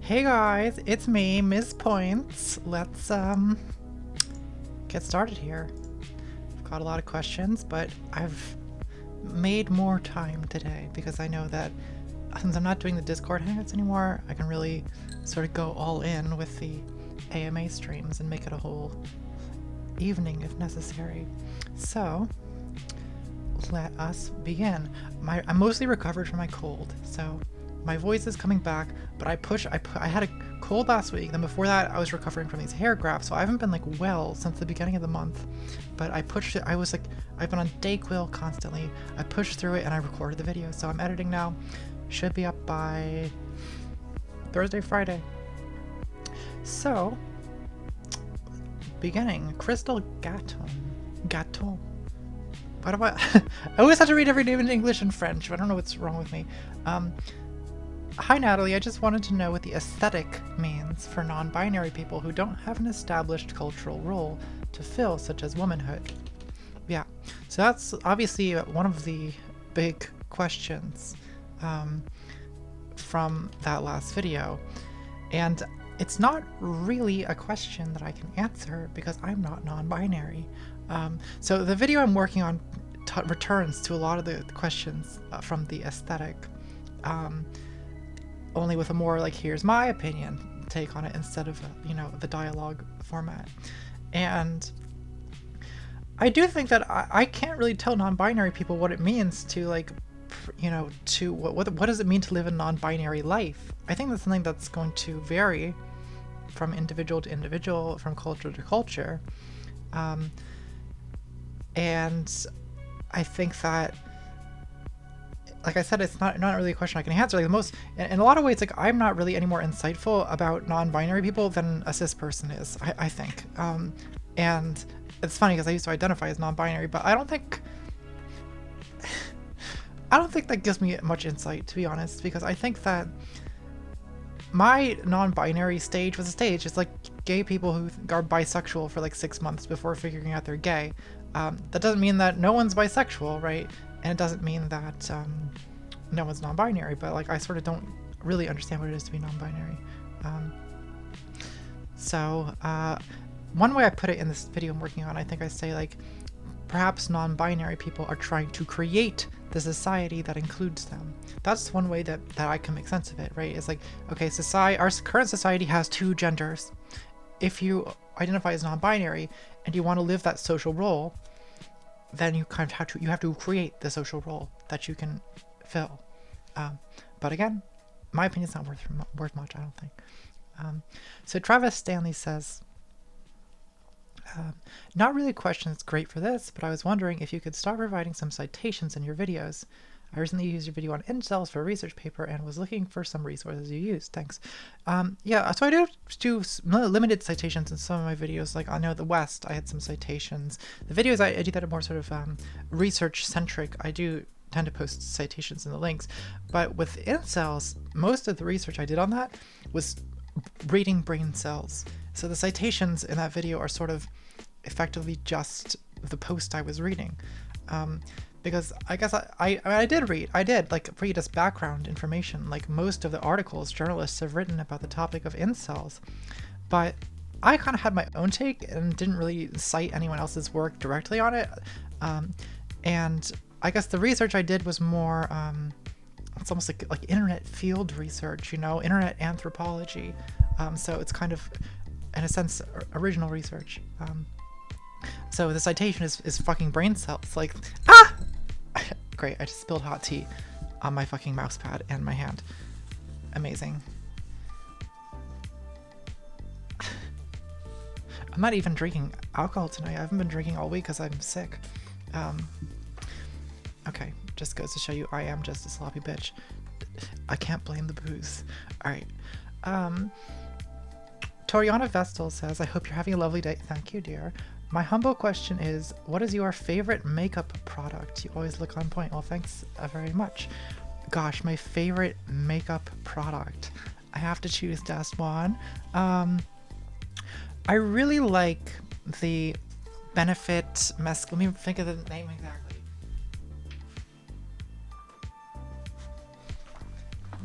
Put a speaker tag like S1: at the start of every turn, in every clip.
S1: Hey guys, it's me, Miss Points. Let's get started here. I've got a lot of questions, but I've made more time today because I know that since I'm not doing the Discord hangouts anymore, I can really sort of go all in with the AMA streams and make it a whole evening if necessary. So let us begin. I'm mostly recovered from my cold, so my voice is coming back, but I had a cold last week. Then before that, I was recovering from these hair grafts, so I haven't been like well since the beginning of the month. But I pushed it. I've been on Dayquil constantly. I pushed through it and I recorded the video, so I'm editing now. Should be up by Thursday, Friday. So, beginning, Crystal Gaton. What do I? I always have to read every name in English and French. I don't know what's wrong with me. Hi Natalie, I just wanted to know what the aesthetic means for non-binary people who don't have an established cultural role to fill, such as womanhood. Yeah, so that's obviously one of the big questions from that last video. And it's not really a question that I can answer because I'm not non-binary. So the video I'm working on returns to a lot of the questions from the aesthetic. Only with a more like, here's my opinion take on it instead of, the dialogue format. And I do think that I can't really tell non-binary people what it means to what does it mean to live a non-binary life. I think that's something that's going to vary from individual to individual, from culture to culture. And I think that, like I said, it's not really a question I can answer. Like in a lot of ways, like I'm not really any more insightful about non-binary people than a cis person is. I think, and it's funny because I used to identify as non-binary, but I don't think that gives me much insight, to be honest, because I think that my non-binary stage was a stage. It's like gay people who are bisexual for like 6 months before figuring out they're gay. That doesn't mean that no one's bisexual, right? And it doesn't mean that no one's non-binary, but like I sort of don't really understand what it is to be non-binary. So one way I put it in this video I'm working on, I think I say like, perhaps non-binary people are trying to create the society that includes them. That's one way that I can make sense of it, right? It's like, okay, our current society has 2 genders. If you identify as non-binary and you want to live that social role, then you kind of have to create the social role that you can fill. But again, my opinion's not worth much, I don't think. So Travis Stanley says, not really a question that's great for this, but I was wondering if you could start providing some citations in your videos. I recently used your video on incels for a research paper and was looking for some resources you used. Thanks. Yeah, so I do limited citations in some of my videos. Like I know the West, I had some citations. The videos I do that are more sort of research centric. I do tend to post citations in the links, but with incels, most of the research I did on that was reading brain cells. So the citations in that video are sort of effectively just the post I was reading. Because I guess I did read as background information, like most of the articles journalists have written about the topic of incels, but I kind of had my own take and didn't really cite anyone else's work directly on it. And I guess the research I did was more, it's almost like internet field research, internet anthropology. So it's kind of, in a sense, original research. So the citation is fucking brain cells. Like, great, I just spilled hot tea on my fucking mouse pad and my hand. Amazing. I'm not even drinking alcohol tonight. I haven't been drinking all week because I'm sick. Okay, just goes to show you I am just a sloppy bitch. I can't blame the booze. Alright. Toriana Vestal says, I hope you're having a lovely day. Thank you, dear. My humble question is, what is your favorite makeup product? You always look on point. Well, thanks very much. Gosh, my favorite makeup product. I have to choose just one. I really like the Benefit Let me think of the name exactly.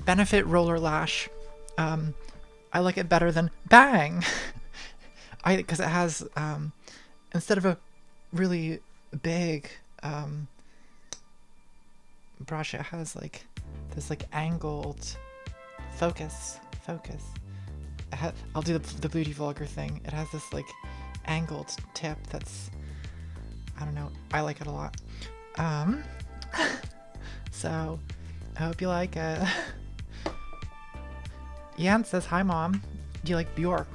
S1: Benefit Roller Lash. I like it better than bang. Because it has, instead of a really big brush, it has like this like angled focus. I'll do the beauty vlogger thing. It has this like angled tip that's, I don't know, I like it a lot. So I hope you like it. Jan says, hi mom, do you like Bjork?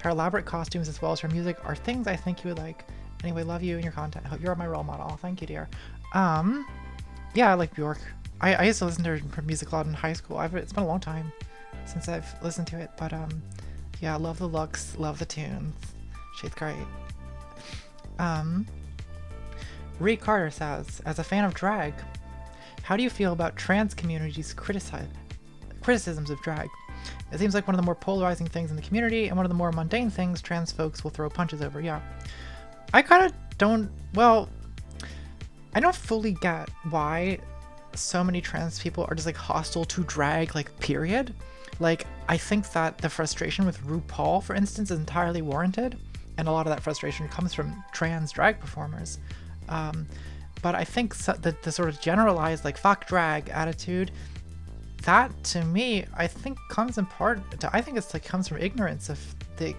S1: Her elaborate costumes as well as her music are things I think you would like. Anyway, love you and your content. I hope you're my role model. Thank you, dear. Yeah, I like Bjork. I used to listen to her music a lot in high school. It's been a long time since I've listened to it, but yeah, I love the looks, love the tunes. She's great. Ree Carter says, as a fan of drag, how do you feel about trans community's criticisms of drag? It seems like one of the more polarizing things in the community and one of the more mundane things trans folks will throw punches over. Yeah. I kind of don't, well, I don't fully get why so many trans people are just like hostile to drag, like, period. Like, I think that the frustration with RuPaul, for instance, is entirely warranted, and a lot of that frustration comes from trans drag performers. But I think that the sort of generalized, like, fuck drag attitude, that to me, I think comes in part, I think it's like comes from ignorance of the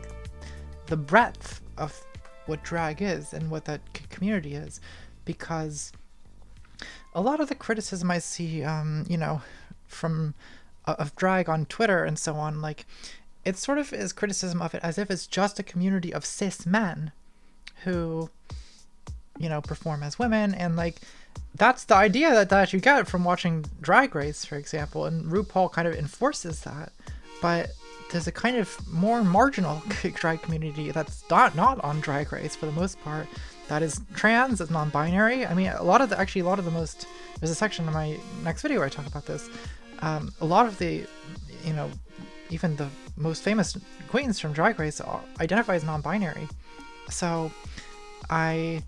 S1: breadth of what drag is and what that community is, because a lot of the criticism I see, you know, from of drag on Twitter and so on, like, it sort of is criticism of it as if it's just a community of cis men who, you know, perform as women, and like that's the idea that you get from watching Drag Race, for example, and RuPaul kind of enforces that. But there's a kind of more marginal drag community that's not on Drag Race for the most part, that is trans, is non-binary. I mean, a lot of the most, there's a section in my next video where I talk about this. A lot of the, you know, even the most famous queens from Drag Race identify as non-binary. So I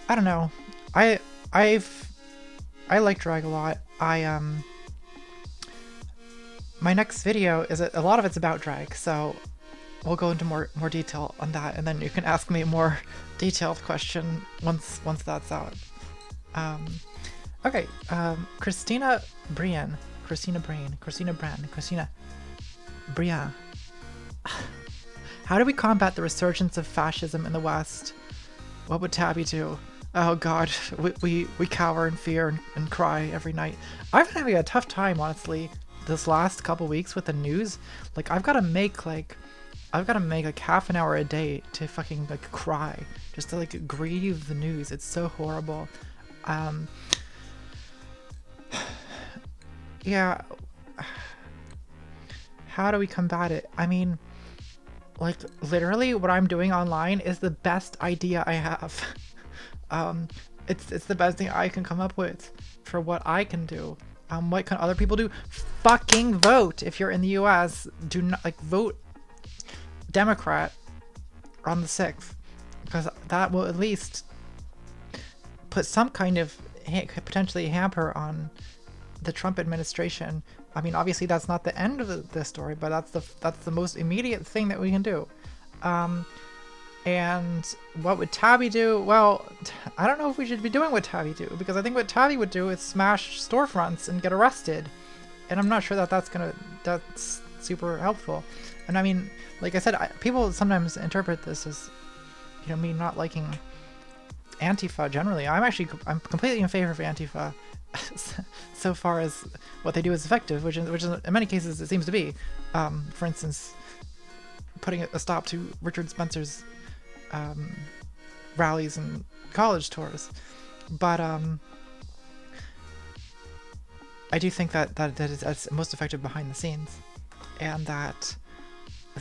S1: don't know. I like drag a lot. My next video is a lot of it's about drag, so we'll go into more detail on that, and then you can ask me a more detailed question once that's out. Okay, Christina Brian. How do we combat the resurgence of fascism in the West? What would Tabby do? Oh god, we cower in fear and cry every night. I've been having a tough time, honestly, this last couple weeks with the news. Like, I've got to make like half an hour a day to fucking like cry, just to like grieve the news. It's so horrible. Yeah. How do we combat it? I mean, like, literally what I'm doing online is the best idea I have. It's the best thing I can come up with for what I can do. What can other people do? Fucking vote. If you're in the US, do not, like, vote Democrat on the 6th, because that will at least put some kind of potentially hamper on the Trump administration. I mean, obviously that's not the end of the story, but that's the most immediate thing that we can do. And what would Tabby do? Well, I don't know if we should be doing what Tabby do, because I think what Tabby would do is smash storefronts and get arrested, and I'm not sure that that's super helpful. And I mean, like I said, people sometimes interpret this as, you know, me not liking Antifa generally. I'm completely in favor of Antifa so far as what they do is effective, which is in many cases it seems to be. For instance, putting a stop to Richard Spencer's rallies and college tours. But I do think that's most effective behind the scenes, and that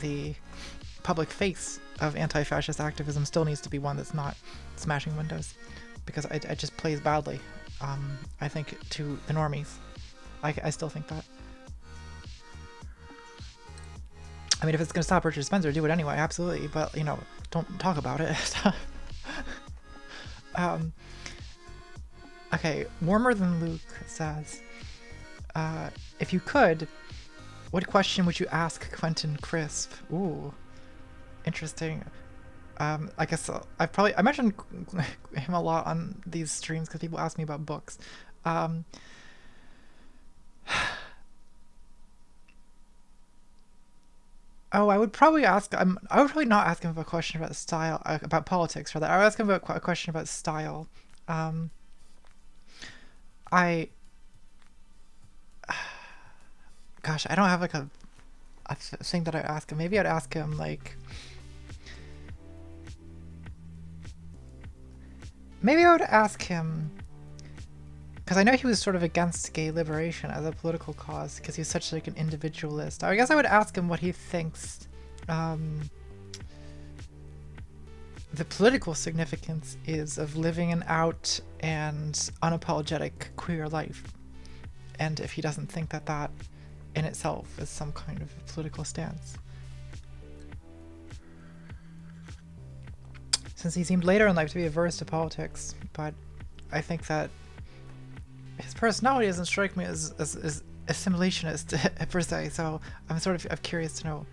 S1: the public face of anti-fascist activism still needs to be one that's not smashing windows, because it just plays badly, I think, to the normies. I still think that. I mean, if it's going to stop Richard Spencer, do it anyway, absolutely, but, you know, don't talk about it. Okay, Warmer Than Luke says, if you could, What question would you ask Quentin Crisp? Ooh, interesting. I guess I mentioned him a lot on these streams because people ask me about books. Oh, I would probably ask. I would probably not ask him a question about style, about politics. Rather, I would ask him about a question about style. I, gosh, I don't have like a thing that I ask him. Maybe I'd ask him like. Maybe I would ask him, because I know he was sort of against gay liberation as a political cause because he's such like an individualist. I guess I would ask him what he thinks the political significance is of living an out and unapologetic queer life, and if he doesn't think that that in itself is some kind of political stance. Since he seemed later in life to be averse to politics, but I think that his personality doesn't strike me as assimilationist per se, so I'm sort of curious to know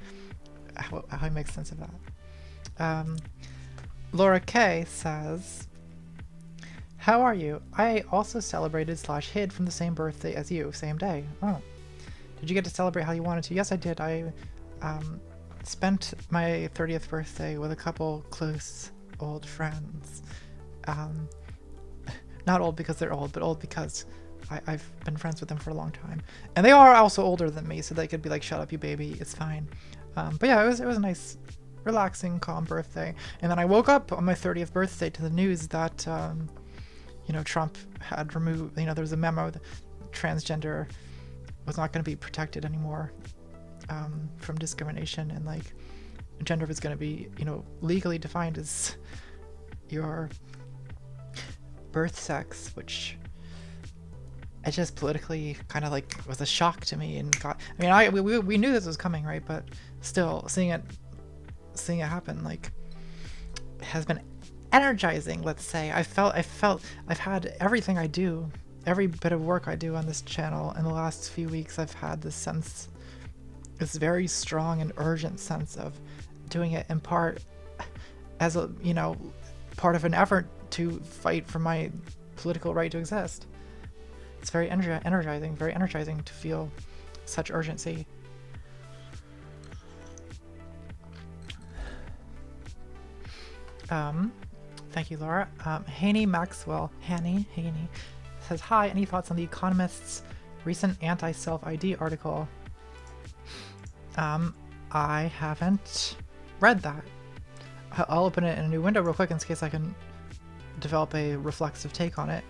S1: how he makes sense of that. Laura K says, how are you? I also celebrated / hid from the same birthday as you, same day. Oh. Did you get to celebrate how you wanted to? Yes, I did. I spent my 30th birthday with a couple close old friends. Not old because they're old, but old because I've been friends with them for a long time. And they are also older than me, so they could be like, shut up, you baby, it's fine. But yeah, it was a nice, relaxing, calm birthday. And then I woke up on my 30th birthday to the news that, you know, Trump had removed, you know, there was a memo that transgender was not going to be protected anymore from discrimination, and like gender was going to be, you know, legally defined as your birth sex, which it just politically kind of like was a shock to me. And got, I mean, we knew this was coming, right? But still, seeing it happen, like, has been energizing. Let's say I felt I've had everything I do, every bit of work I do on this channel in the last few weeks. I've had this sense, this very strong and urgent sense of doing it in part as a, you know, part of an effort to fight for my political right to exist. It's very energizing to feel such urgency. Thank you, Laura. Haney Maxwell, Haney says, hi, any thoughts on The Economist's recent anti-self-ID article? I haven't read that. I'll open it in a new window real quick in case I can develop a reflexive take on it.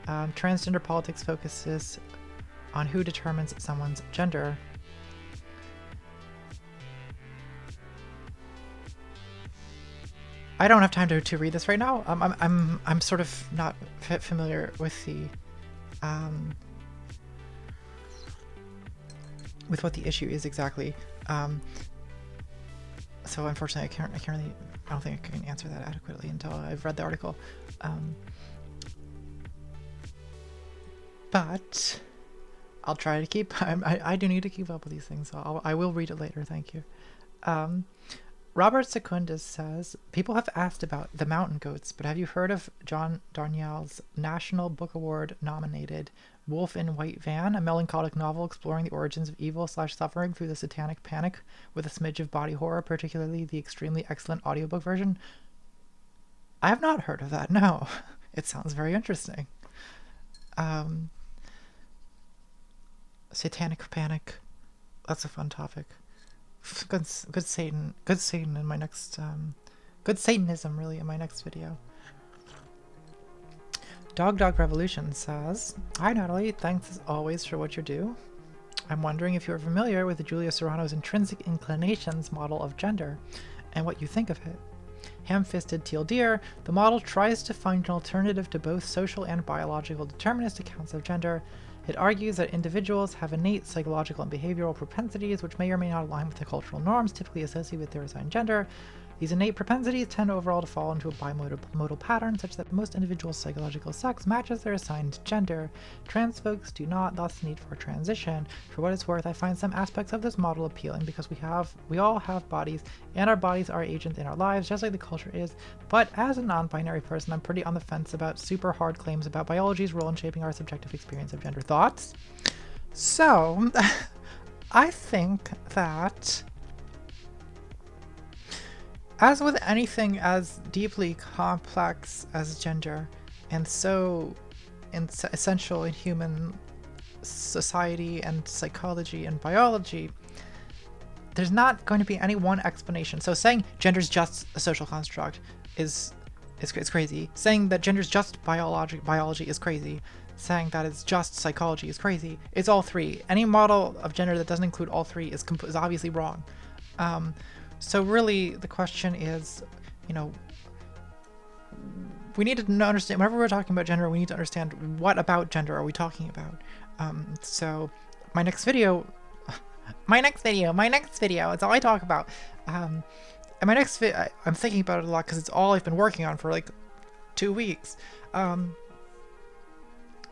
S1: Transgender politics focuses on who determines someone's gender. I don't have time to read this right now. I'm sort of not familiar with the with what the issue is exactly. So unfortunately, I don't think I can answer that adequately until I've read the article. But I'll try to keep. I do need to keep up with these things, so I will read it later. Thank you. Robert Secundus says, people have asked about The Mountain Goats, but have you heard of John Darnielle's National Book Award nominated Wolf in White Van, a melancholic novel exploring the origins of evil / suffering through the satanic panic with a smidge of body horror, particularly the extremely excellent audiobook version? I have not heard of that, no. It sounds very interesting. Satanic panic. That's a fun topic. Good Satan in my next, good Satanism really in my next video. Dog Revolution says, hi Natalie, thanks as always for what you do. I'm wondering if you're familiar with Julia Serrano's intrinsic inclinations model of gender and what you think of it. Ham-fisted teal deer, the model tries to find an alternative to both social and biological determinist accounts of gender. It argues that individuals have innate psychological and behavioral propensities which may or may not align with the cultural norms typically associated with their assigned gender. These innate propensities tend overall to fall into a bimodal pattern such that most individuals' psychological sex matches their assigned gender. Trans folks do not, thus the need for transition. For what it's worth, I find some aspects of this model appealing because we all have bodies, and our bodies are agents in our lives, just like the culture is. But as a non-binary person, I'm pretty on the fence about super hard claims about biology's role in shaping our subjective experience of gender. Thoughts? So, I think that, as with anything as deeply complex as gender, and so essential in human society and psychology and biology, there's not going to be any one explanation. So saying gender's just a social construct is crazy. Saying that gender's just biology is crazy. Saying that it's just psychology is crazy. It's all three. Any model of gender that doesn't include all three is obviously wrong. So really, the question is, you know, we need to understand, whenever we're talking about gender, we need to understand what about gender are we talking about. So my next video, it's all I talk about. And my next I'm thinking about it a lot because it's all I've been working on for like 2 weeks. And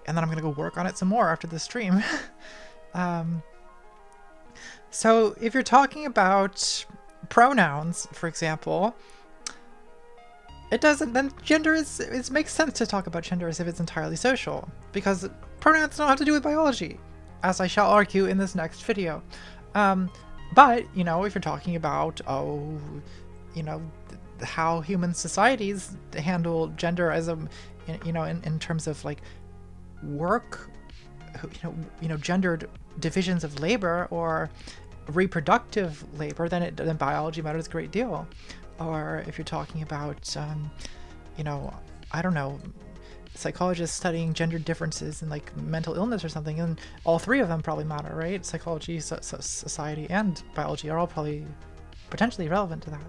S1: then I'm gonna go work on it some more after the stream. So if you're talking about pronouns, for example, then gender it makes sense to talk about gender as if it's entirely social, because pronouns don't have to do with biology, as I shall argue in this next video. But, you know, if you're talking about, you know, how human societies handle gender as you know, in terms of like work, you know, gendered divisions of labor or reproductive labor, then biology matters a great deal. Or if you're talking about, you know, I don't know, psychologists studying gender differences in like mental illness or something, and all three of them probably matter, right? Psychology, society, and biology are all probably potentially relevant to that.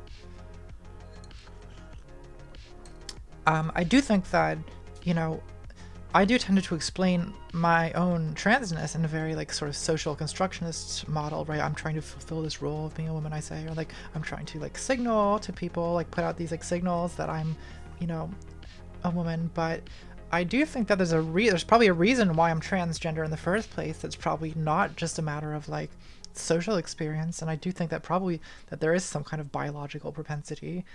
S1: I do think that, you know, I do tend to explain my own transness in a very like sort of social constructionist model, right? I'm trying to fulfill this role of being a woman, I say, or like I'm trying to like signal to people, like put out these like signals that I'm, you know, a woman. But I do think that there's probably a reason why I'm transgender in the first place. It's probably not just a matter of like social experience, and I do think that probably that there is some kind of biological propensity.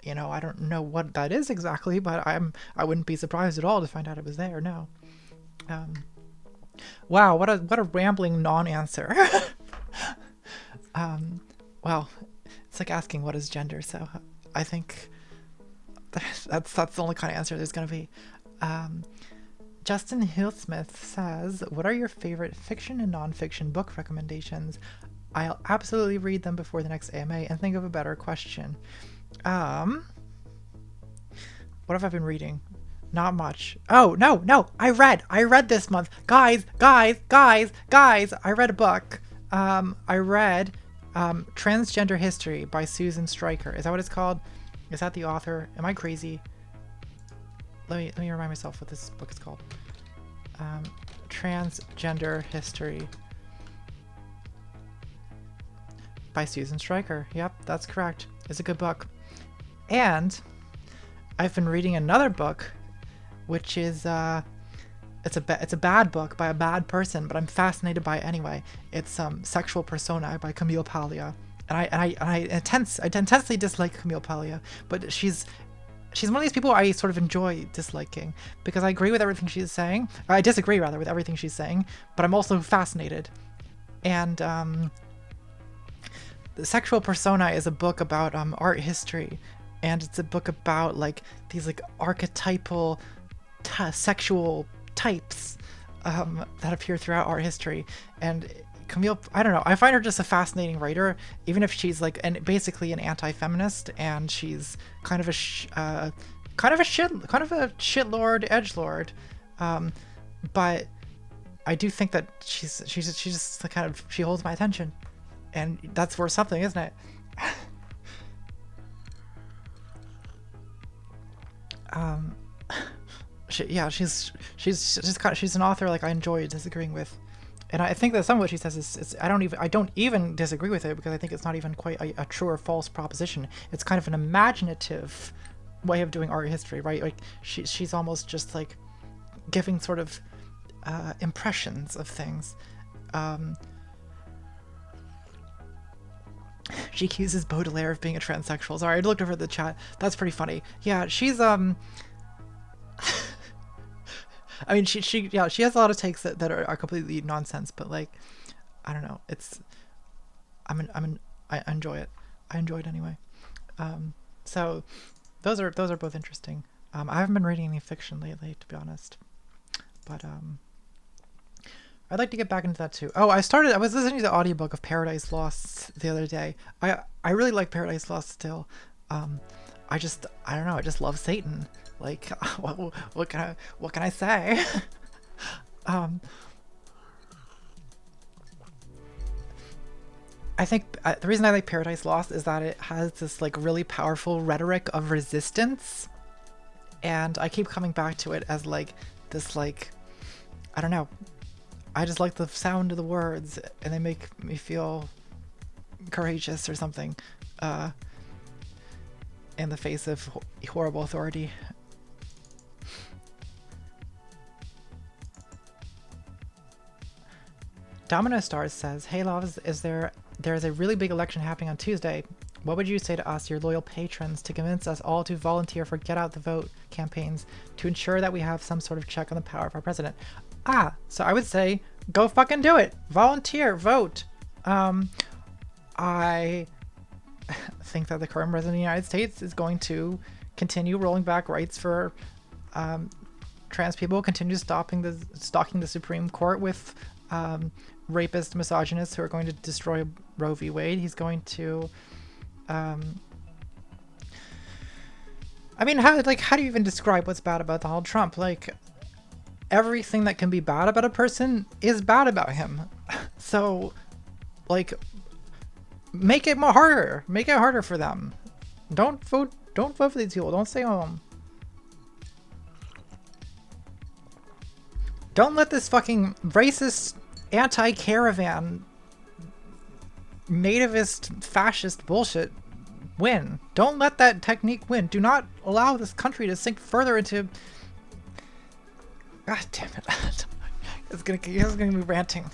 S1: You know, I don't know what that is exactly, but I wouldn't be surprised at all to find out it was there. No. Wow, what a rambling non-answer. Well, it's like asking what is gender, so I think that's the only kind of answer there's gonna be. Justin Hillsmith says, what are your favorite fiction and non-fiction book recommendations? I'll absolutely read them before the next AMA and think of a better question. What have I been reading? Not much. Oh, no, I read this month. Guys, I read a book. I read Transgender History by Susan Stryker. Is that what it's called? Is that the author? Am I crazy? Let me remind myself what this book is called. Transgender History by Susan Stryker. Yep, that's correct. It's a good book. And I've been reading another book, which is it's a bad book by a bad person, but I'm fascinated by it anyway. It's Sexual Persona by Camille Paglia, and I intensely dislike Camille Paglia, but she's one of these people I sort of enjoy disliking because I agree with everything she's saying. I disagree rather with everything she's saying, but I'm also fascinated. And the Sexual Persona is a book about art history. And it's a book about like these like archetypal sexual types that appear throughout art history. And Camille, I don't know, I find her just a fascinating writer, even if she's like basically an anti-feminist, and she's kind of a shitlord, edgelord. But I do think that she's just the kind of, she holds my attention, and that's worth something, isn't it? She's an author like I enjoy disagreeing with, And I think that some of what she says is I don't even disagree with it, because I think it's not even quite a true or false proposition. It's kind of an imaginative way of doing art history, right? Like she's almost just like giving sort of impressions of things. She accuses Baudelaire of being a transsexual. Sorry, I looked over the chat. That's pretty funny. Yeah, she's I mean, she has a lot of takes that are completely nonsense, but like, I don't know. I enjoy it. I enjoy it anyway. So those are both interesting. I haven't been reading any fiction lately, to be honest, but I'd like to get back into that too. Oh, I was listening to the audiobook of Paradise Lost the other day. I really like Paradise Lost still. I don't know. I just love Satan. Like, what can I say? I think the reason I like Paradise Lost is that it has this like really powerful rhetoric of resistance, and I keep coming back to it as like this, like, I don't know. I just like the sound of the words, and they make me feel courageous or something, in the face of horrible authority. Domino Stars says, "Hey loves, there's a really big election happening on Tuesday. What would you say to us, your loyal patrons, to convince us all to volunteer for Get Out the Vote campaigns to ensure that we have some sort of check on the power of our president?" So I would say, go fucking do it. Volunteer, vote. I think that the current president of the United States is going to continue rolling back rights for trans people, continue stalking the Supreme Court with rapist misogynists who are going to destroy Roe v. Wade. He's going to I mean, how do you even describe what's bad about Donald Trump? Like, everything that can be bad about a person is bad about him. So, like, make it harder. Make it harder for them. Don't vote for these people. Don't stay home. Don't let this fucking racist, anti-caravan, nativist, fascist bullshit win. Don't let that technique win. Do not allow this country to sink further into... God damn it. It's gonna be ranting.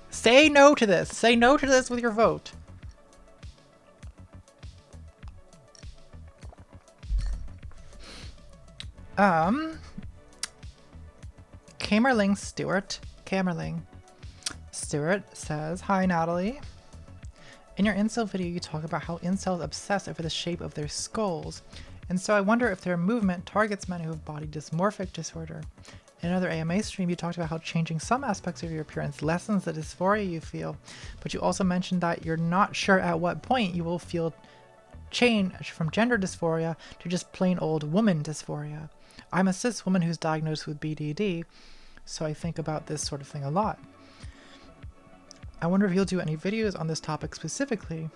S1: Say no to this. Say no to this with your vote. Camerling Stewart says, "Hi Natalie. In your incel video you talk about how incels obsess over the shape of their skulls, and so I wonder if their movement targets men who have body dysmorphic disorder. In another AMA stream you talked about how changing some aspects of your appearance lessens the dysphoria you feel, but you also mentioned that you're not sure at what point you will feel change from gender dysphoria to just plain old woman dysphoria. I'm a cis woman who's diagnosed with BDD, so I think about this sort of thing a lot. I wonder if you'll do any videos on this topic specifically,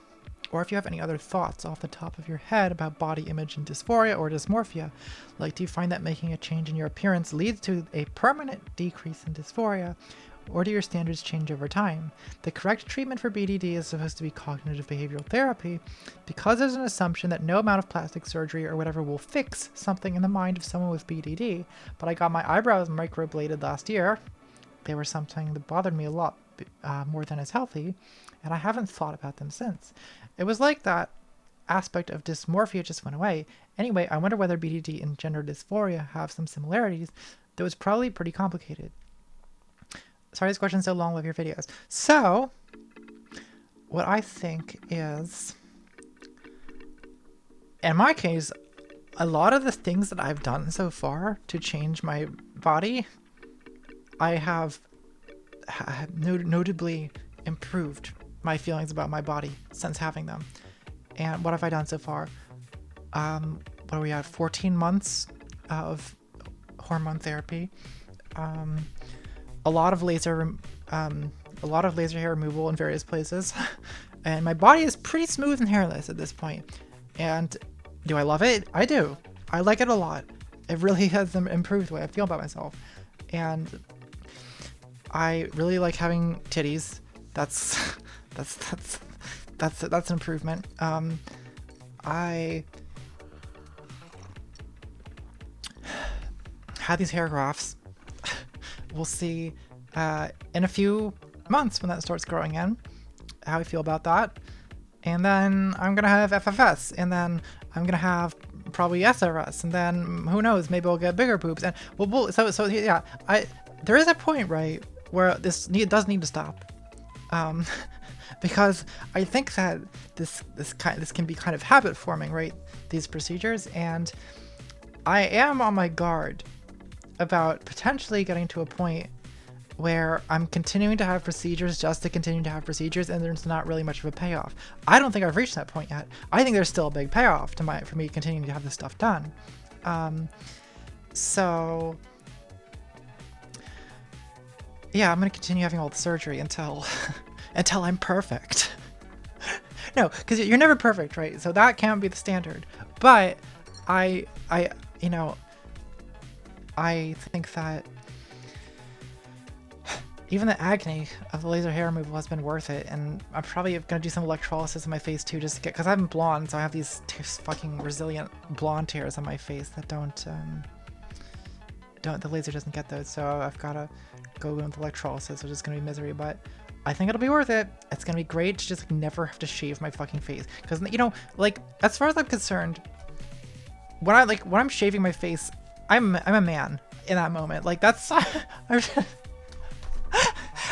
S1: or if you have any other thoughts off the top of your head about body image and dysphoria or dysmorphia. Like, do you find that making a change in your appearance leads to a permanent decrease in dysphoria, or do your standards change over time? The correct treatment for BDD is supposed to be cognitive behavioral therapy, because there's an assumption that no amount of plastic surgery or whatever will fix something in the mind of someone with BDD, but I got my eyebrows microbladed last year. They were something that bothered me a lot more than is healthy, and I haven't thought about them since. It was like that aspect of dysmorphia just went away. Anyway, I wonder whether BDD and gender dysphoria have some similarities, though it's probably pretty complicated. Sorry this question's so long, love your videos." So, what I think is, in my case, a lot of the things that I've done so far to change my body, I have notably improved my feelings about my body since having them. And what have I done so far? What are we at? 14 months of hormone therapy. A lot of laser hair removal in various places, and my body is pretty smooth and hairless at this point. And do I love it? I do. I like it a lot. It really has improved the way I feel about myself. And I really like having titties. That's that's an improvement. I had these hair grafts. We'll see in a few months when that starts growing in how I feel about that. And then I'm gonna have FFS, and then I'm gonna have probably SRS, and then who knows, maybe I'll get bigger boobs. And so yeah, there is a point, right, where this does need to stop, because I think that this can be kind of habit forming, right, these procedures, and I am on my guard about potentially getting to a point where I'm continuing to have procedures just to continue to have procedures, and there's not really much of a payoff. I don't think I've reached that point yet. I think there's still a big payoff for me continuing to have this stuff done. So yeah, I'm gonna continue having all the surgery until until I'm perfect. No, because you're never perfect, right? So that can't be the standard. But I think that even the agony of the laser hair removal has been worth it, and I'm probably gonna do some electrolysis in my face too, just to get, because I'm blonde, so I have these fucking resilient blonde hairs on my face that don't the laser doesn't get those, so I've gotta go with electrolysis, which is gonna be misery, but I think it'll be worth it. It's gonna be great to just never have to shave my fucking face, because like, as far as I'm concerned, when I'm shaving my face, I'm a man in that moment. Like, that's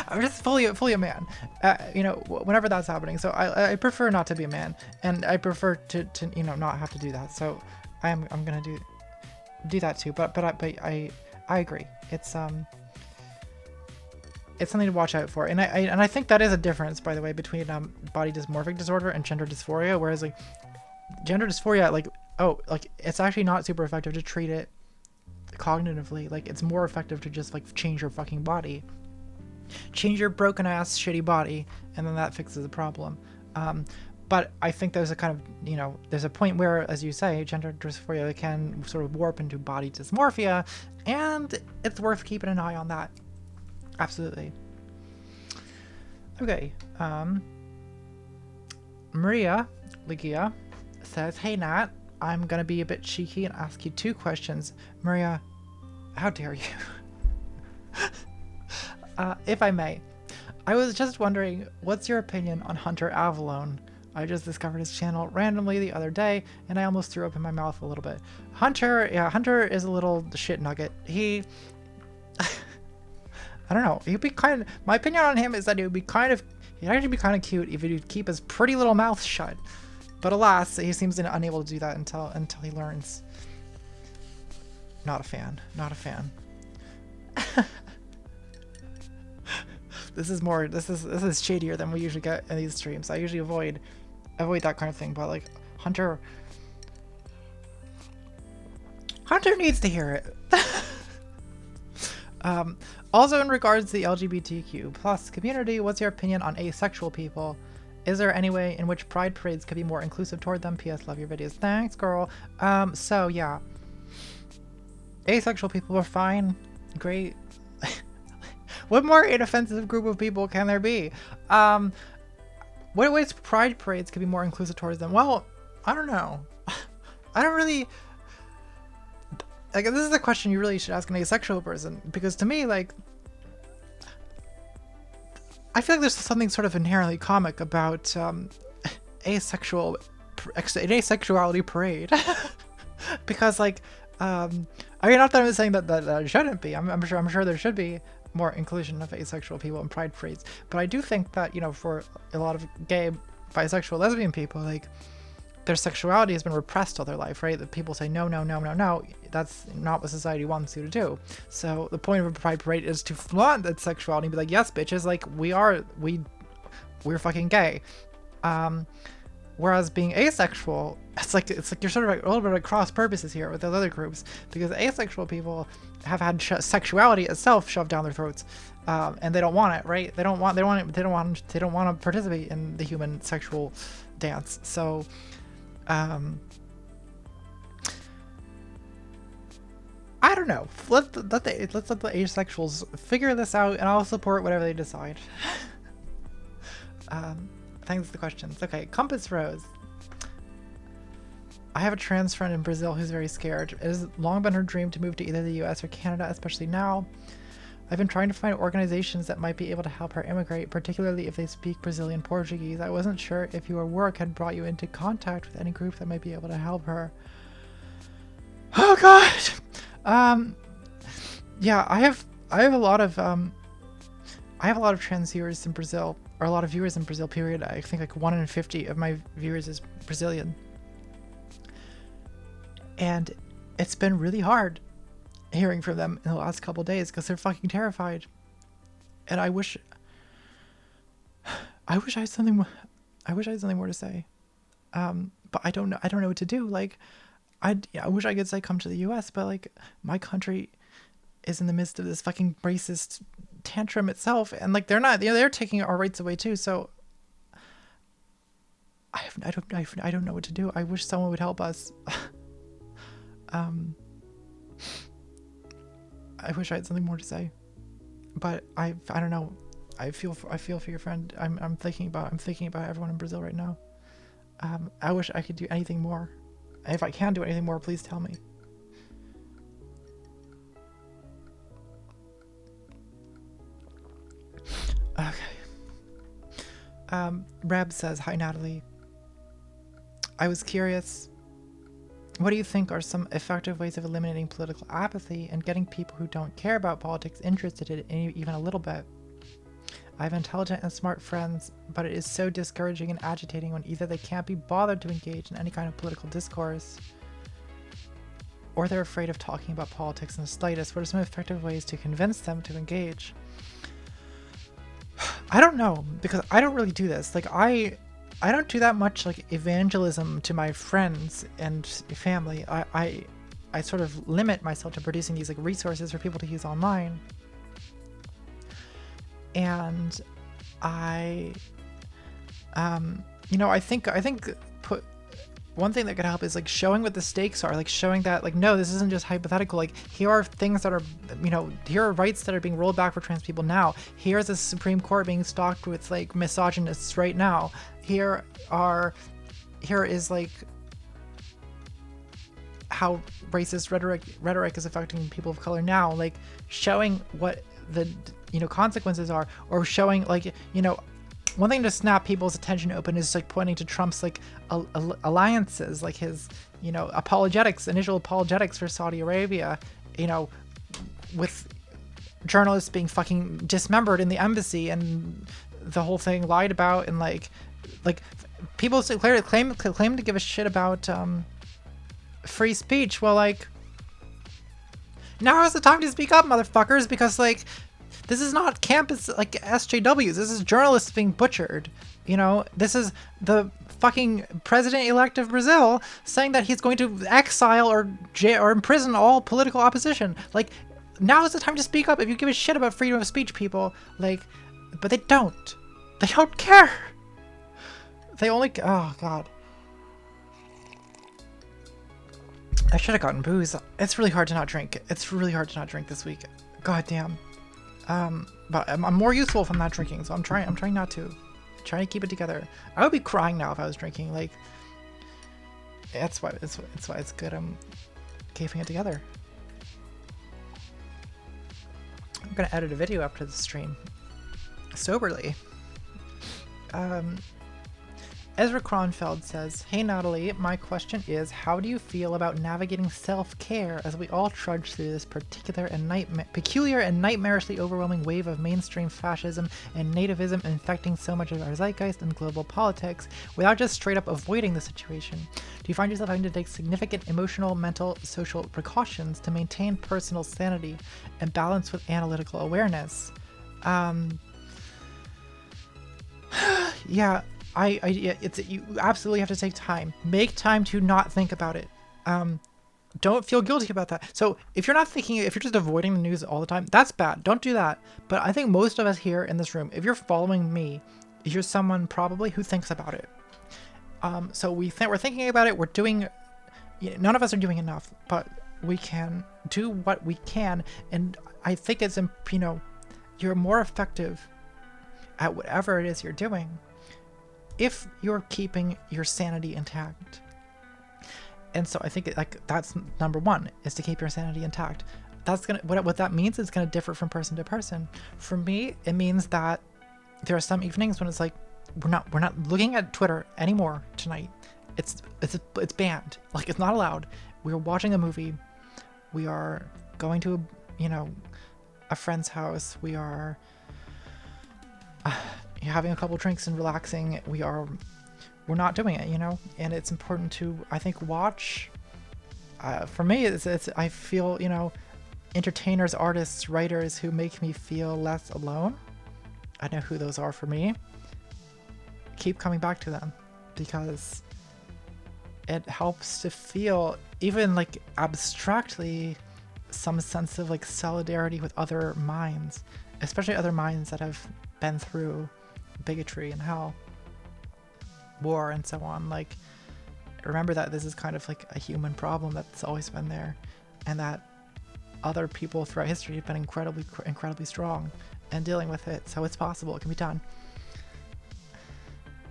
S1: I'm just fully a man, whenever that's happening. So I prefer not to be a man, and I prefer to not have to do that. So I'm gonna do that too. But I agree. It's something to watch out for, and I think that is a difference, by the way, between body dysmorphic disorder and gender dysphoria. Whereas like gender dysphoria, like it's actually not super effective to treat it cognitively. Like, it's more effective to just like change your fucking body. Change your broken ass shitty body, and then that fixes the problem. But I think there's a kind of, there's a point where, as you say, gender dysphoria can sort of warp into body dysmorphia, and it's worth keeping an eye on that. Absolutely. Okay. Maria Ligia says, "Hey Nat, I'm gonna be a bit cheeky and ask you 2 questions." Maria, how dare you? If I may, I was just wondering, what's your opinion on Hunter Avalone? I just discovered his channel randomly the other day, and I almost threw up in my mouth a little bit. Hunter is a little shit nugget. I don't know. My opinion on him is that he'd actually be kind of cute if he'd keep his pretty little mouth shut. But alas, he seems unable to do that until he learns. Not a fan. Not a fan. This is shadier than we usually get in these streams. I usually avoid that kind of thing, but like Hunter needs to hear it. Also, in regards to the LGBTQ plus community, what's your opinion on asexual people? Is there any way in which pride parades could be more inclusive toward them? PS, love your videos. Thanks, girl. So yeah, asexual people are fine, great. What more inoffensive group of people can there be? What ways pride parades could be more inclusive towards them? Well, I don't know. I don't really... Like, this is a question you really should ask an asexual person, because to me, like, I feel like there's something sort of inherently comic about an asexuality parade. Because, like, I mean, not that I'm saying that there shouldn't be. I'm sure there should be more inclusion of asexual people in pride parades, but I do think that, for a lot of gay, bisexual, lesbian people, like, their sexuality has been repressed all their life, right? That people say no, that's not what society wants you to do. So the point of a pride parade is to flaunt that sexuality and be like, yes, bitches, like, we're fucking gay. Whereas being asexual, it's like you're sort of like a little bit of cross purposes here with those other groups, because asexual people have had sexuality itself shoved down their throats, and they don't want it, right? They don't want to participate in the human sexual dance. So, I don't know. Let's let the asexuals figure this out, and I'll support whatever they decide. Thanks for the questions. Okay, Compass Rose. I have a trans friend in Brazil who's very scared. It has long been her dream to move to either the US or Canada, especially now. I've been trying to find organizations that might be able to help her immigrate, particularly if they speak Brazilian Portuguese. I wasn't sure if your work had brought you into contact with any group that might be able to help her. Oh god! Yeah, I have a lot of trans viewers in Brazil, or a lot of viewers in Brazil, period. I think like 1 in 50 of my viewers is Brazilian. And it's been really hard hearing from them in the last couple days because they're fucking terrified. And I wish I had something more to say. But I don't know what to do. Like, I wish I could say come to the US, but like my country is in the midst of this fucking racist tantrum itself, and like they're taking our rights away too. So I don't know what to do. I wish someone would help us. I wish I had something more to say, but I don't know. I feel for your friend. I'm thinking about everyone in Brazil right now. I wish I could do anything more. If I can do anything more, please tell me. Okay. Reb says, hi Natalie. I was curious, what do you think are some effective ways of eliminating political apathy and getting people who don't care about politics interested in it even a little bit? I have intelligent and smart friends, but it is so discouraging and agitating when either they can't be bothered to engage in any kind of political discourse, or they're afraid of talking about politics in the slightest. What are some effective ways to convince them to engage? I don't know, because I don't really do this. Like, I don't do that much like evangelism to my friends and family. I sort of limit myself to producing these like resources for people to use online. And I think one thing that could help is like showing what the stakes are, like showing that like, no, this isn't just hypothetical. Like, here are things that are, here are rights that are being rolled back for trans people now. Here's the Supreme Court being stocked with like misogynists right now. Here is like how racist rhetoric is affecting people of color now. Like showing what the consequences are, or showing like one thing to snap people's attention open is like pointing to Trump's like alliances, like his initial apologetics for Saudi Arabia, with journalists being fucking dismembered in the embassy and the whole thing lied about, and like people claim to give a shit about free speech. Well, like, now is the time to speak up, motherfuckers, because like this is not campus like SJWs. This is journalists being butchered. This is the fucking president-elect of Brazil saying that he's going to exile or imprison all political opposition. Like, now is the time to speak up if you give a shit about freedom of speech, people. Like, but they don't. They don't care. They only... Oh, God. I should have gotten booze. It's really hard to not drink. It's really hard to not drink this week. God damn. But I'm more useful if I'm not drinking, so I'm trying not to. Trying to keep it together. I would be crying now if I was drinking. Like, that's why it's good I'm keeping it together. I'm gonna edit a video after the stream. Soberly. Ezra Kronfeld says, hey Natalie, my question is, how do you feel about navigating self-care as we all trudge through this peculiar and nightmarishly overwhelming wave of mainstream fascism and nativism infecting so much of our zeitgeist and global politics, without just straight up avoiding the situation? Do you find yourself having to take significant emotional, mental, social precautions to maintain personal sanity and balance with analytical awareness? Yeah. You absolutely have to take time. Make time to not think about it. Don't feel guilty about that. So if you're just avoiding the news all the time, that's bad. Don't do that. But I think most of us here in this room, if you're following me, you're someone probably who thinks about it. So we're thinking about it. We're doing, none of us are doing enough, but we can do what we can. And I think it's, you know, you're more effective at whatever it is you're doing if you're keeping your sanity intact. And so I think like that's number one, is to keep your sanity intact. That's gonna, what that means is gonna differ from person to person. For me, it means that there are some evenings when it's like, we're not looking at Twitter anymore tonight. It's banned. Like, it's not allowed. We're watching a movie. We are going to a friend's house. We are having a couple drinks and relaxing. We're not doing it, and it's important to, I think, watch. For me, it's I feel, entertainers, artists, writers who make me feel less alone. I know who those are for me. Keep coming back to them because it helps to feel, even like abstractly, some sense of like solidarity with other minds, especially other minds that have been through bigotry and hell, war, and so on. Like, remember that this is kind of like a human problem that's always been there, and that other people throughout history have been incredibly strong and dealing with it. So it's possible, it can be done,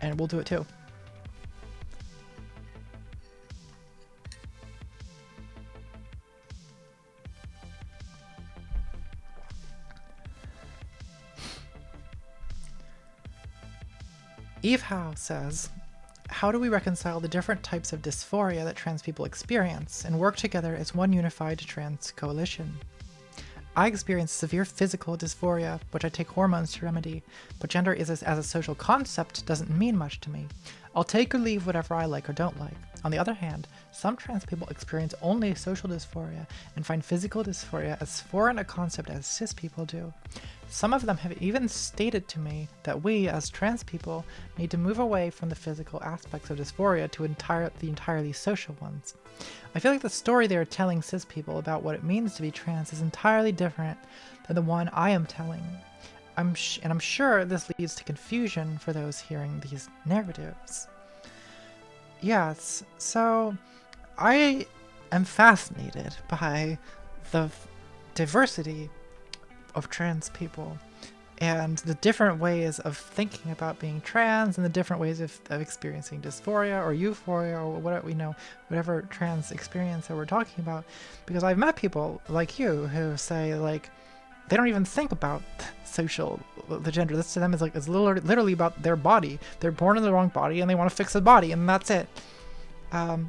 S1: and we'll do it too. Eve Howe says, how do we reconcile the different types of dysphoria that trans people experience and work together as one unified trans coalition? I experience severe physical dysphoria, which I take hormones to remedy, but gender as a social concept doesn't mean much to me. I'll take or leave whatever I like or don't like. On the other hand, some trans people experience only social dysphoria and find physical dysphoria as foreign a concept as cis people do. Some of them have even stated to me that we, as trans people, need to move away from the physical aspects of dysphoria to the entirely social ones. I feel like the story they are telling cis people about what it means to be trans is entirely different than the one I am telling. I'm sure this leads to confusion for those hearing these narratives. Yes, so I am fascinated by the diversity of trans people and the different ways of thinking about being trans and the different ways of experiencing dysphoria or euphoria or whatever trans experience that we're talking about, because I've met people like you who say, like, they don't even think about the gender. This to them is like, it's literally about their body. They're born in the wrong body and they want to fix the body, and that's it. I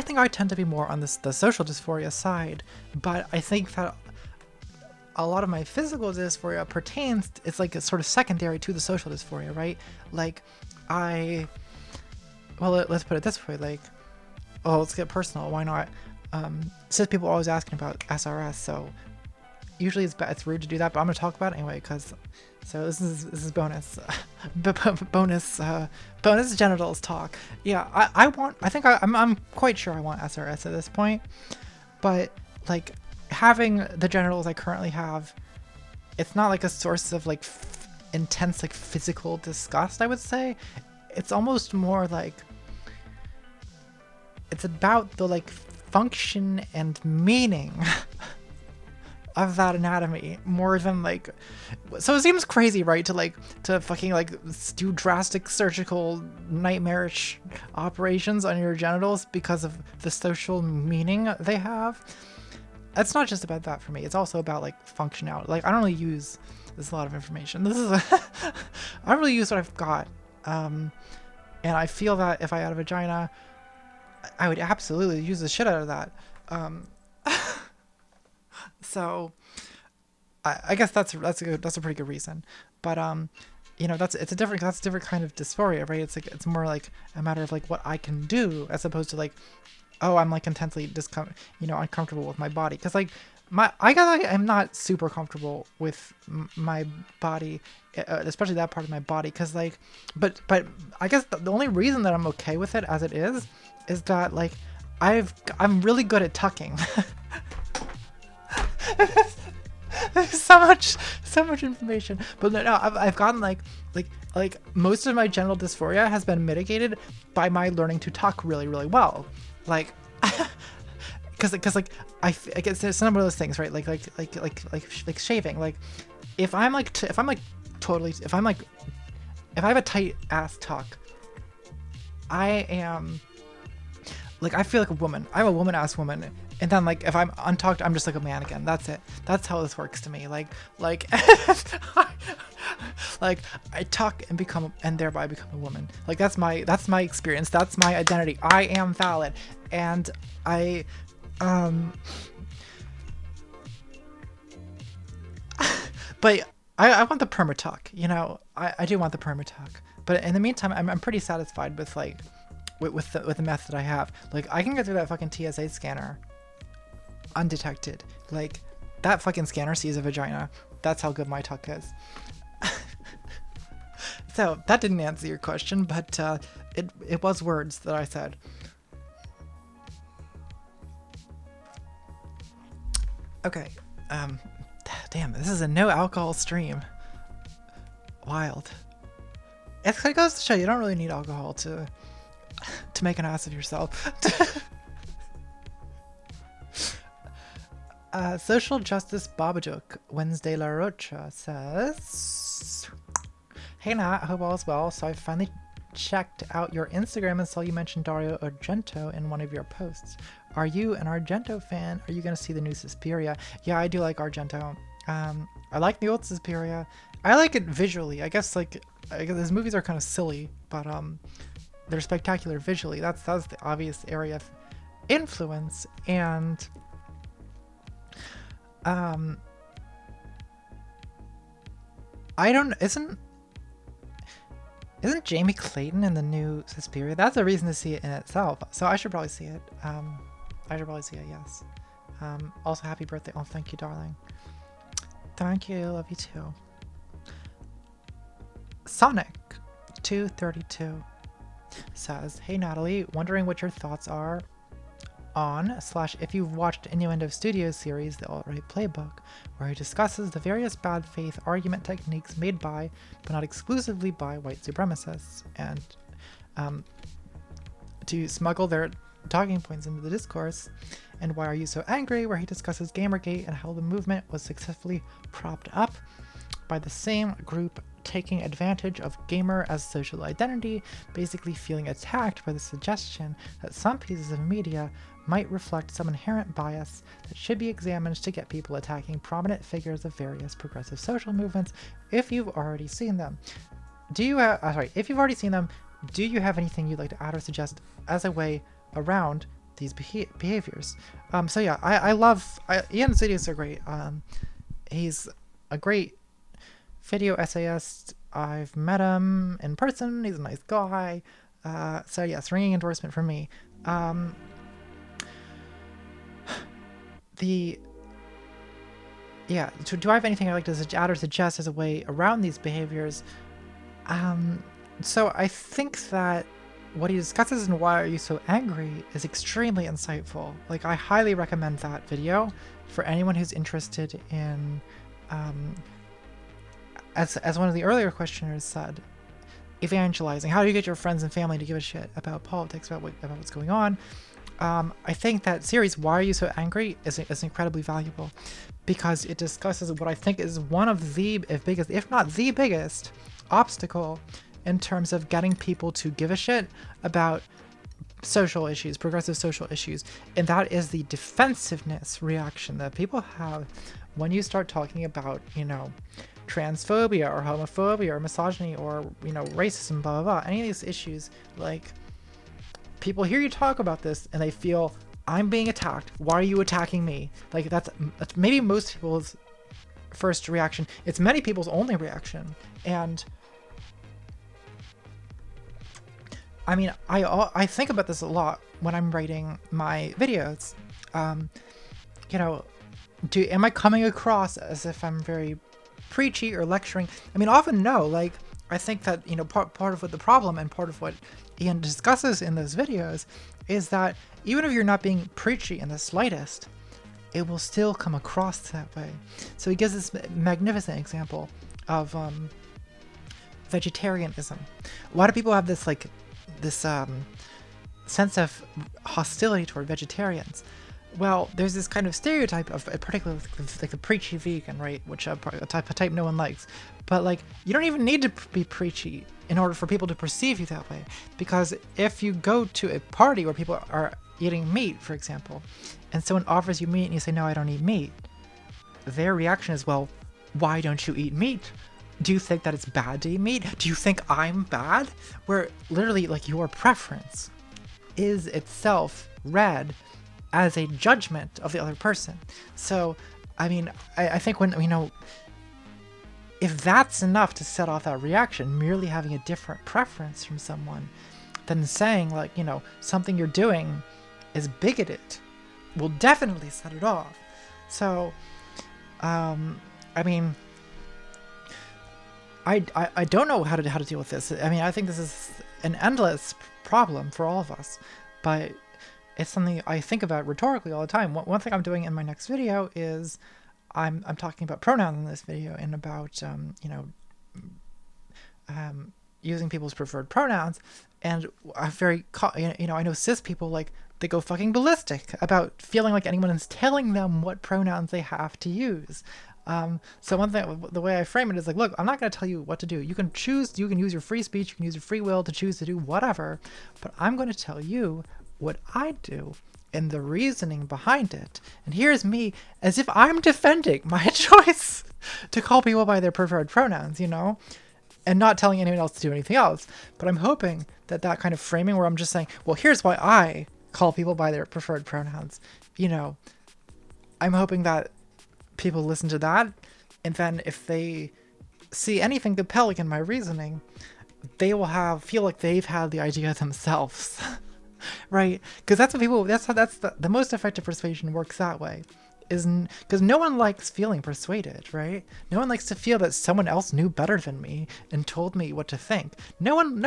S1: think I tend to be more on the social dysphoria side, but I think that a lot of my physical dysphoria it's like a sort of secondary to the social dysphoria, right? Like, let's put it this way, like, let's get personal, why not? Cis people are always asking about SRS, so usually it's rude to do that, but I'm going to talk about it anyway, so this is bonus, bonus genitals talk. Yeah, I'm quite sure I want SRS at this point, but like, having the genitals I currently have, it's not like a source of like intense like physical disgust, I would say. It's almost more like it's about the like function and meaning of that anatomy more than like, so it seems crazy, right, to fucking like do drastic surgical nightmarish operations on your genitals because of the social meaning they have. It's not just about that for me. It's also about like functionality. Like, I don't really use, this is a lot of information. I don't really use what I've got. And I feel that if I had a vagina, I would absolutely use the shit out of that. So I guess that's a pretty good reason. But that's a different kind of dysphoria, right? It's like, it's more like a matter of like what I can do as opposed to like, oh, I'm like intensely uncomfortable with my body, because like I'm not super comfortable with my body, especially that part of my body, because like, but I guess the only reason that I'm okay with it as it is that like I'm really good at tucking. so much information, but no, I've gotten like most of my genital dysphoria has been mitigated by my learning to tuck really, really well. Like, because like I guess there's some of those things, right? Like shaving. Like if I'm like totally, if I have a tight ass tuck, I am like, I feel like a woman. I'm a woman ass woman. And then like if I'm untucked, I'm just like a man again. That's it. That's how this works to me. Like like I tuck and become, and thereby become a woman. Like that's my experience. That's my identity. I am valid. And I but I want the perma tuck, you know. I do want the perma tuck. But in the meantime, I'm pretty satisfied with like with the method I have. Like I can get through that fucking TSA scanner undetected. Like that fucking scanner sees a vagina. That's how good my tuck is. So that didn't answer your question, but it was words that I said. Okay. Damn, this is a no alcohol stream. Wild. It goes to show you don't really need alcohol to make an ass of yourself. Social Justice Babajuk Wednesday La Rocha says, "Hey Nat, hope all is well. So I finally checked out your Instagram and saw you mention Dario Argento in one of your posts. Are you an Argento fan? Are you going to see the new Suspiria?" Yeah, I do like Argento. I like the old Suspiria. I like it visually. I guess his movies are kind of silly, but they're spectacular visually. That's the obvious area of influence. And I don't, isn't Jamie Clayton in the new Suspiria? That's a reason to see it in itself. So I should probably see it. Yes. Also, happy birthday. Oh, thank you, darling. Thank you. Love you too. Sonic 232 says, "Hey Natalie, wondering what your thoughts are on / if you've watched Innuendo Studios series, The Alt-Right Playbook, where he discusses the various bad faith argument techniques made by, but not exclusively by, white supremacists, and to smuggle their talking points into the discourse, and Why Are You So Angry, where he discusses Gamergate and how the movement was successfully propped up by the same group taking advantage of gamer as social identity, basically feeling attacked by the suggestion that some pieces of media might reflect some inherent bias that should be examined to get people attacking prominent figures of various progressive social movements. If you've already seen them, if you've already seen them, do you have anything you'd like to add or suggest as a way around these behaviors?" So yeah, I love Ian Insidious are great. He's a great video essayist. I've met him in person. He's a nice guy. So yes, ringing endorsement from me. Do I have anything I'd like to add or suggest as a way around these behaviors? So I think that what he discusses in Why Are You So Angry is extremely insightful. Like, I highly recommend that video for anyone who's interested in, as one of the earlier questioners said, evangelizing. How do you get your friends and family to give a shit about politics, about what's going on? I think that series, Why Are You So Angry, is incredibly valuable because it discusses what I think is one of the biggest, if not the biggest, obstacle in terms of getting people to give a shit about social issues, progressive social issues, and that is the defensiveness reaction that people have when you start talking about, transphobia or homophobia or misogyny or, racism, blah, blah, blah, any of these issues. Like, people hear you talk about this and they feel, I'm being attacked. Why are you attacking me? Like, that's maybe most people's first reaction. It's many people's only reaction. And I mean, I think about this a lot when I'm writing my videos. Am I coming across as if I'm very preachy or lecturing? I mean, often no. Like, I think that, part of what the problem and part of what Ian discusses in those videos is that even if you're not being preachy in the slightest, it will still come across that way. So he gives this magnificent example of vegetarianism. A lot of people have this sense of hostility toward vegetarians. Well, there's this kind of stereotype of, particularly like the preachy vegan, right? Which a type no one likes. But like, you don't even need to be preachy in order for people to perceive you that way. Because if you go to a party where people are eating meat, for example, and someone offers you meat and you say, no, I don't eat meat, their reaction is, well, why don't you eat meat? Do you think that it's bad to eat meat? Do you think I'm bad? Where literally, like, your preference is itself read as a judgment of the other person. So, I mean, I think when, if that's enough to set off that reaction, merely having a different preference from someone, then saying, like, something you're doing is bigoted will definitely set it off. So, I mean, I don't know how to deal with this. I mean, I think this is an endless problem for all of us, but it's something I think about rhetorically all the time. One thing I'm doing in my next video is I'm talking about pronouns in this video and about using people's preferred pronouns. And I know cis people, like, they go fucking ballistic about feeling like anyone is telling them what pronouns they have to use. So one thing, the way I frame it is like, look, I'm not going to tell you what to do. You can choose, you can use your free speech, you can use your free will to choose to do whatever, but I'm going to tell you what I do and the reasoning behind it. And here's me as if I'm defending my choice to call people by their preferred pronouns, and not telling anyone else to do anything else. But I'm hoping that that kind of framing where I'm just saying, well, here's why I call people by their preferred pronouns, I'm hoping that people listen to that, and then if they see anything compelling in my reasoning, they will feel like they've had the idea themselves. Right? Because that's what people, that's the most effective persuasion works that way. Because no one likes feeling persuaded, right? No one likes to feel that someone else knew better than me and told me what to think. No one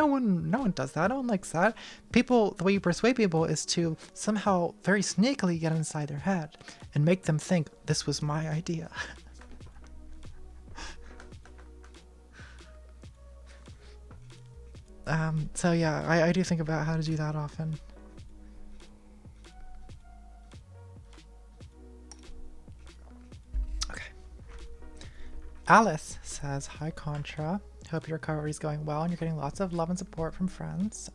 S1: does that. No one likes that. The way you persuade people is to somehow very sneakily get inside their head and make them think this was my idea. So yeah, I do think about how to do that often. Okay. Alice says, hi Contra. Hope your recovery is going well and you're getting lots of love and support from friends.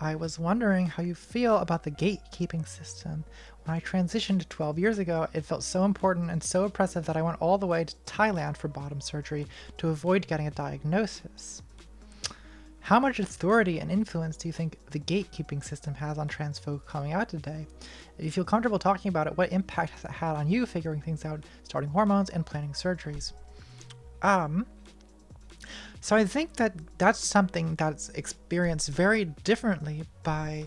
S1: I was wondering how you feel about the gatekeeping system. When I transitioned 12 years ago, it felt so important and so oppressive that I went all the way to Thailand for bottom surgery to avoid getting a diagnosis. How much authority and influence do you think the gatekeeping system has on trans folk coming out today? If you feel comfortable talking about it, what impact has it had on you figuring things out, starting hormones, and planning surgeries? So I think that that's something that's experienced very differently by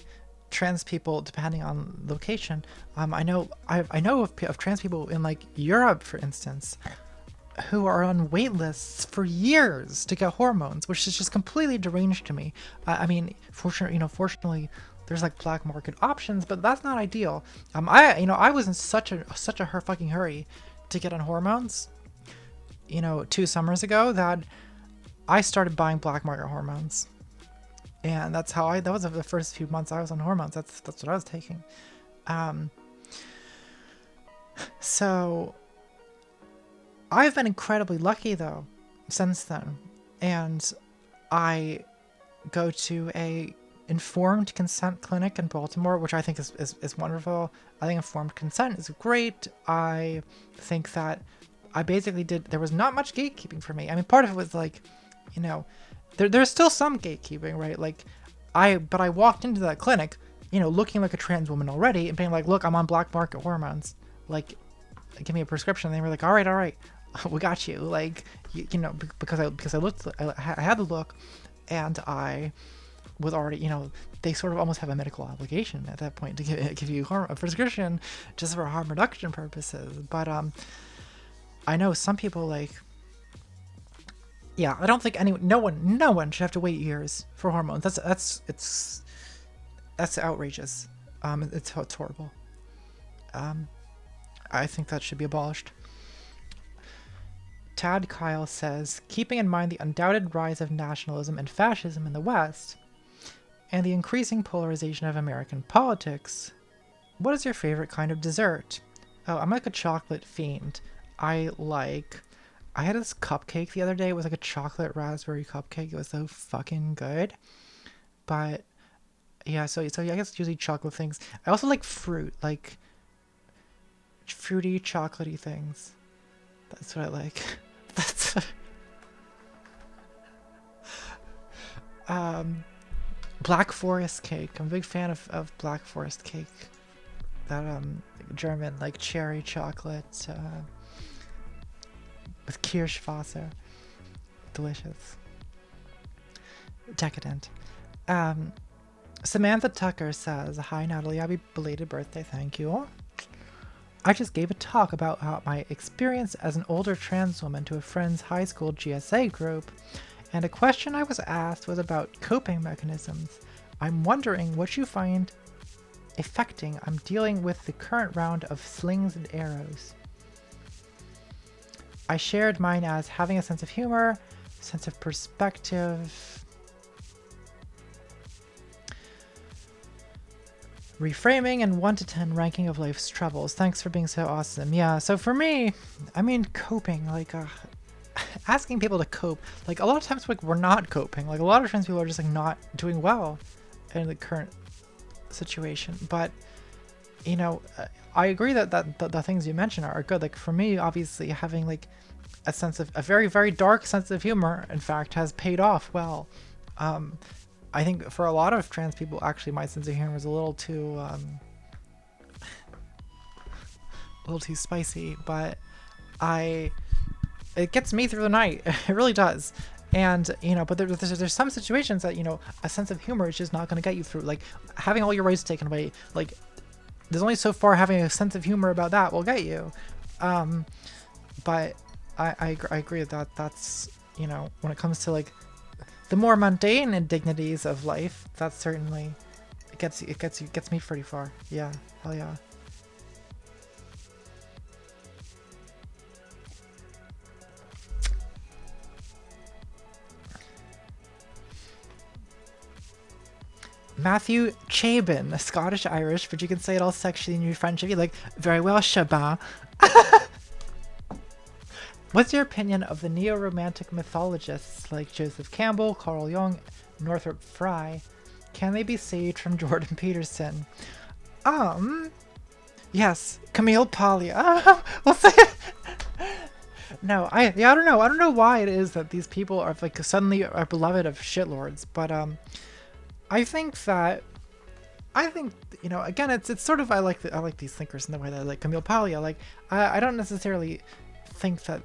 S1: trans people depending on location. I know of trans people in like Europe, for instance, who are on wait lists for years to get hormones, which is just completely deranged to me. I mean, fortunately, there's like black market options, but that's not ideal. I was in such a fucking hurry to get on hormones, 2 summers ago, that I started buying black market hormones, and that was the first few months I was on hormones. That's what I was taking. So I've been incredibly lucky though since then, and I go to a informed consent clinic in Baltimore, which I think is wonderful. I think informed consent is great. I think that I basically there was not much gatekeeping for me. I mean, part of it was like, there's still some gatekeeping, right? Like, but I walked into that clinic, looking like a trans woman already and being like, look, I'm on black market hormones. Like, give me a prescription. And they were like, all right, we got you. Like, because I looked, I had the look, and I was already, they sort of almost have a medical obligation at that point to give you a prescription just for harm reduction purposes. But I know some people, like, yeah, I don't think no one should have to wait years for hormones. That's outrageous. It's horrible. I think that should be abolished. Tad Kyle says, keeping in mind the undoubted rise of nationalism and fascism in the West, and the increasing polarization of American politics, What is your favorite kind of dessert? Oh, I'm like a chocolate fiend. I had this cupcake the other day. It was like a chocolate raspberry cupcake. It was so fucking good. But yeah, so I guess it's usually chocolate things. I also like fruit, like fruity, chocolatey things. That's what I like. That's Black Forest cake. I'm a big fan of Black Forest cake. That German like cherry chocolate with Kirschwasser. Delicious. Decadent. Samantha Tucker says, "Hi Natalie, happy belated birthday, thank you. I just gave a talk about how my experience as an older trans woman to a friend's high school GSA group, and a question I was asked was about coping mechanisms. I'm wondering what you find affecting I'm dealing with the current round of slings and arrows. I shared mine as having a sense of humor, sense of perspective, reframing, and 1 to 10 ranking of life's troubles. Thanks for being so awesome." Yeah, so for me, I mean, coping, like, asking people to cope. Like, a lot of times, like, we're not coping. Like, a lot of trans people are just, like, not doing well in the current situation. But, you know, I agree that the things you mentioned are good. Like, for me, obviously, having, like, a very, very dark sense of humor, in fact, has paid off well. I think for a lot of trans people, actually, my sense of humor is a little too spicy, but it gets me through the night. It really does. And, you know, but there's some situations that, you know, a sense of humor is just not going to get you through. Like, having all your rights taken away, like, there's only so far having a sense of humor about that will get you. But I agree that that's, you know, when it comes to, like, the more mundane indignities of life, that certainly gets me pretty far. Yeah, hell yeah. Matthew Chabin, Scottish Irish, but you can say it all sexually in your French if you like. Very well, Shabba. What's your opinion of the neo-romantic mythologists like Joseph Campbell, Carl Jung, Northrop Frye? Can they be saved from Jordan Peterson? Yes, Camille Paglia. We'll say it. No, I don't know. I don't know why it is that these people are like suddenly are beloved of shitlords, but I think, you know, again, it's sort of I like these thinkers in the way that I like Camille Paglia. Like, I don't necessarily think that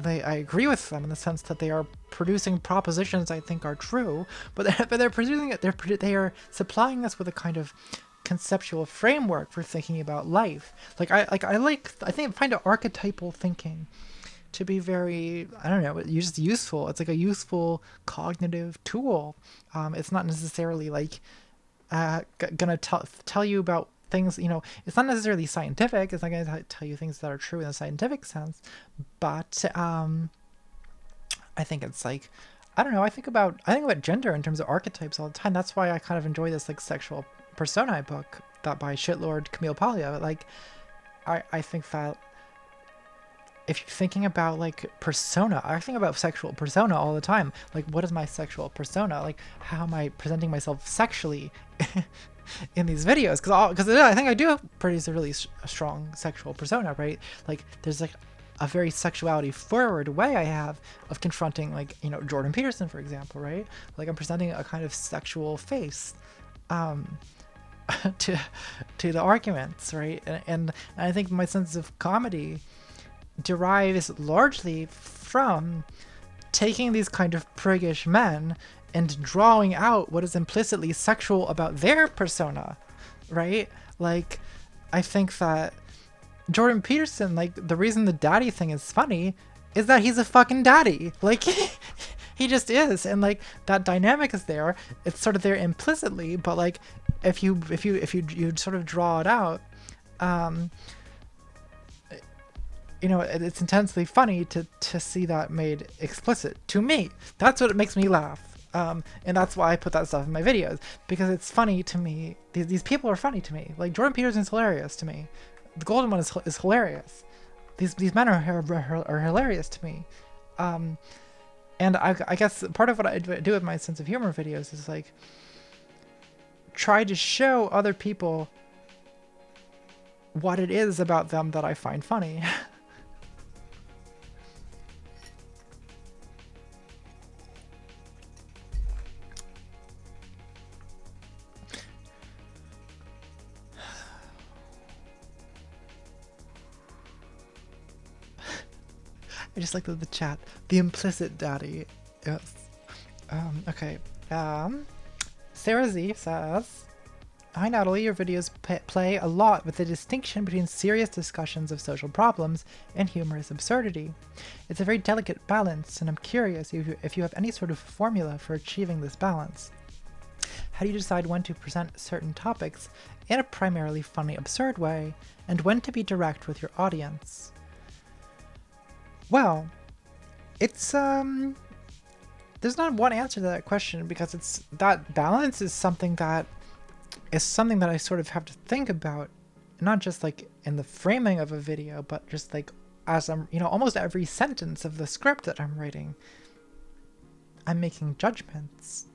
S1: I agree with them in the sense that they are producing propositions I think are true, but they're producing it. They are supplying us with a kind of conceptual framework for thinking about life. Like I find it archetypal thinking to be very, I don't know, just useful. It's like a useful cognitive tool. It's not necessarily like gonna tell you about things, you know, it's not necessarily scientific. It's not gonna tell you things that are true in a scientific sense, but I think it's like, I don't know, I think about gender in terms of archetypes all the time. That's why I kind of enjoy this like sexual personae book that by shitlord Camille Paglia. Like, I think that if you're thinking about like persona, I think about sexual persona all the time. Like, what is my sexual persona? Like, how am I presenting myself sexually in these videos? Because I think I do produce a really strong sexual persona, right? Like, there's like a very sexuality forward way I have of confronting, like, you know, Jordan Peterson, for example, right? Like, I'm presenting a kind of sexual face to the arguments, right? And I think my sense of comedy derives largely from taking these kind of priggish men and drawing out what is implicitly sexual about their persona, right? Like, I think that Jordan Peterson, like, the reason the daddy thing is funny is that he's a fucking daddy. Like, he just is, and like that dynamic is there. It's sort of there implicitly, but like if you sort of draw it out, you know, it's intensely funny to see that made explicit. To me, that's what makes me laugh. And that's why I put that stuff in my videos, because it's funny to me. These people are funny to me. Like Jordan Peterson's hilarious to me. The Golden One is hilarious. These men are hilarious to me. And I guess part of what I do with my sense of humor videos is like try to show other people what it is about them that I find funny. I just like the chat. The implicit daddy. Yes. Okay. Sarah Z says, "Hi Natalie, your videos play a lot with the distinction between serious discussions of social problems and humorous absurdity. It's a very delicate balance, and I'm curious if you have any sort of formula for achieving this balance. How do you decide when to present certain topics in a primarily funny, absurd way, and when to be direct with your audience?" Well, it's there's not one answer to that question, because it's that balance is something that I sort of have to think about, not just like in the framing of a video, but just like as I'm, almost every sentence of the script that I'm writing, I'm making judgments.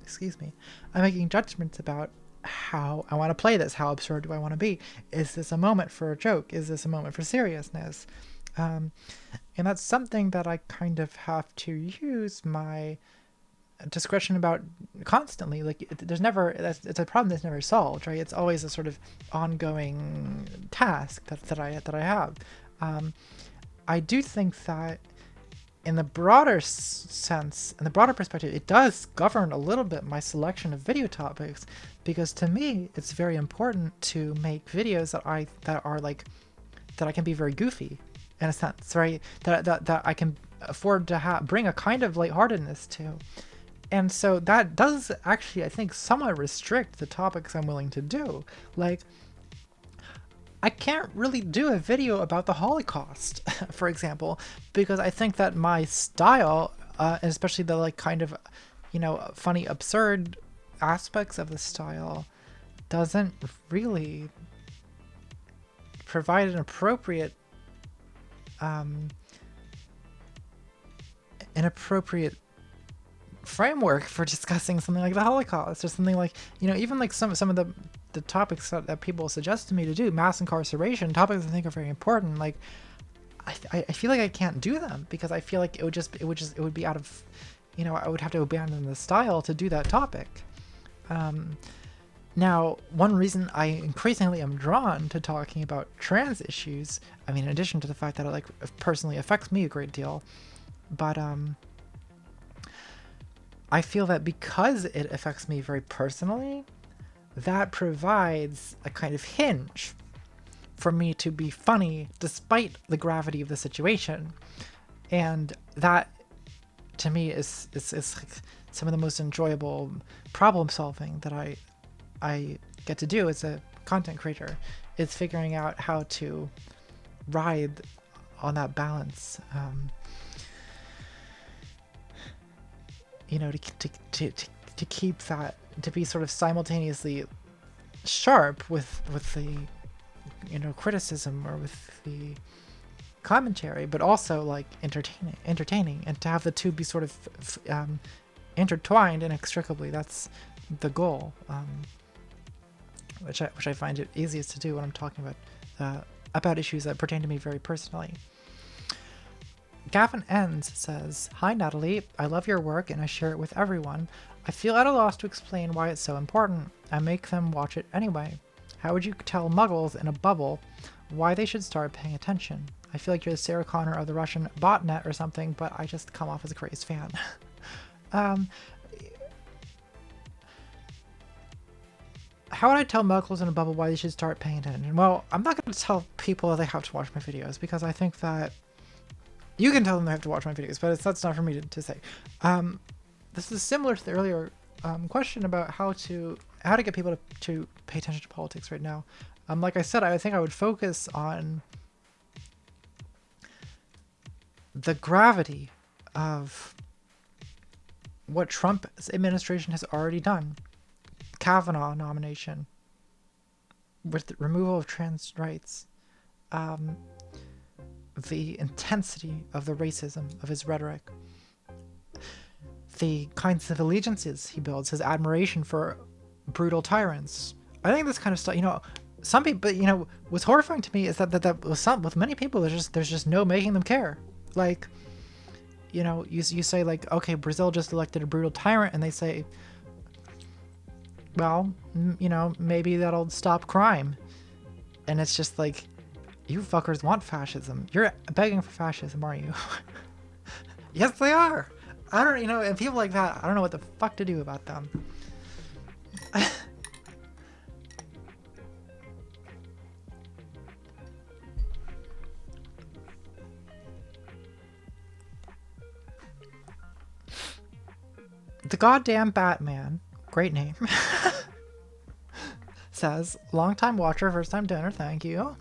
S1: Excuse me. I'm making judgments about how I want to play this. How absurd do I want to be? Is this a moment for a joke? Is this a moment for seriousness? And that's something that I kind of have to use my discretion about constantly. Like it's a problem that's never solved, right? It's always a sort of ongoing task that I have. I do think that in the broader sense, in the broader perspective, it does govern a little bit my selection of video topics, because to me it's very important to make videos that I can be very goofy, in a sense, right? That I can afford to bring a kind of lightheartedness to. And so that does actually, I think, somewhat restrict the topics I'm willing to do. Like, I can't really do a video about the Holocaust, for example, because I think that my style, especially the like kind of, funny, absurd aspects of the style, doesn't really provide an appropriate framework for discussing something like the Holocaust, or something like, even like some of the topics that people suggest to me to do, mass incarceration, topics I think are very important. Like I feel like I can't do them, because I feel like it would be out of, I would have to abandon the style to do that topic. Now, one reason I increasingly am drawn to talking about trans issues, I mean, in addition to the fact that it personally affects me a great deal, but I feel that because it affects me very personally, that provides a kind of hinge for me to be funny despite the gravity of the situation. And that, to me, is some of the most enjoyable problem solving that I get to do as a content creator, is figuring out how to ride on that balance, to keep that, to be sort of simultaneously sharp with the criticism or with the commentary, but also like entertaining, and to have the two be sort of intertwined inextricably. That's the goal, which I find it easiest to do when I'm talking about issues that pertain to me very personally. Gavin Enns says, "Hi Natalie, I love your work and I share it with everyone. I feel at a loss to explain why it's so important. I make them watch it anyway. How would you tell muggles in a bubble why they should start paying attention? I feel like you're the Sarah Connor of the Russian botnet or something, but I just come off as a crazed fan." How would I tell muggles in a bubble why they should start paying attention? Well, I'm not going to tell people they have to watch my videos, because I think that you can tell them they have to watch my videos, but that's not for me to say. This is similar to the earlier question about how to get people to pay attention to politics right now. Like I said, I think I would focus on the gravity of what Trump's administration has already done. Kavanaugh nomination with the removal of trans rights. The intensity of the racism of his rhetoric. The kinds of allegiances he builds, his admiration for brutal tyrants. I think this kind of stuff, some people, what's horrifying to me is that with many people, there's just no making them care. Like, you say like, okay, Brazil just elected a brutal tyrant, and they say, well, maybe that'll stop crime. And it's just like, you fuckers want fascism. You're begging for fascism, aren't you? Yes, they are. I don't, and people like that, I don't know what the fuck to do about them. The goddamn Batman, great name, says, long-time watcher, first-time donor, thank you.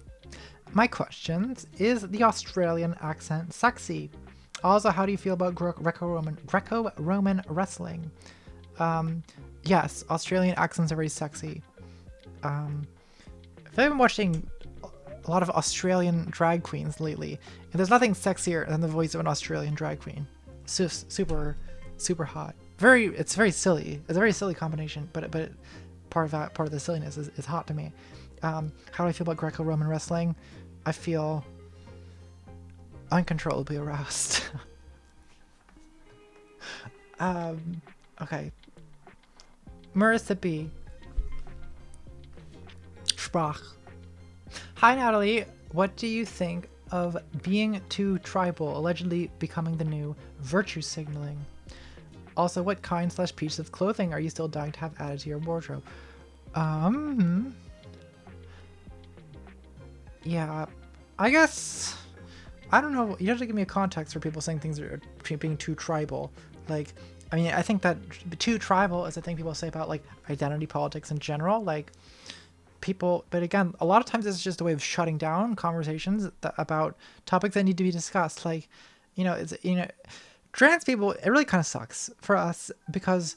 S1: My questions, is the Australian accent sexy? Also, how do you feel about Greco-Roman wrestling? Yes, Australian accents are very sexy. I've been watching a lot of Australian drag queens lately, and there's nothing sexier than the voice of an Australian drag queen. Super hot. It's very silly. It's a very silly combination, but part of the silliness is hot to me. How do I feel about Greco-Roman wrestling? I feel uncontrollably aroused. Okay. Marissa B. Sprach. Hi, Natalie. What do you think of being too tribal, allegedly becoming the new virtue signaling? Also, what kind/piece of clothing are you still dying to have added to your wardrobe? Yeah, I guess, I don't know, you have to give me a context for people saying things are being too tribal. Like, I mean, I think that too tribal is a thing people say about, like, identity politics in general. Like, people, but again, a lot of times it's just a way of shutting down conversations about topics that need to be discussed. Like, trans people, it really kind of sucks for us because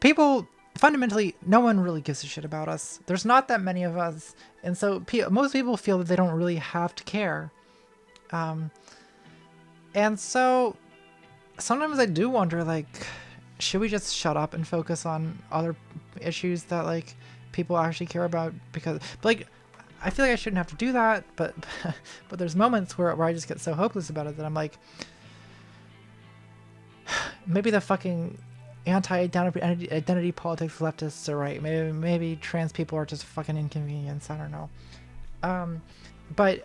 S1: people, fundamentally, no one really gives a shit about us. There's not that many of us, and so most people feel that they don't really have to care. And so sometimes I do wonder, like, should we just shut up and focus on other issues that, like, people actually care about? Because, like, I feel like I shouldn't have to do that, but there's moments where I just get so hopeless about it that I'm like, maybe the fucking anti-identity politics leftists are right. Maybe trans people are just fucking inconvenience. I don't know. But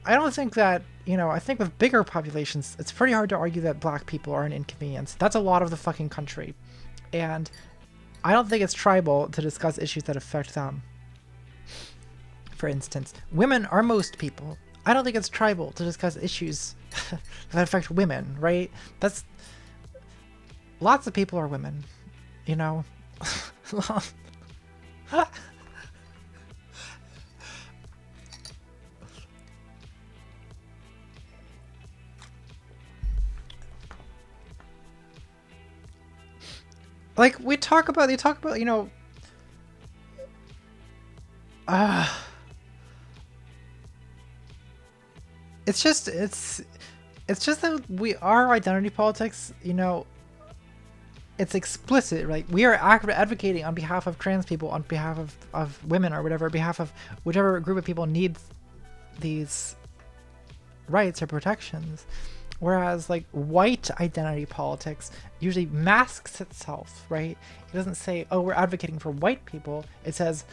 S1: I don't think that, I think with bigger populations, it's pretty hard to argue that black people are an inconvenience. That's a lot of the fucking country. And I don't think it's tribal to discuss issues that affect them. For instance, women are most people. I don't think it's tribal to discuss issues that affect women, right? That's, lots of people are women, Like, they talk about, it's just that our identity politics, it's explicit, right? We are advocating on behalf of trans people, on behalf of women, or whatever, on behalf of whichever group of people needs these rights or protections. Whereas, like, white identity politics usually masks itself, right? It doesn't say, oh, we're advocating for white people. It says,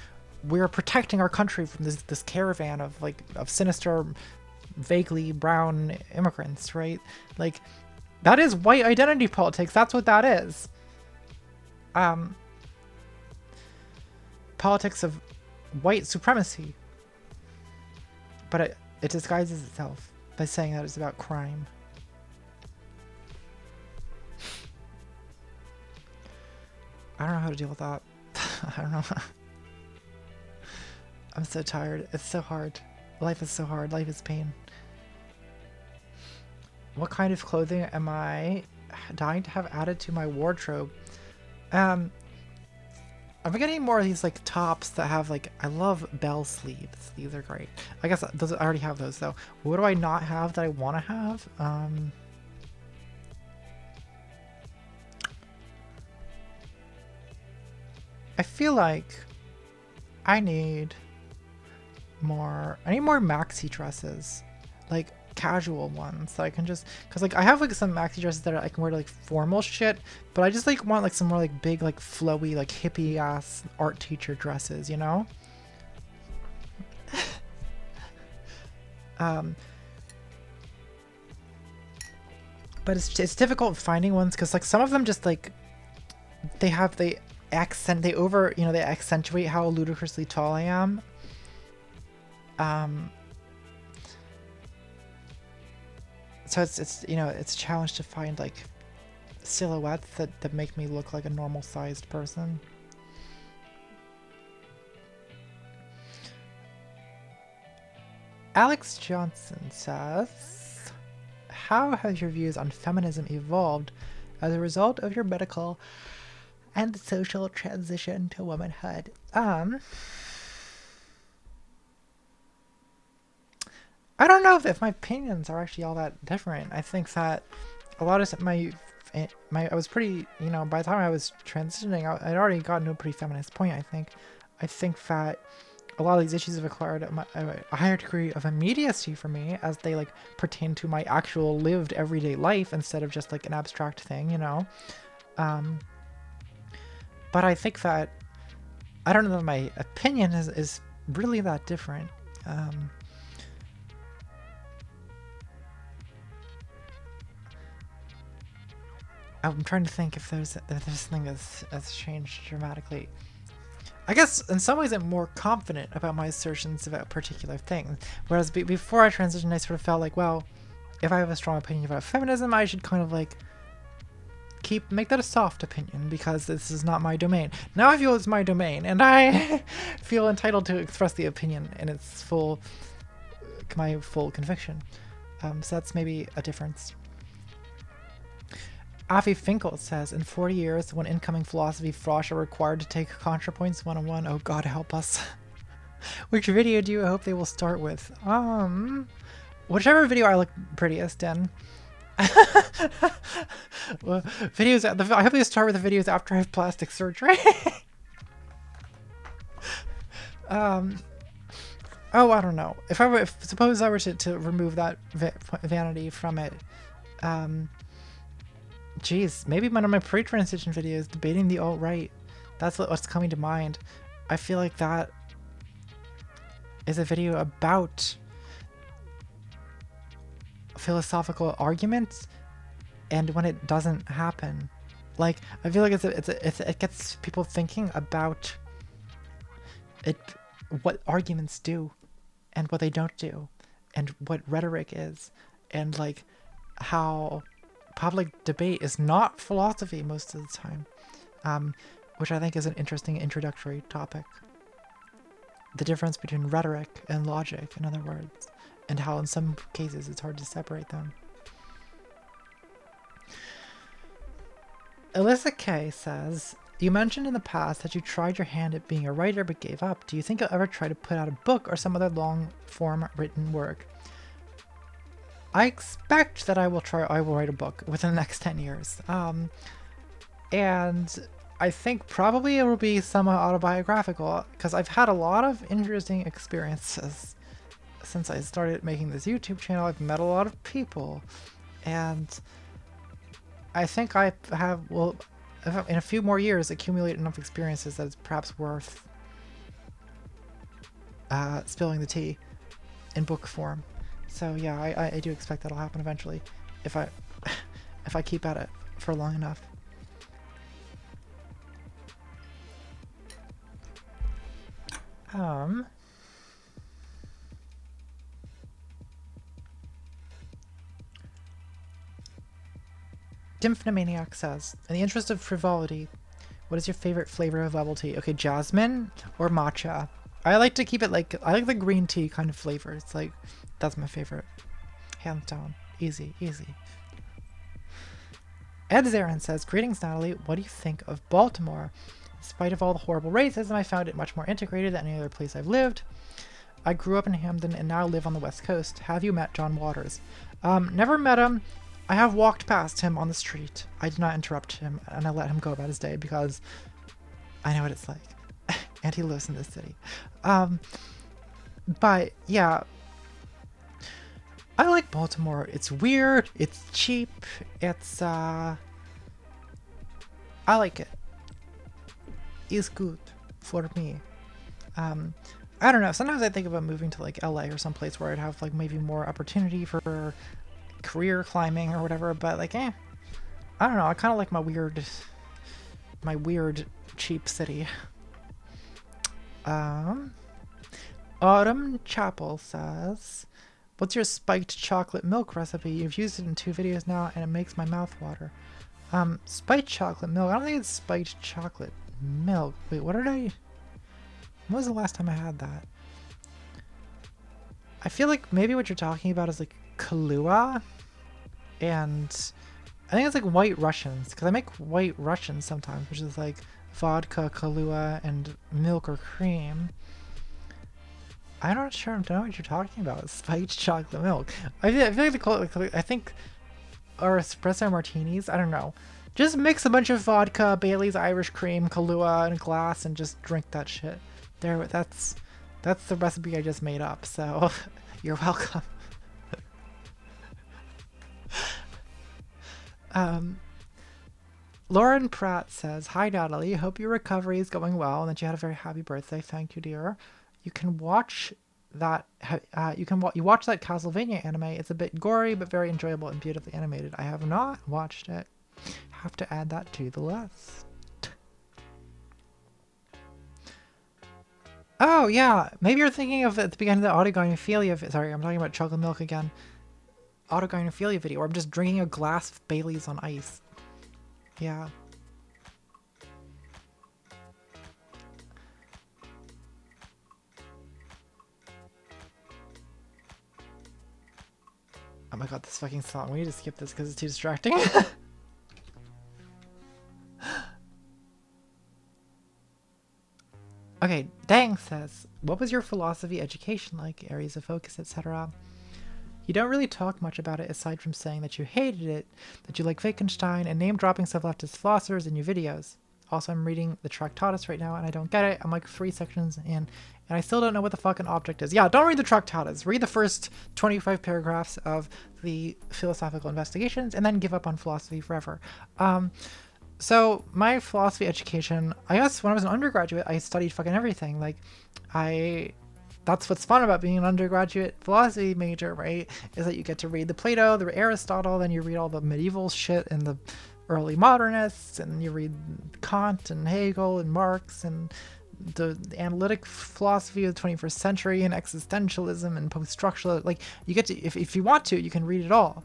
S1: we're protecting our country from this caravan of sinister, vaguely brown immigrants, right? Like, that is white identity politics. That's what that is. Politics of white supremacy. But it disguises itself by saying that it's about crime. I don't know how to deal with that. I don't know. I'm so tired. It's so hard. Life is so hard. Life is pain. What kind of clothing am I dying to have added to my wardrobe. I'm getting more of these like tops that have like, I love bell sleeves. These are great. I guess those, I already have those though. What do I not have that I want to have? I feel like I need more maxi dresses, like casual ones that I can just, because like I have like some maxi dresses that I can wear to like formal shit, but I just like want like some more like big, like flowy, like hippie ass art teacher dresses, you know? But it's difficult finding ones because like some of them just like they accentuate how ludicrously tall I am. So it's you know, it's a challenge to find like silhouettes that make me look like a normal sized person. Alex Johnson says, how have your views on feminism evolved as a result of your medical and social transition to womanhood? I don't know if my opinions are actually all that different. I think that a lot of I was pretty, you know, by the time I was transitioning, I'd already gotten to a pretty feminist point, I think. I think that a lot of these issues have acquired a higher degree of immediacy for me as they like pertain to my actual lived everyday life instead of just like an abstract thing, you know? But I think that, I don't know that my opinion is really that different. I'm trying to think if there's something that's changed dramatically. I guess in some ways I'm more confident about my assertions about particular things. Whereas before I transitioned, I sort of felt like, well, if I have a strong opinion about feminism, I should kind of like make that a soft opinion because this is not my domain. Now I feel it's my domain, and I feel entitled to express the opinion in its my full conviction. So that's maybe a difference. Avi Finkel says, in 40 years, when incoming philosophy frosh are required to take ContraPoints 101, oh god help us. Which video do you hope they will start with? Whichever video I look prettiest in. Well, videos, I hope they start with the videos after I have plastic surgery. Oh, I don't know. Suppose I were to remove that vanity from it, geez, maybe one of my pre-transition videos debating the alt-right. That's what's coming to mind. I feel like that is a video about philosophical arguments, and when it doesn't happen, like I feel like it gets people thinking about what arguments do, and what they don't do, and what rhetoric is, and like how public debate is not philosophy most of the time, which I think is an interesting introductory topic. The difference between rhetoric and logic, in other words, and how in some cases it's hard to separate them. Alyssa K says, you mentioned in the past that you tried your hand at being a writer but gave up. Do you think you'll ever try to put out a book or some other long-form written work? I expect that I will write a book within the next 10 years. And I think probably it will be somewhat autobiographical because I've had a lot of interesting experiences since I started making this YouTube channel. I've met a lot of people, and I think I will in a few more years accumulate enough experiences that it's perhaps worth spilling the tea in book form. So yeah, I do expect that'll happen eventually, if I keep at it for long enough. Dymphnomaniac says, in the interest of frivolity, what is your favorite flavor of bubble tea? Okay, jasmine or matcha. I like to keep it like, I like the green tea kind of flavor. It's like, that's my favorite. Hands down. Easy, easy. Ed Zarin says, greetings, Natalie. What do you think of Baltimore? In spite of all the horrible racism, I found it much more integrated than any other place I've lived. I grew up in Hamden and now live on the West Coast. Have you met John Waters? Never met him. I have walked past him on the street. I did not interrupt him, and I let him go about his day because I know what it's like. And he lives in this city. But yeah, I like Baltimore. It's weird. It's cheap. It's, I like it. It's good for me. I don't know. Sometimes I think about moving to like LA or someplace where I'd have like maybe more opportunity for career climbing or whatever. But like, I don't know. I kind of like my weird cheap city. Autumn Chapel says, what's your spiked chocolate milk recipe? You've used it in 2 videos now and it makes my mouth water. Spiked chocolate milk. I don't think it's spiked chocolate milk. Wait, when was the last time I had that? I feel like maybe what you're talking about is like Kahlua, and I think it's like White Russians, because I make White Russians sometimes, which is like vodka, Kahlua, and milk or cream. I'm not sure. I don't know what you're talking about. Spiked chocolate milk. I feel like they call it, like, I think, or espresso martinis. I don't know. Just mix a bunch of vodka, Bailey's Irish cream, Kahlua in a glass, and just drink that shit. There, that's the recipe I just made up. So, you're welcome. Lauren Pratt says, "Hi Natalie, hope your recovery is going well and that you had a very happy birthday. Thank you, dear. You can watch that. You watch that Castlevania anime. It's a bit gory, but very enjoyable and beautifully animated. I have not watched it. Have to add that to the list." Oh yeah, maybe you're thinking of at the beginning of the autogynephilia. Sorry, I'm talking about chocolate milk again. Autogynephilia video, where I'm just drinking a glass of Bailey's on ice. Yeah. Oh my god, this fucking song. We need to skip this because it's too distracting. Okay, Dang says, what was your philosophy education like? Areas of focus, etc. You don't really talk much about it aside from saying that you hated it, that you like Wittgenstein, and name-dropping some leftist philosophers in your videos. Also, I'm reading the Tractatus right now, and I don't get it. I'm like 3 sections in, and I still don't know what the fucking object is. Yeah, don't read the Tractatus. Read the first 25 paragraphs of the Philosophical Investigations, and then give up on philosophy forever. So, my philosophy education, I guess when I was an undergraduate, I studied fucking everything. Like, that's what's fun about being an undergraduate philosophy major, right? Is that you get to read the Plato, the Aristotle, then you read all the medieval shit and the early modernists, and you read Kant and Hegel and Marx and the analytic philosophy of the 21st century and existentialism and post-structuralism. Like, you get to, if you want to, you can read it all.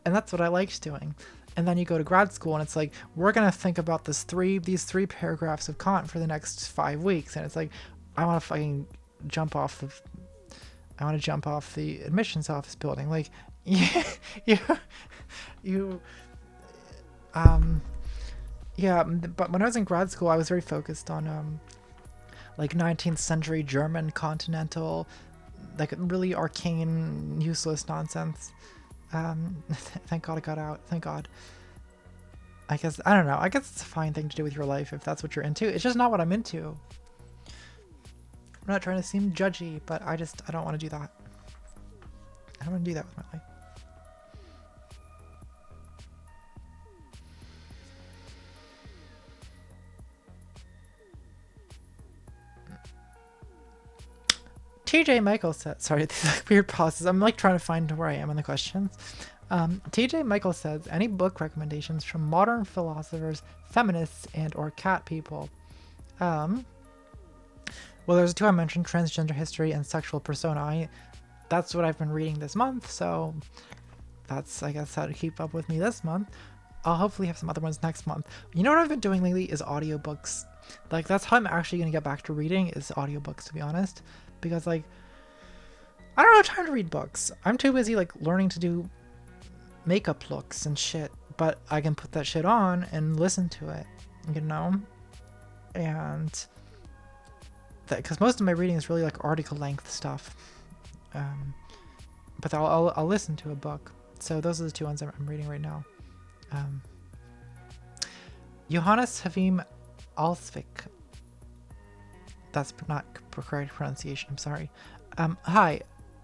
S1: And that's what I liked doing. And then you go to grad school and it's like, we're going to think about these three paragraphs of Kant for the next 5 weeks. And it's like, I want to fucking jump off the admissions office building. Like, yeah, but when I was in grad school, I was very focused on, like 19th century German continental, like really arcane, useless nonsense. Thank God I got out. Thank God. I guess, I don't know. I guess it's a fine thing to do with your life if that's what you're into. It's just not what I'm into. I'm not trying to seem judgy, but I don't want to do that. I don't want to do that with my life. TJ Michael says, sorry, these like weird pauses. I'm like trying to find where I am in the questions. TJ Michael says, any book recommendations from modern philosophers, feminists, and or cat people? Well, there's 2 I mentioned, transgender history and sexual persona. That's what I've been reading this month, so that's, I guess, how to keep up with me this month. I'll hopefully have some other ones next month. You know what I've been doing lately is audiobooks. Like, that's how I'm actually going to get back to reading, is audiobooks, to be honest. Because, like, I don't have time to read books. I'm too busy, like, learning to do makeup looks and shit, but I can put that shit on and listen to it, you know? And that, because most of my reading is really like article length stuff. But I'll listen to a book. So those are the two ones I'm reading right now. Johannes Havim Alsvik. That's not correct pronunciation, I'm sorry. Hi,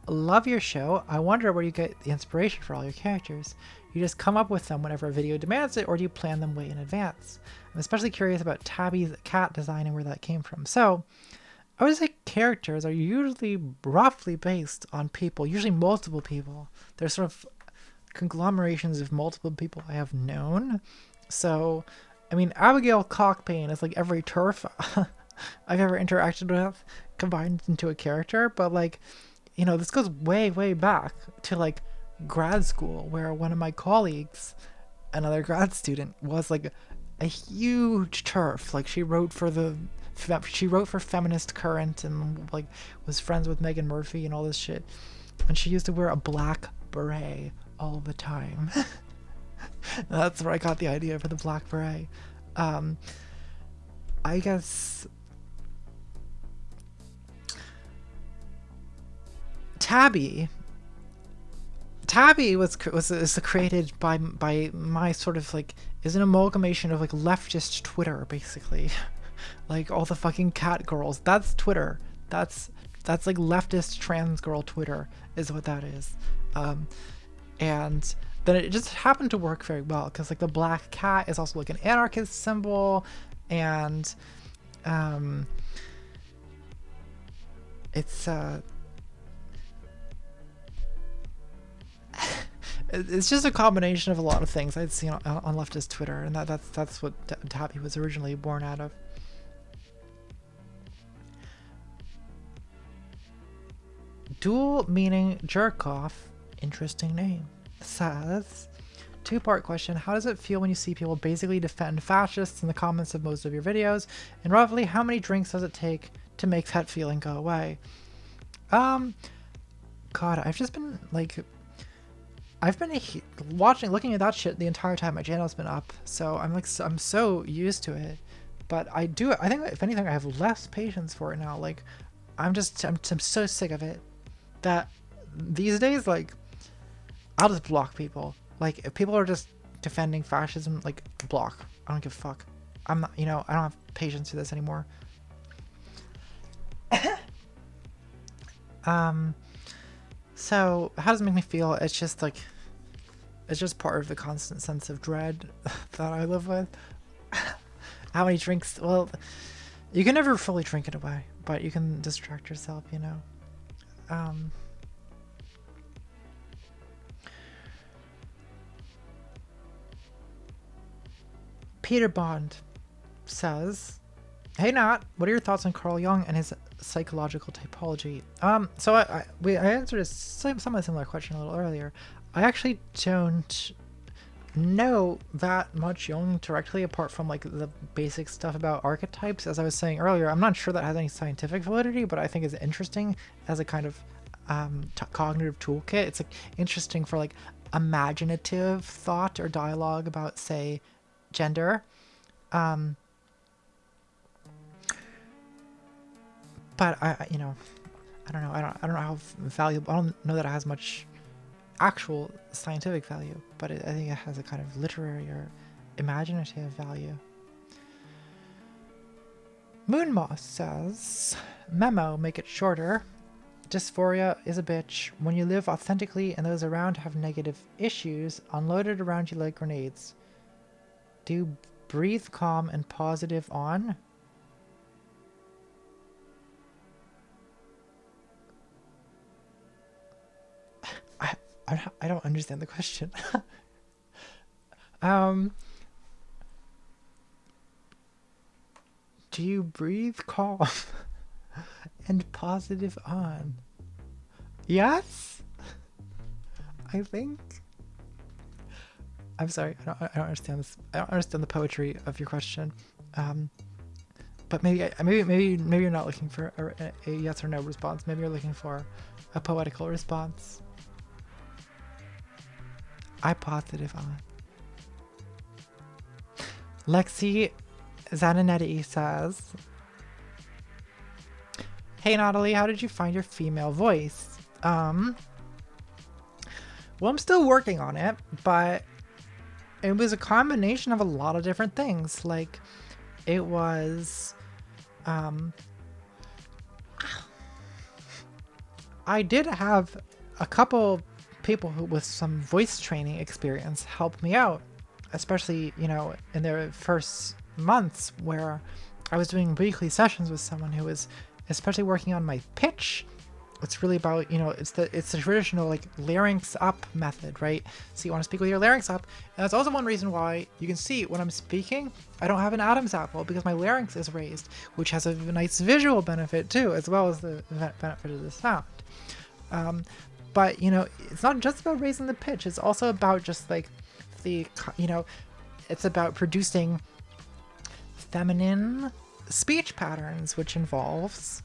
S1: love your show. I wonder where you get the inspiration for all your characters. You just come up with them whenever a video demands it, or do you plan them way in advance? I'm especially curious about Tabby's cat design and where that came from. So, I would say characters are usually roughly based on people, usually multiple people. They're sort of conglomerations of multiple people I have known. So, I mean, Abigail Cockpain is like every turf I've ever interacted with combined into a character. But like, you know, this goes way, way back to like grad school, where one of my colleagues, another grad student, was like a huge turf. Like she wrote for Feminist Current and like was friends with Megan Murphy and all this shit. And she used to wear a black beret all the time. That's where I got the idea for the black beret. I guess Tabby was created by my sort of like, is an amalgamation of like leftist Twitter, basically. Like all the fucking cat girls. That's Twitter. That's like leftist trans girl Twitter is what that is. And then it just happened to work very well because like the black cat is also like an anarchist symbol, and it's it's just a combination of a lot of things I'd seen on leftist Twitter, and that's what Tabby was originally born out of. Dual meaning jerk off, interesting name. Says, two-part question: how does it feel when you see people basically defend fascists in the comments of most of your videos, and roughly how many drinks does it take to make that feeling go away? God, I've just been like, I've been looking at that shit the entire time my channel's been up, so I'm so used to it. But I think if anything I have less patience for it now. Like I'm so sick of it that these days, like, I'll just block people. Like if people are just defending fascism, like, block. I don't give a fuck. I'm not, I don't have patience for this anymore. So how does it make me feel? It's just like, it's just part of the constant sense of dread that I live with. How many drinks? Well, you can never fully drink it away, but you can distract yourself, Peter Bond says, hey Nat, what are your thoughts on Carl Jung and his psychological typology? So I answered a somewhat similar question a little earlier. I actually don't know that much Jung directly, apart from like the basic stuff about archetypes. As I was saying earlier, I'm not sure that has any scientific validity, but I think it's interesting as a kind of cognitive toolkit. It's like interesting for like imaginative thought or dialogue about, say, gender. But I don't know. I don't know how valuable. I don't know that it has much actual scientific value, but I think it has a kind of literary or imaginative value. Moonmoss says, memo, make it shorter. Dysphoria is a bitch. When you live authentically and those around have negative issues unloaded around you like grenades. Do you breathe calm and positive on? I don't understand the question. Do you breathe calm and positive on? Yes? I think. I'm sorry, I don't understand this. I don't understand the poetry of your question. But maybe you're not looking for a yes or no response. Maybe you're looking for a poetical response. I positive on. Lexi Zananetti says, hey Natalie, how did you find your female voice? Well, I'm still working on it, but it was a combination of a lot of different things. Like, it was, I did have a couple people who with some voice training experience help me out, especially, you know, in their first months where I was doing weekly sessions with someone who was especially working on my pitch. It's really about, you know, it's the traditional like larynx up method, right? So you want to speak with your larynx up. And that's also one reason why you can see when I'm speaking, I don't have an Adam's apple because my larynx is raised, which has a nice visual benefit too, as well as the benefit of the sound. But, you know, it's not just about raising the pitch. It's also about just like the, you know, it's about producing feminine speech patterns, which involves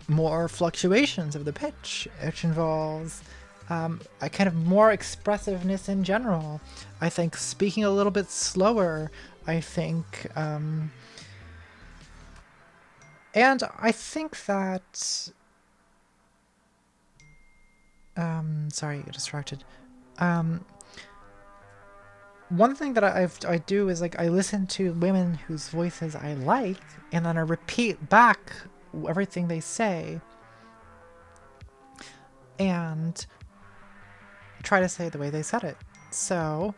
S1: more fluctuations of the pitch, which involves a kind of more expressiveness in general. I think speaking a little bit slower, I think, and I think that, sorry, distracted. One thing that I do is like I listen to women whose voices I like, and then I repeat back everything they say and try to say it the way they said it. So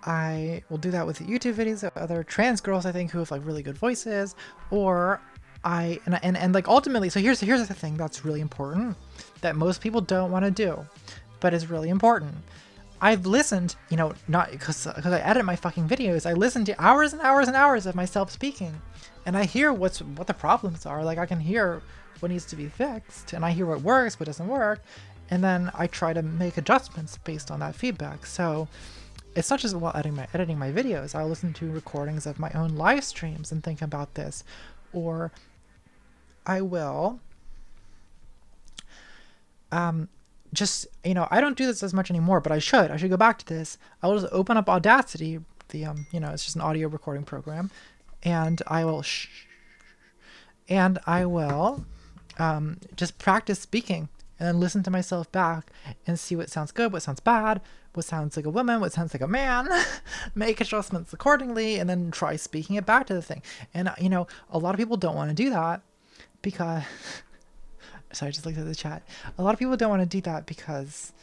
S1: I will do that with YouTube videos of other trans girls I think who have like really good voices, or and like ultimately, so here's the thing that's really important that most people don't want to do, but is really important. I've listened, you know, not because I edit my fucking videos, I listen to hours and hours and hours of myself speaking, and I hear what the problems are. Like, I can hear what needs to be fixed, and I hear what works, what doesn't work, and then I try to make adjustments based on that feedback. So it's not just while editing my videos. I'll listen to recordings of my own live streams and think about this, or I will just, you know, I don't do this as much anymore, but I should go back to this. I'll just open up Audacity, the you know, it's just an audio recording program, and I will just practice speaking and then listen to myself back and see what sounds good, what sounds bad, what sounds like a woman, what sounds like a man, make adjustments accordingly, and then try speaking it back to the thing. And, you know, a lot of people don't want to do that because sorry, I just looked at the chat. A lot of people don't want to do that because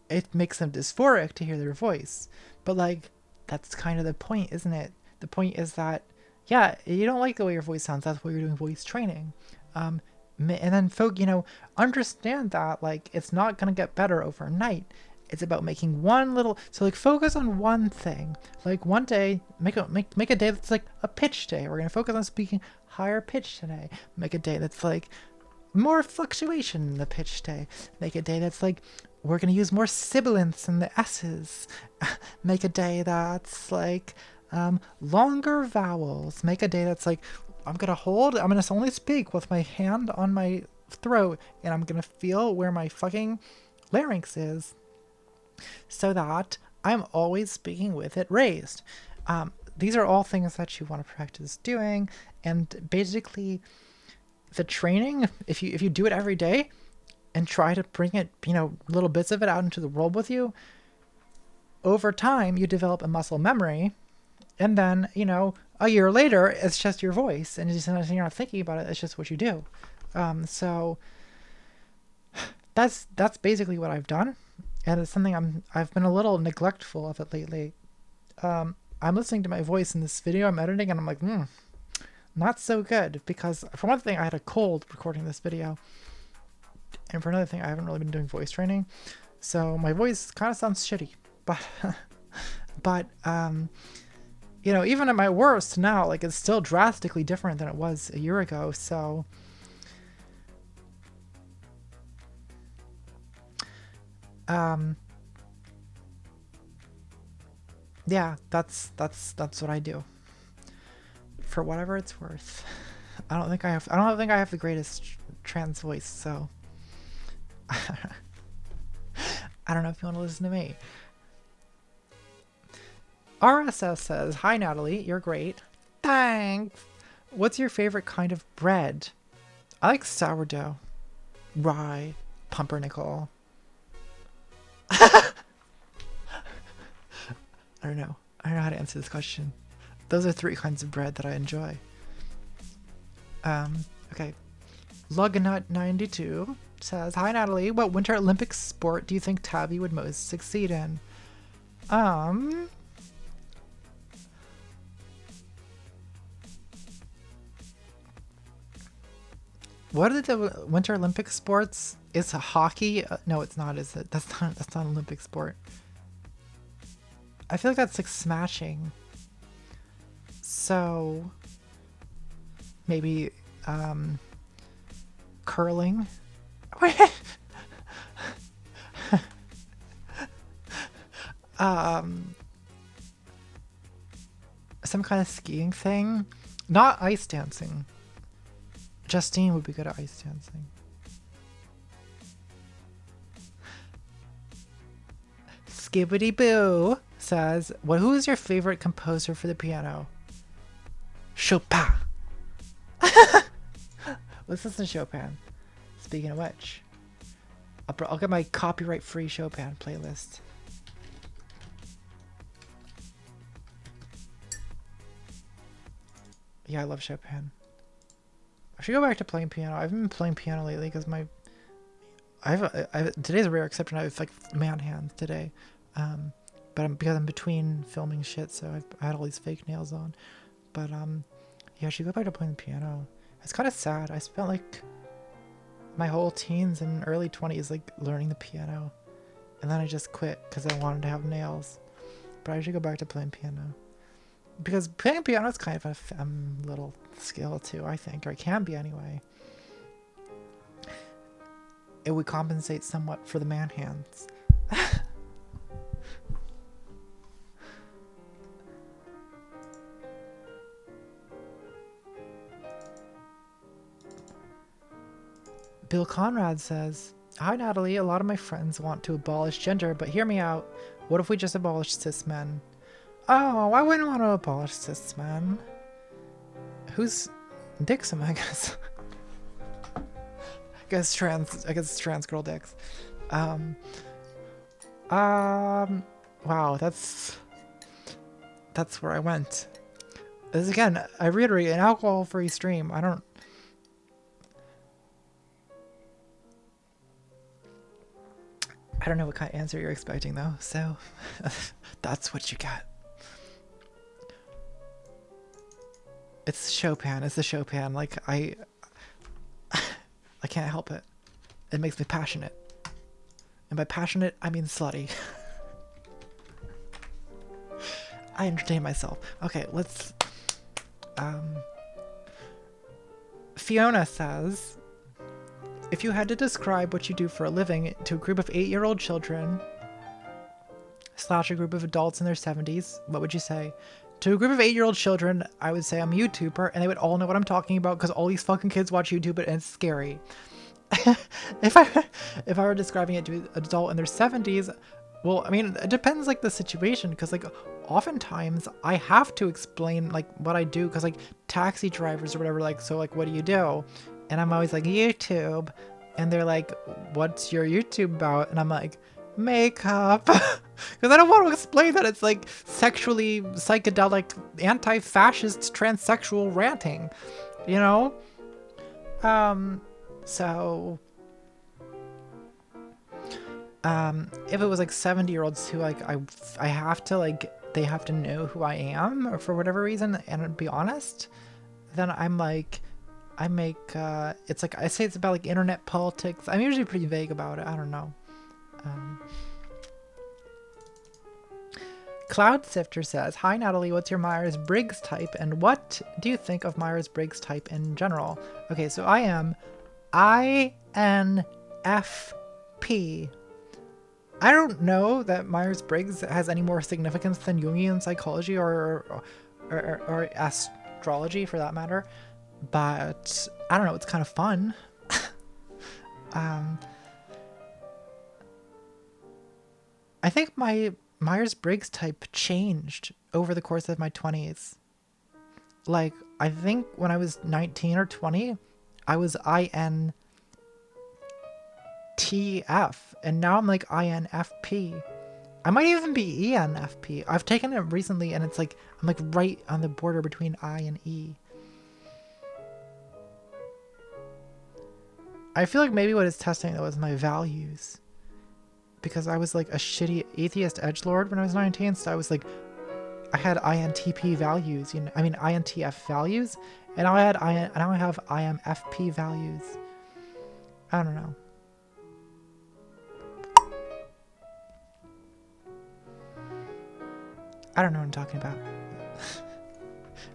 S1: it makes them dysphoric to hear their voice. But like, that's kind of the point, isn't it? The point is that, yeah, you don't like the way your voice sounds. That's why you're doing voice training. And then you know, understand that like it's not going to get better overnight. It's about making one little, so like focus on one thing. Like one day, make a day that's like a pitch day. We're going to focus on speaking higher pitch today. Make a day that's like more fluctuation in the pitch day. Make a day that's like, we're going to use more sibilants in the S's. Make a day that's like longer vowels. Make a day that's like, I'm going to only speak with my hand on my throat, and I'm going to feel where my fucking larynx is, so that I'm always speaking with it raised. These are all things that you want to practice doing, and basically the training, if you do it every day and try to bring it, you know, little bits of it out into the world with you, over time you develop a muscle memory, and then, you know, a year later it's just your voice, and you're not thinking about it, it's just what you do. So that's basically what I've done. And it's something I've been a little neglectful of it lately. I'm listening to my voice in this video I'm editing, and I'm like, not so good, because for one thing, I had a cold recording this video, and for another thing, I haven't really been doing voice training, so my voice kind of sounds shitty. But you know, even at my worst now, like, it's still drastically different than it was a year ago. So yeah, that's what I do, for whatever it's worth. I don't think I have the greatest trans voice, so I don't know if you want to listen to me. RSS says, hi Natalie, you're great. Thanks. What's your favorite kind of bread? I like sourdough, rye, pumpernickel. I don't know. I don't know how to answer this question. Those are 3 kinds of bread that I enjoy. Okay. Lugnut92 says, hi Natalie, what Winter Olympic sport do you think Tabby would most succeed in? What are the Winter Olympic sports? Is hockey? No, it's not, is it? That's not an Olympic sport. I feel like that's like smashing. So maybe curling. Some kind of skiing thing. Not ice dancing. Justine would be good at ice dancing. Skibbity Boo says, "Well, who is your favorite composer for the piano?" Chopin. Let's listen to Chopin. Speaking of which, I'll get my copyright-free Chopin playlist. Yeah, I love Chopin. I should go back to playing piano. I haven't been playing piano lately because today's a rare exception. I have like man hands today, but because I'm between filming shit, so I had all these fake nails on. But yeah, I should go back to playing the piano. It's kind of sad. I spent like my whole teens and early 20s like learning the piano, and then I just quit because I wanted to have nails. But I should go back to playing piano. Because playing piano is kind of a little skill too, I think, or it can be anyway. It would compensate somewhat for the man hands. Bill Conrad says, hi Natalie, a lot of my friends want to abolish gender, but hear me out. What if we just abolish cis men? Oh, I wouldn't want to abolish cis men. Who's Dixon, I guess. I guess trans girl dicks. Wow, that's where I went. As again, I reiterate, an alcohol-free stream. I don't know what kind of answer you're expecting though, so that's what you got. It's Chopin. It's the Chopin. Like I can't help it. It makes me passionate, and by passionate I mean slutty. I entertain myself. Okay, let's. Fiona says, if you had to describe what you do for a living to a group of 8-year-old children / a group of adults in their 70s, what would you say? To a group of 8-year-old children, I would say I'm a YouTuber, and they would all know what I'm talking about because all these fucking kids watch YouTube and it's scary. If I were describing it to an adult in their 70s, well, I mean, it depends like the situation, because like oftentimes I have to explain like what I do, because like taxi drivers or whatever, like, so like, what do you do? And I'm always like, YouTube. And they're like, what's your YouTube about? And I'm like, makeup. Because I don't want to explain that it's like sexually psychedelic, anti-fascist, transsexual ranting, you know? So if it was like 70-year-olds who like I have to like, they have to know who I am or for whatever reason and be honest, then I'm like, I make it's like, I say it's about like internet politics. I'm usually pretty vague about it. I don't know. Cloud Sifter says, hi Natalie, what's your Myers-Briggs type and what do you think of Myers-Briggs type in general? Okay, so I am INFP. I don't know that Myers-Briggs has any more significance than Jungian psychology or astrology for that matter, but I don't know, it's kind of fun. I think my Myers-Briggs type changed over the course of my 20s. Like, I think when I was 19 or 20, I was INTF, and now I'm like INFP. I might even be ENFP. I've taken it recently, and it's like I'm like right on the border between I and E. I feel like maybe what it's testing though is my values, because I was like a shitty atheist edgelord when I was 19, so I was like, I had INTP values, you know, I mean INTF values, and now I have IMFP values. I don't know. I don't know what I'm talking about.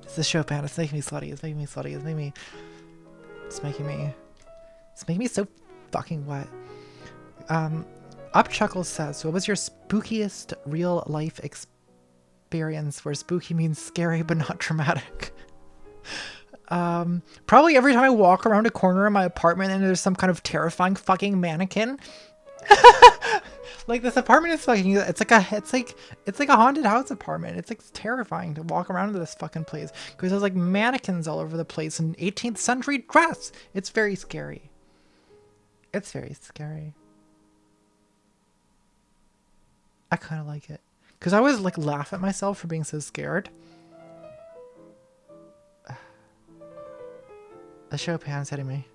S1: It's the Chopin. It's making me slutty. It's making me slutty. It's making me so fucking wet. Upchuckle says, what was your spookiest real life experience where spooky means scary but not traumatic? Probably every time I walk around a corner in my apartment and there's some kind of terrifying fucking mannequin. Like, this apartment is fucking, it's like a haunted house apartment. It's like terrifying to walk around this fucking place because there's like mannequins all over the place in 18th century dress. It's very scary. It's very scary. I kind of like it because I always like laugh at myself for being so scared. The Chopin's hitting me.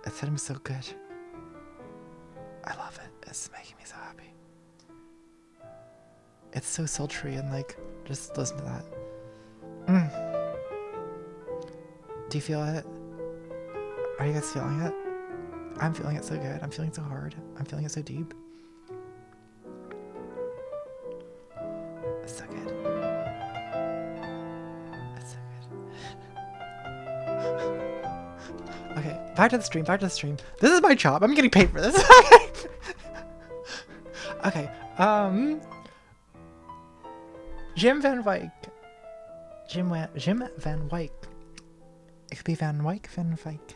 S1: It's hitting me so good. I love it. It's making me so happy. It's so sultry and like, just listen to that. Do you feel it? Are you guys feeling it? I'm feeling it so good. I'm feeling it so hard. I'm feeling it so deep. It's so good. It's so good. Okay, back to the stream, back to the stream. This is my job. I'm getting paid for this. Okay, Jim Van Wyck. Jim Van Wyck. It could be Van Wyck, Van Wyck.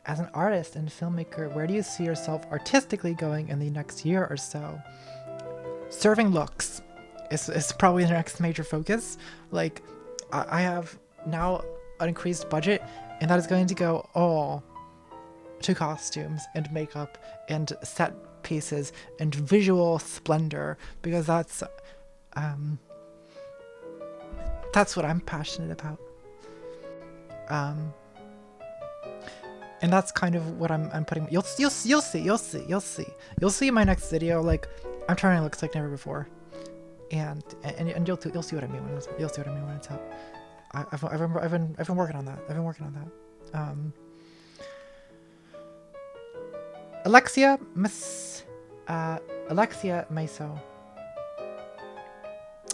S1: As an artist and filmmaker, where do you see yourself artistically going in the next year or so? Serving looks is probably the next major focus. Like, I have now an increased budget, and that is going to go all to costumes and makeup and set pieces and visual splendor, because that's what I'm passionate about. And that's kind of what I'm putting. You'll see in my next video. Like, I'm trying to look like never before, and you'll see what I mean when it's up. I've been working on that. Alexia Meso.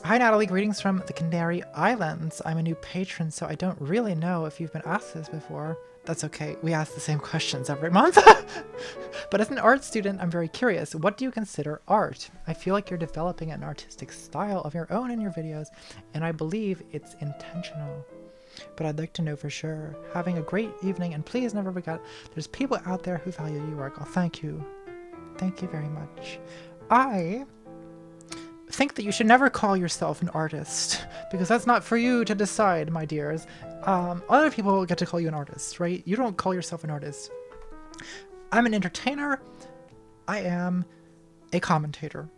S1: Hi Natalie, greetings from the Canary Islands. I'm a new patron, so I don't really know if you've been asked this before. That's okay, we ask the same questions every month. But as an art student, I'm very curious. What do you consider art? I feel like you're developing an artistic style of your own in your videos, and I believe it's intentional. But I'd like to know for sure. Having a great evening, and please never forget, there's people out there who value your work. Oh, thank you. Thank you very much. I think that you should never call yourself an artist, because that's not for you to decide, my dears. Other people get to call you an artist, right? You don't call yourself an artist. I'm an entertainer. I am a commentator.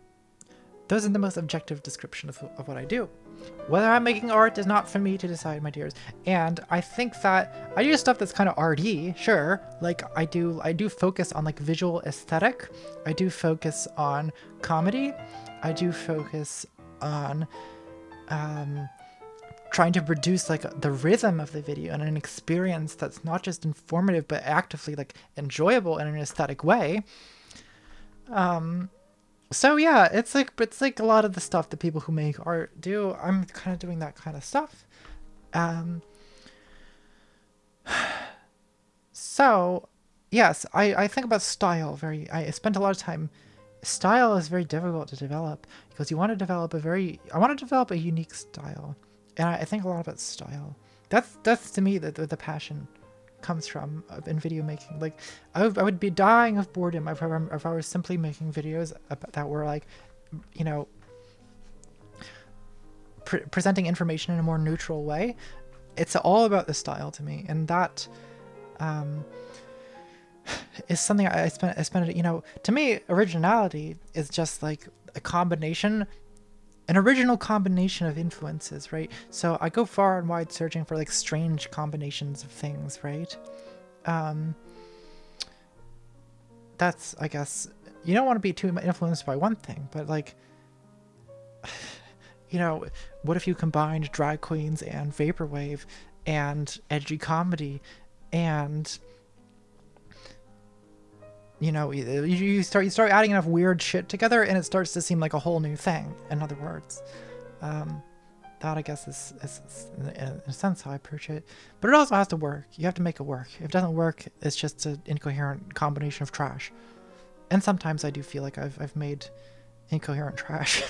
S1: Those are the most objective descriptions of what I do. Whether I'm making art is not for me to decide, my dears. And I think that I do stuff that's kind of arty, sure. Like I do focus on like visual aesthetic. I do focus on comedy. I do focus on trying to produce like the rhythm of the video and an experience that's not just informative but actively like enjoyable in an aesthetic way. So yeah, it's like a lot of the stuff that people who make art do. I'm kind of doing that kind of stuff. So yes, I think about style I spent a lot of time. Style is very difficult to develop because you want to develop I want to develop a unique style. And I think a lot about style. That's to me the passion. comes from in video making. Like, I would be dying of boredom if I was simply making videos that were like, you know, presenting information in a more neutral way. It's all about the style to me, and that is something I spend. You know, to me, originality is just like a combination. An original combination of influences, right? So I go far and wide searching for like strange combinations of things, right? That's, I guess, you don't want to be too influenced by one thing, but like, you know, what if you combined drag queens and vaporwave and edgy comedy and, you know, you start adding enough weird shit together and it starts to seem like a whole new thing, in other words. That, I guess, is in a sense how I approach it. But it also has to work. You have to make it work. If it doesn't work, it's just an incoherent combination of trash. And sometimes I do feel like I've made incoherent trash.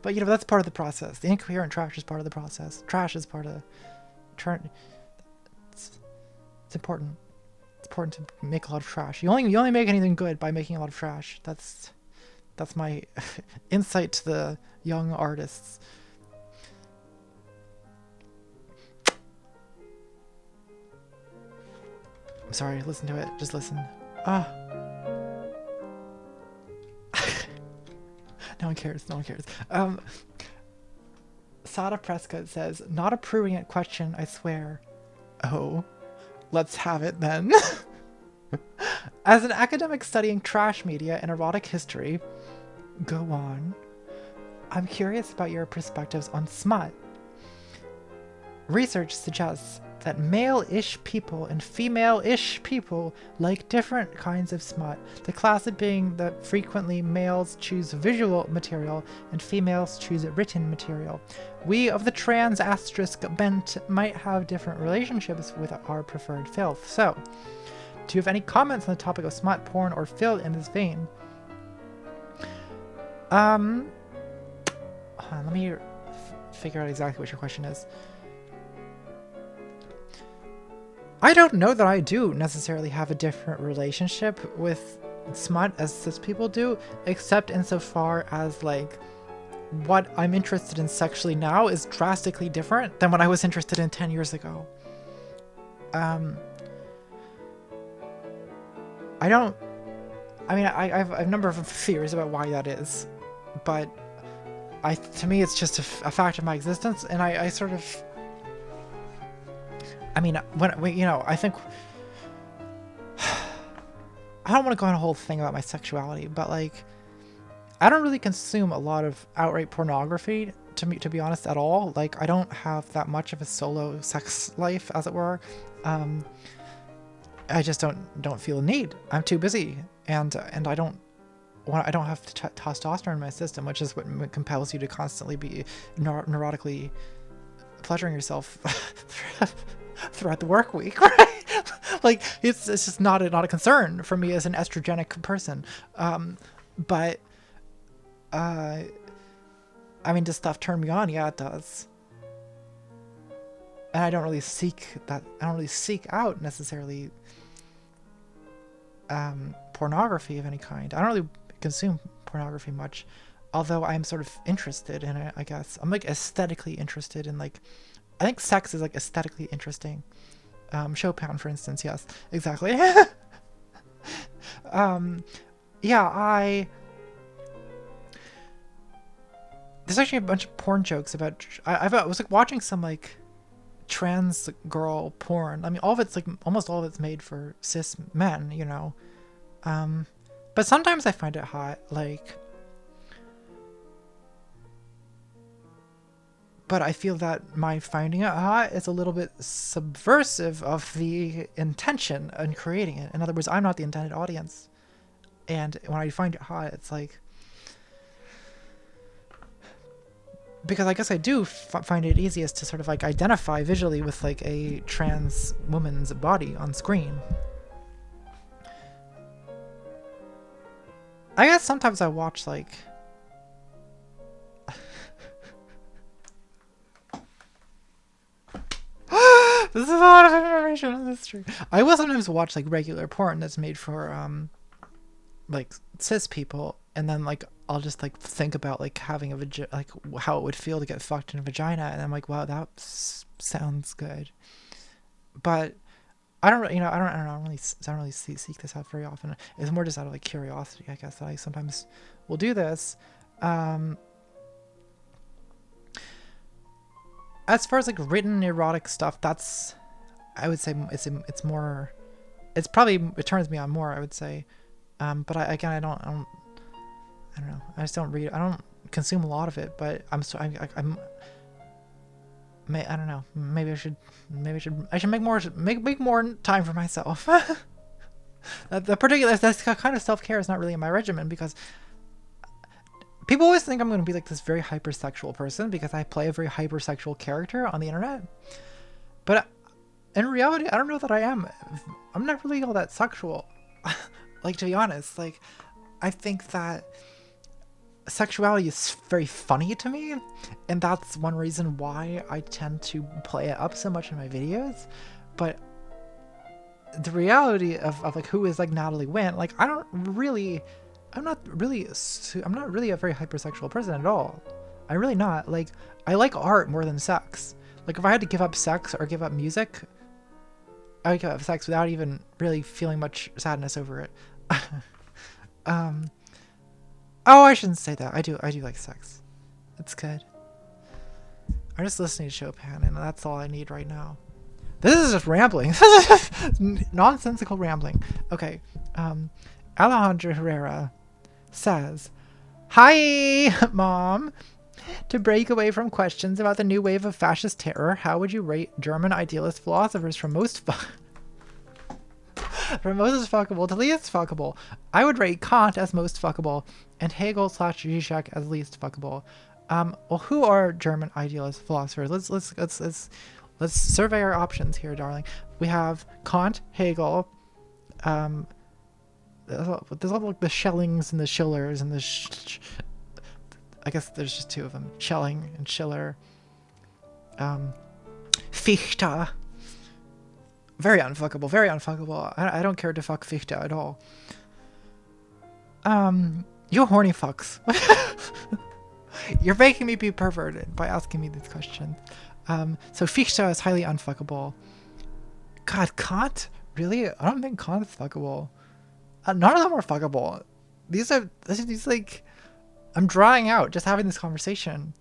S1: But you know, that's part of the process. The incoherent trash is part of the process. Trash is part of... It's important. It's important to make a lot of trash. You only make anything good by making a lot of trash. That's my insight to the young artists. I'm sorry, listen to it. Just listen. No one cares. No one cares. Sada Prescott says, not approving it question, I swear. Oh, let's have it then. As an academic studying trash media and erotic history, go on. I'm curious about your perspectives on smut. Research suggests that male-ish people and female-ish people like different kinds of smut. The classic being that frequently males choose visual material and females choose written material. We of the trans asterisk bent might have different relationships with our preferred filth. So, do you have any comments on the topic of smut, porn, or filth in this vein? Hold on, let me figure out exactly what your question is. I don't know that I do necessarily have a different relationship with smut as cis people do, except insofar as like what I'm interested in sexually now is drastically different than what I was interested in 10 years ago. I have a number of theories about why that is, but to me it's just a fact of my existence, and I sort of, I mean, I think, I don't want to go on a whole thing about my sexuality, but like, I don't really consume a lot of outright pornography, to be honest, at all. Like, I don't have that much of a solo sex life, as it were. I just don't feel a need. I'm too busy, and I don't have testosterone in my system, which is what compels you to constantly be neurotically pleasuring yourself throughout the work week, right? Like, it's just not a concern for me as an estrogenic person. But I mean, does stuff turn me on? Yeah, it does. And I don't really seek that. I don't really seek out necessarily pornography of any kind. I don't really consume pornography much, although I'm sort of interested in it, I guess. I'm like aesthetically interested in, like, I think sex is like aesthetically interesting. Chopin, for instance, yes, exactly. Yeah, there's actually a bunch of porn jokes about, I was like watching some like trans girl porn. I mean, all of it's like, almost all of it's made for cis men, you know. But sometimes I find it hot, like, but I feel that my finding it hot is a little bit subversive of the intention in creating it. In other words, I'm not the intended audience. And when I find it hot, it's like, because I guess I do find it easiest to sort of like identify visually with like a trans woman's body on screen. I guess sometimes I watch like This is a lot of information on this stream. I will sometimes watch like regular porn that's made for like cis people, and then like I'll just like think about like having a like how it would feel to get fucked in a vagina, and I'm like, wow, that sounds good. But I don't, you know, I don't really seek this out very often. It's more just out of like curiosity, I guess, that I sometimes will do this. As far as like written erotic stuff, that's, I would say it's more, it's probably, it turns me on more, I would say. But I don't know. I just don't read. I don't consume a lot of it. But I don't know. Maybe I should make more time for myself. That's kind of self-care is not really in my regimen, because people always think I'm going to be like this very hypersexual person because I play a very hypersexual character on the internet. But in reality, I don't know that I am. I'm not really all that sexual. Like, to be honest, like, I think that sexuality is very funny to me, and that's one reason why I tend to play it up so much in my videos. But the reality of like who is like Natalie Wynn, like I'm not really a very hypersexual person at all. I'm really not. Like, I like art more than sex. Like, if I had to give up sex or give up music, I would give up sex without even really feeling much sadness over it. Oh, I shouldn't say that. I do like sex. It's good. I'm just listening to Chopin, and that's all I need right now. This is just rambling. Nonsensical rambling. Okay. Alejandro Herrera says, "Hi, Mom. To break away from questions about the new wave of fascist terror, how would you rate German idealist philosophers from most fuckable to least fuckable? I would rate Kant as most fuckable and Hegel/Zizek as least fuckable. Well, who are German idealist philosophers? Let's survey our options here, darling. We have Kant, Hegel. There's all like the Schellings and the Schillers and the I guess there's just two of them, Schelling and Schiller. Fichte. Very unfuckable, very unfuckable. I don't care to fuck Fichte at all. You horny fucks. You're making me be perverted by asking me these questions. So Fichte is highly unfuckable. God, Kant? Really? I don't think Kant is fuckable. None of them are fuckable. These like, I'm drying out just having this conversation.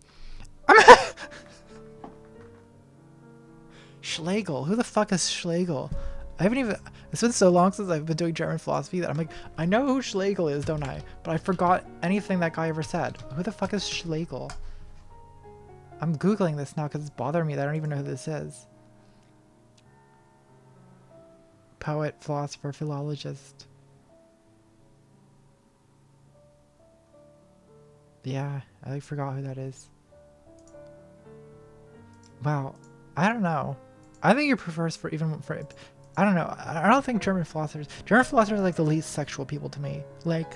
S1: Schlegel. Who the fuck is Schlegel? I haven't even... It's been so long since I've been doing German philosophy that I'm like, I know who Schlegel is, don't I? But I forgot anything that guy ever said. Who the fuck is Schlegel? I'm Googling this now because it's bothering me that I don't even know who this is. Poet, philosopher, philologist. Yeah, I forgot who that is. Wow. I don't know. I think he prefers I don't know. I don't think German philosophers are like the least sexual people to me. Like,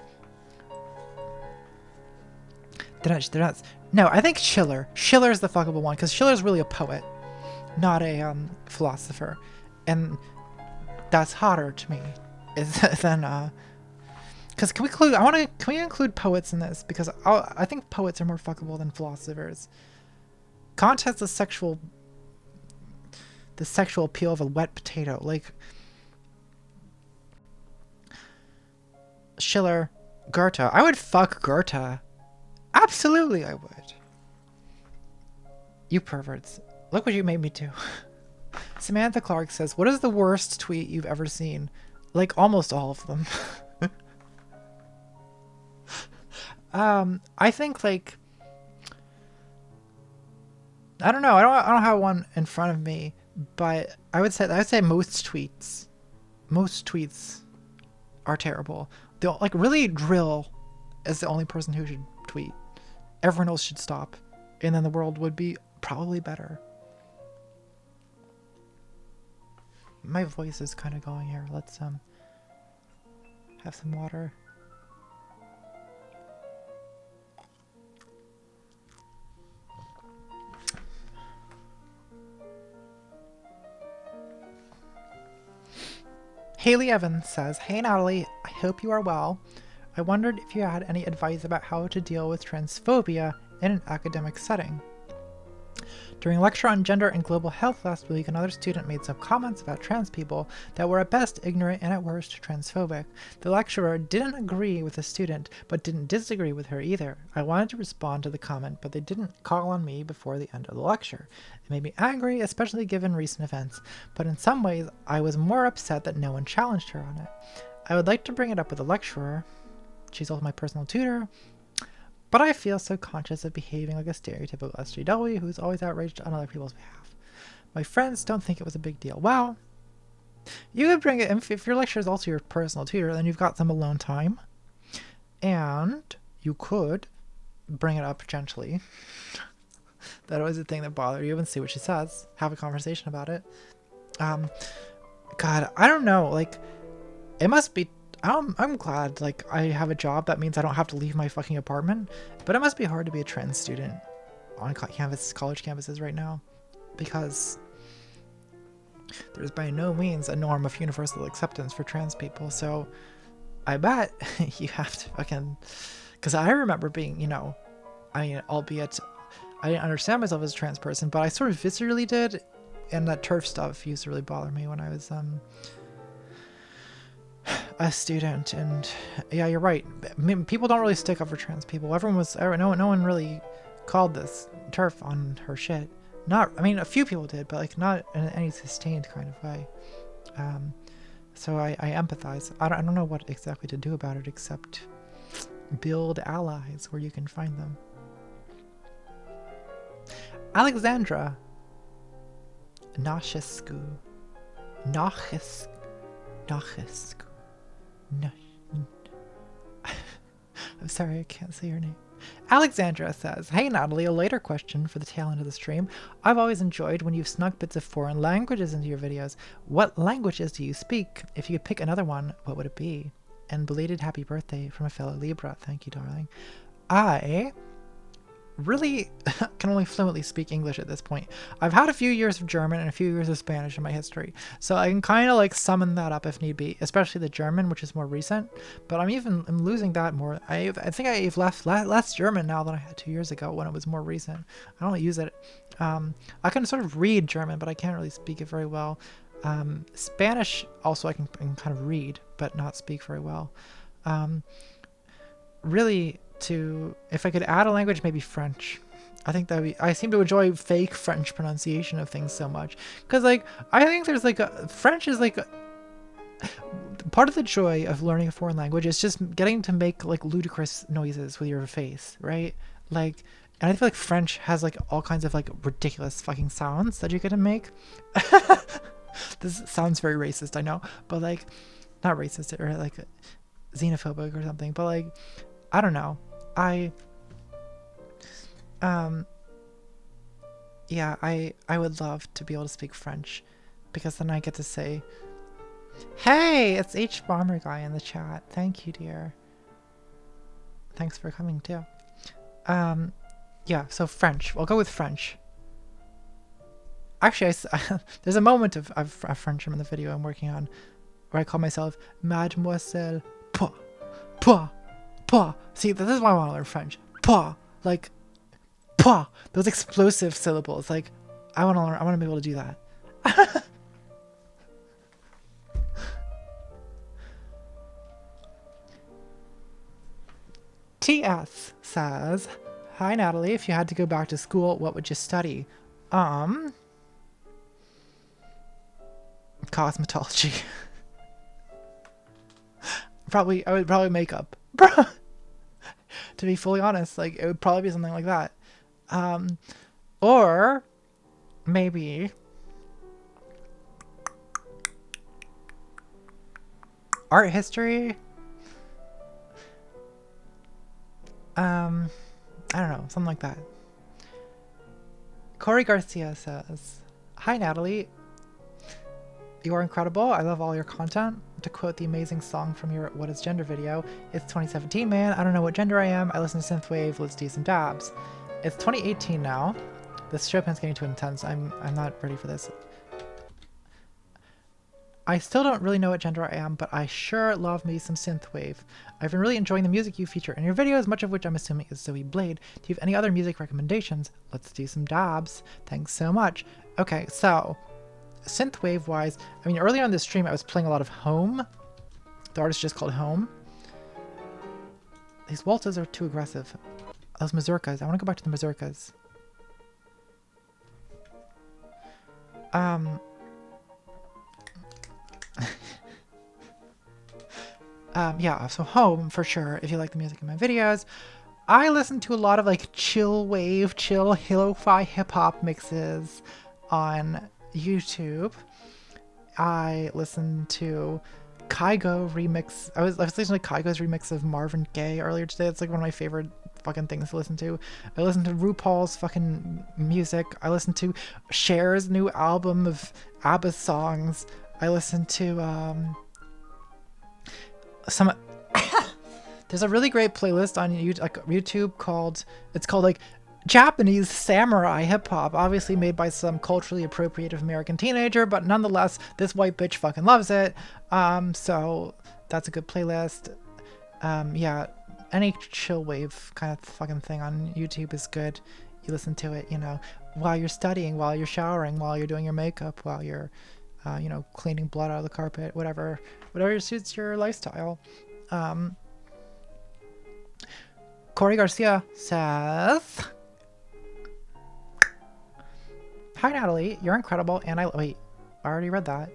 S1: they're not. No, I think Schiller. Schiller's the fuckable one because Schiller's really a poet, not a philosopher, and that's hotter to me than because can we include poets in this, because I think poets are more fuckable than philosophers. Kant has the sexual appeal of a wet potato. Like, Schiller, Goethe. I would fuck Goethe. Absolutely, I would. You perverts. Look what you made me do. Samantha Clark says, what is the worst tweet you've ever seen? Like, almost all of them. I think, like, I don't know. I don't have one in front of me, but I would say most tweets are terrible. Like, really, Drill is the only person who should tweet. Everyone else should stop, and then the world would be probably better. My voice is kind of going here. Let's have some water. Haley Evans says, "Hey Natalie, I hope you are well. I wondered if you had any advice about how to deal with transphobia in an academic setting. During a lecture on gender and global health last week, another student made some comments about trans people that were at best ignorant and at worst transphobic. The lecturer didn't agree with the student, but didn't disagree with her either. I wanted to respond to the comment, but they didn't call on me before the end of the lecture. It made me angry, especially given recent events, but in some ways I was more upset that no one challenged her on it. I would like to bring it up with the lecturer. She's also my personal tutor. But I feel so conscious of behaving like a stereotypical SJW who's always outraged on other people's behalf. My friends don't think it was a big deal." Well, you could bring it, if your lecturer is also your personal tutor, then you've got some alone time. And you could bring it up gently. That was the thing that bothered you, and see what she says. Have a conversation about it. God, I don't know. Like, it must be... I'm glad, like, I have a job that means I don't have to leave my fucking apartment, but it must be hard to be a trans student on college campuses right now, because there's by no means a norm of universal acceptance for trans people, so I bet you have to fucking... Because I remember being, you know, albeit I didn't understand myself as a trans person, but I sort of viscerally did, and that TERF stuff used to really bother me when I was, a student. And yeah, you're right. I mean, people don't really stick up for trans people. No one really called this TERF on her shit. I mean, a few people did, but like not in any sustained kind of way. So I empathize. I don't know what exactly to do about it except build allies where you can find them. Alexandra Nachescu. I'm sorry, I can't say your name. Alexandra says, "Hey Natalie, a later question for the tail end of the stream. I've always enjoyed when you've snuck bits of foreign languages into your videos. What languages do you speak? If you could pick another one, what would it be? And belated happy birthday from a fellow Libra." Thank you, darling. I really can only fluently speak English at this point. I've had a few years of German and a few years of Spanish in my history, so I can kind of like summon that up if need be, especially the German, which is more recent, but I'm losing that more. I think I've left less German now than I had 2 years ago when it was more recent. I don't use it. I can sort of read German, but I can't really speak it very well. Spanish also I can kind of read, but not speak very well. Really, if I could add a language, maybe French. I think I seem to enjoy fake French pronunciation of things so much, because like I think there's like French is like part of the joy of learning a foreign language is just getting to make like ludicrous noises with your face, right? Like, and I feel like French has like all kinds of like ridiculous fucking sounds that you get to make. This sounds very racist, I know, but like not racist or like xenophobic or something, but like I don't know. Yeah, I would love to be able to speak French, because then I get to say, "Hey, it's H Bomber Guy in the chat. Thank you, dear. Thanks for coming too." Yeah, so French. I'll go with French. Actually, there's a moment of French in the video I'm working on where I call myself Mademoiselle Pas. Pas. Pas. See, this is why I want to learn French. Pas. Like, pas. Those explosive syllables. Like, I want to be able to do that. TS says, "Hi Natalie, if you had to go back to school, what would you study?" Cosmetology. I would probably makeup. To be fully honest, like it would probably be something like that. Or maybe art history. I don't know, something like that. Corey Garcia says, "Hi Natalie, you are incredible. I love all your content. To quote the amazing song from your What is Gender video, it's 2017, man. I don't know what gender I am. I listen to synthwave, let's do some dabs." It's 2018 now. This Chopin's getting too intense. I'm not ready for this. I still don't really know what gender I am, but I sure love me some synthwave. I've been really enjoying the music you feature in your videos, much of which I'm assuming is Zoe Blade. Do you have any other music recommendations? Let's do some dabs. Thanks so much. Okay, so synthwave wise, I mean, earlier on this stream I was playing a lot of Home. The artist just called Home. These waltzes are too aggressive. Those mazurkas. I want to go back to the mazurkas. Yeah, so Home for sure, if you like the music in my videos. I listen to a lot of like chill wave, chill lo-fi hip-hop mixes on YouTube. I listen to Kygo remix. I was listening to Kygo's remix of Marvin Gaye earlier today. It's like one of my favorite fucking things to listen to. I listen to RuPaul's fucking music. I listen to Cher's new album of ABBA songs. I listen to some there's a really great playlist on YouTube called like Japanese samurai hip hop, obviously made by some culturally appropriative American teenager, but nonetheless this white bitch fucking loves it. So that's a good playlist. Yeah, any chill wave kind of fucking thing on YouTube is good. You listen to it, you know, while you're studying, while you're showering, while you're doing your makeup, while you're you know, cleaning blood out of the carpet, whatever suits your lifestyle. Corey Garcia says, "Hi Natalie, you're incredible, and wait, I already read that."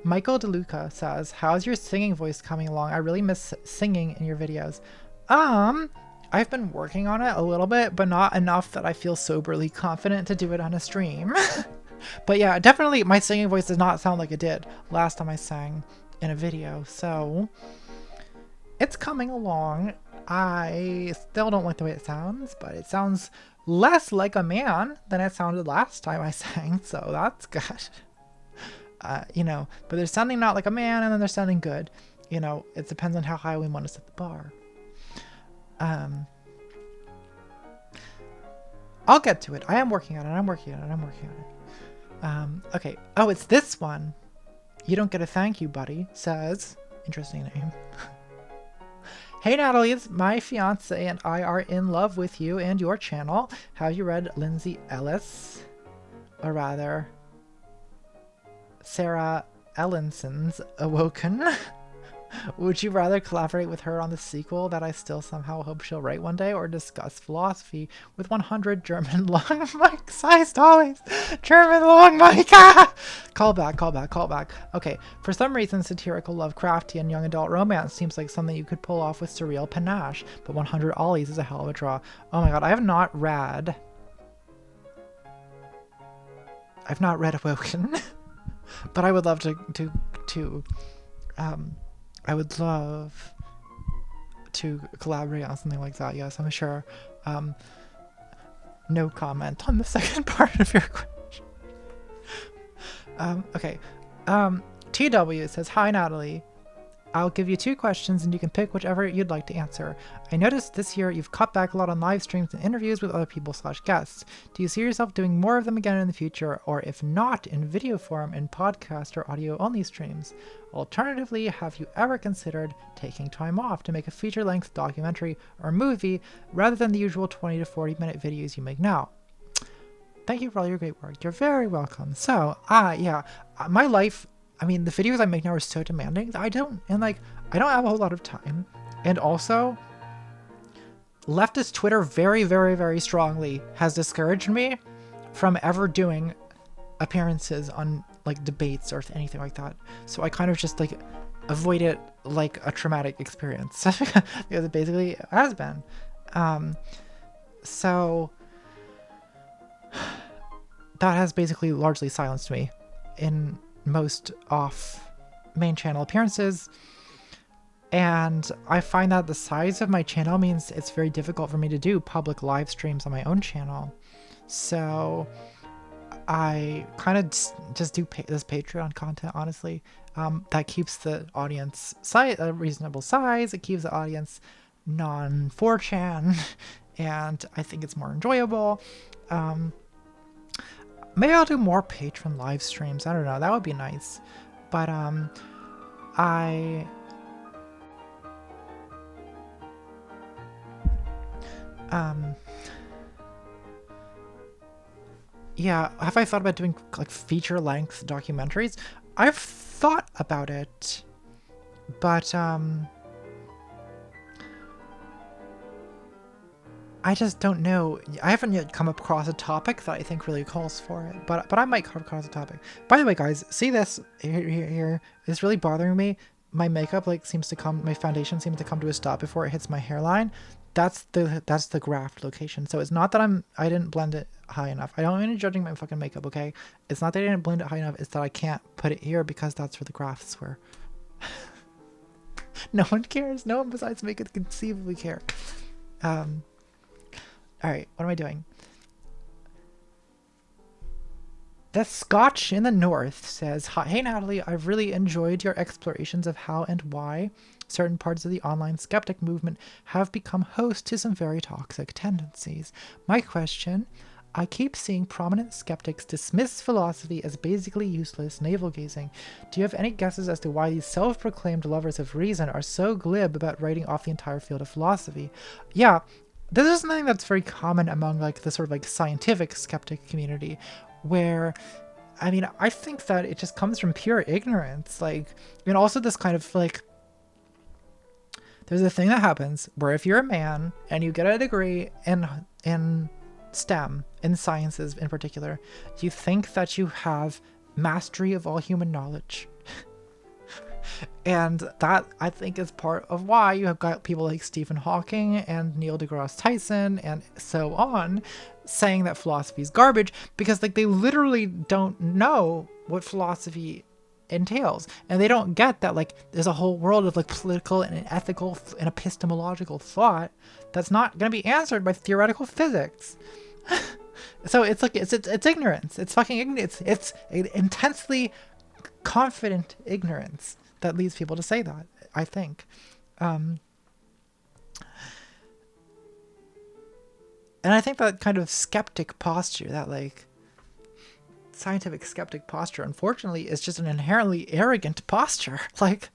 S1: Michael DeLuca says, "How's your singing voice coming along? I really miss singing in your videos." I've been working on it a little bit, but not enough that I feel soberly confident to do it on a stream. But yeah, definitely my singing voice does not sound like it did last time I sang in a video, so it's coming along. I still don't like the way it sounds, but it sounds less like a man than it sounded last time I sang, so that's good. You know, but they're sounding not like a man, and then they're sounding good. You know, it depends on how high we want to set the bar. I'll get to it. I am working on it. Okay. Oh, it's this one. You don't get a thank you, buddy, says, interesting name. "Hey Natalie, my fiance and I are in love with you and your channel. Have you read Lindsay Ellis? Or rather, Sarah Ellinson's Awoken? Would you rather collaborate with her on the sequel that I still somehow hope she'll write one day, or discuss philosophy with 100 German long mic-sized dollies? German long mic! Ah! Call back. Okay, for some reason, satirical, Lovecraftian young adult romance seems like something you could pull off with surreal panache, but 100 ollies is a hell of a draw. Oh my god, I have not read Awoken, but I would love to I would love to collaborate on something like that. Yes, I'm sure. No comment on the second part of your question. Okay. TW says, "Hi Natalie. I'll give you 2 questions and you can pick whichever you'd like to answer. I noticed this year you've cut back a lot on live streams and interviews with other people / guests. Do you see yourself doing more of them again in the future, or if not, in video form in podcast or audio only streams? Alternatively, have you ever considered taking time off to make a feature-length documentary or movie rather than the usual 20 to 40-minute videos you make now?" Thank you for all your great work. You're very welcome. So, yeah, my life, I mean, the videos I make now are so demanding that I don't have a whole lot of time. And also, leftist Twitter very, very, very strongly has discouraged me from ever doing appearances on like debates or anything like that. So I kind of just like avoid it like a traumatic experience because it basically has been. So that has basically largely silenced me in most off main channel appearances, and I find that the size of my channel means it's very difficult for me to do public live streams on my own channel. So I kind of just do this Patreon content, honestly. That keeps the audience a reasonable size. It keeps the audience non-4chan, and I think it's more enjoyable. Maybe I'll do more Patron live streams. I don't know. That would be nice. But I yeah, have I thought about doing like feature-length documentaries? I've thought about it, but I just don't know. I haven't yet come across a topic that I think really calls for it, but I might come across a topic. By the way, guys, see this here? It's really bothering me. My makeup my foundation seems to come to a stop before it hits my hairline. That's the graft location. So it's not that I didn't blend it high enough. I don't mean judging my fucking makeup, okay? It's not that I didn't blend it high enough. It's that I can't put it here because that's where the grafts were. No one cares. No one besides me could conceivably care. All right, what am I doing? The Scotch in the North says, "Hey Natalie, I've really enjoyed your explorations of how and why certain parts of the online skeptic movement have become host to some very toxic tendencies. My question, I keep seeing prominent skeptics dismiss philosophy as basically useless navel-gazing. Do you have any guesses as to why these self-proclaimed lovers of reason are so glib about writing off the entire field of philosophy?" Yeah, this is something that's very common among like the sort of like scientific skeptic community, where I mean, I think that it just comes from pure ignorance. Like, and also this kind of like, there's a thing that happens where if you're a man and you get a degree in STEM, in sciences in particular, you think that you have mastery of all human knowledge. And that, I think, is part of why you have got people like Stephen Hawking and Neil deGrasse Tyson and so on saying that philosophy is garbage, because like they literally don't know what philosophy entails, and they don't get that like there's a whole world of like political and ethical and epistemological thought that's not going to be answered by theoretical physics. So it's like it's ignorance. It's fucking ignorance. It's intensely confident ignorance that leads people to say that, I think. And I think that kind of skeptic posture, that like scientific skeptic posture, unfortunately, is just an inherently arrogant posture. Like,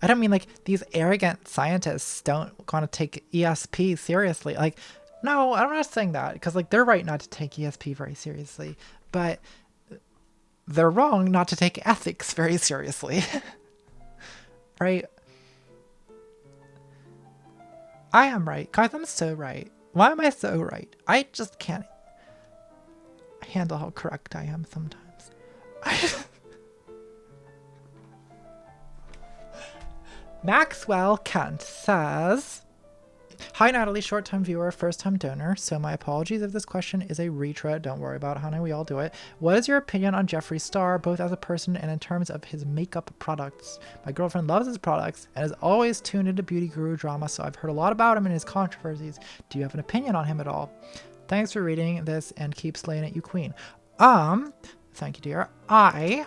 S1: I don't mean like these arrogant scientists don't want to take ESP seriously. Like, no, I'm not saying that, because like they're right not to take ESP very seriously, but they're wrong not to take ethics very seriously. Right? I am right. Guys, I'm so right. Why am I so right? I just can't handle how correct I am sometimes. Maxwell Kent says, "Hi Natalie, short-time viewer, first-time donor. So my apologies if this question is a retread. Don't worry about it, honey. We all do it. What is your opinion on Jeffree Star, both as a person and in terms of his makeup products? My girlfriend loves his products and is always tuned into beauty guru drama, so I've heard a lot about him and his controversies. Do you have an opinion on him at all? Thanks for reading this and keep slaying it, you queen." Thank you, dear. I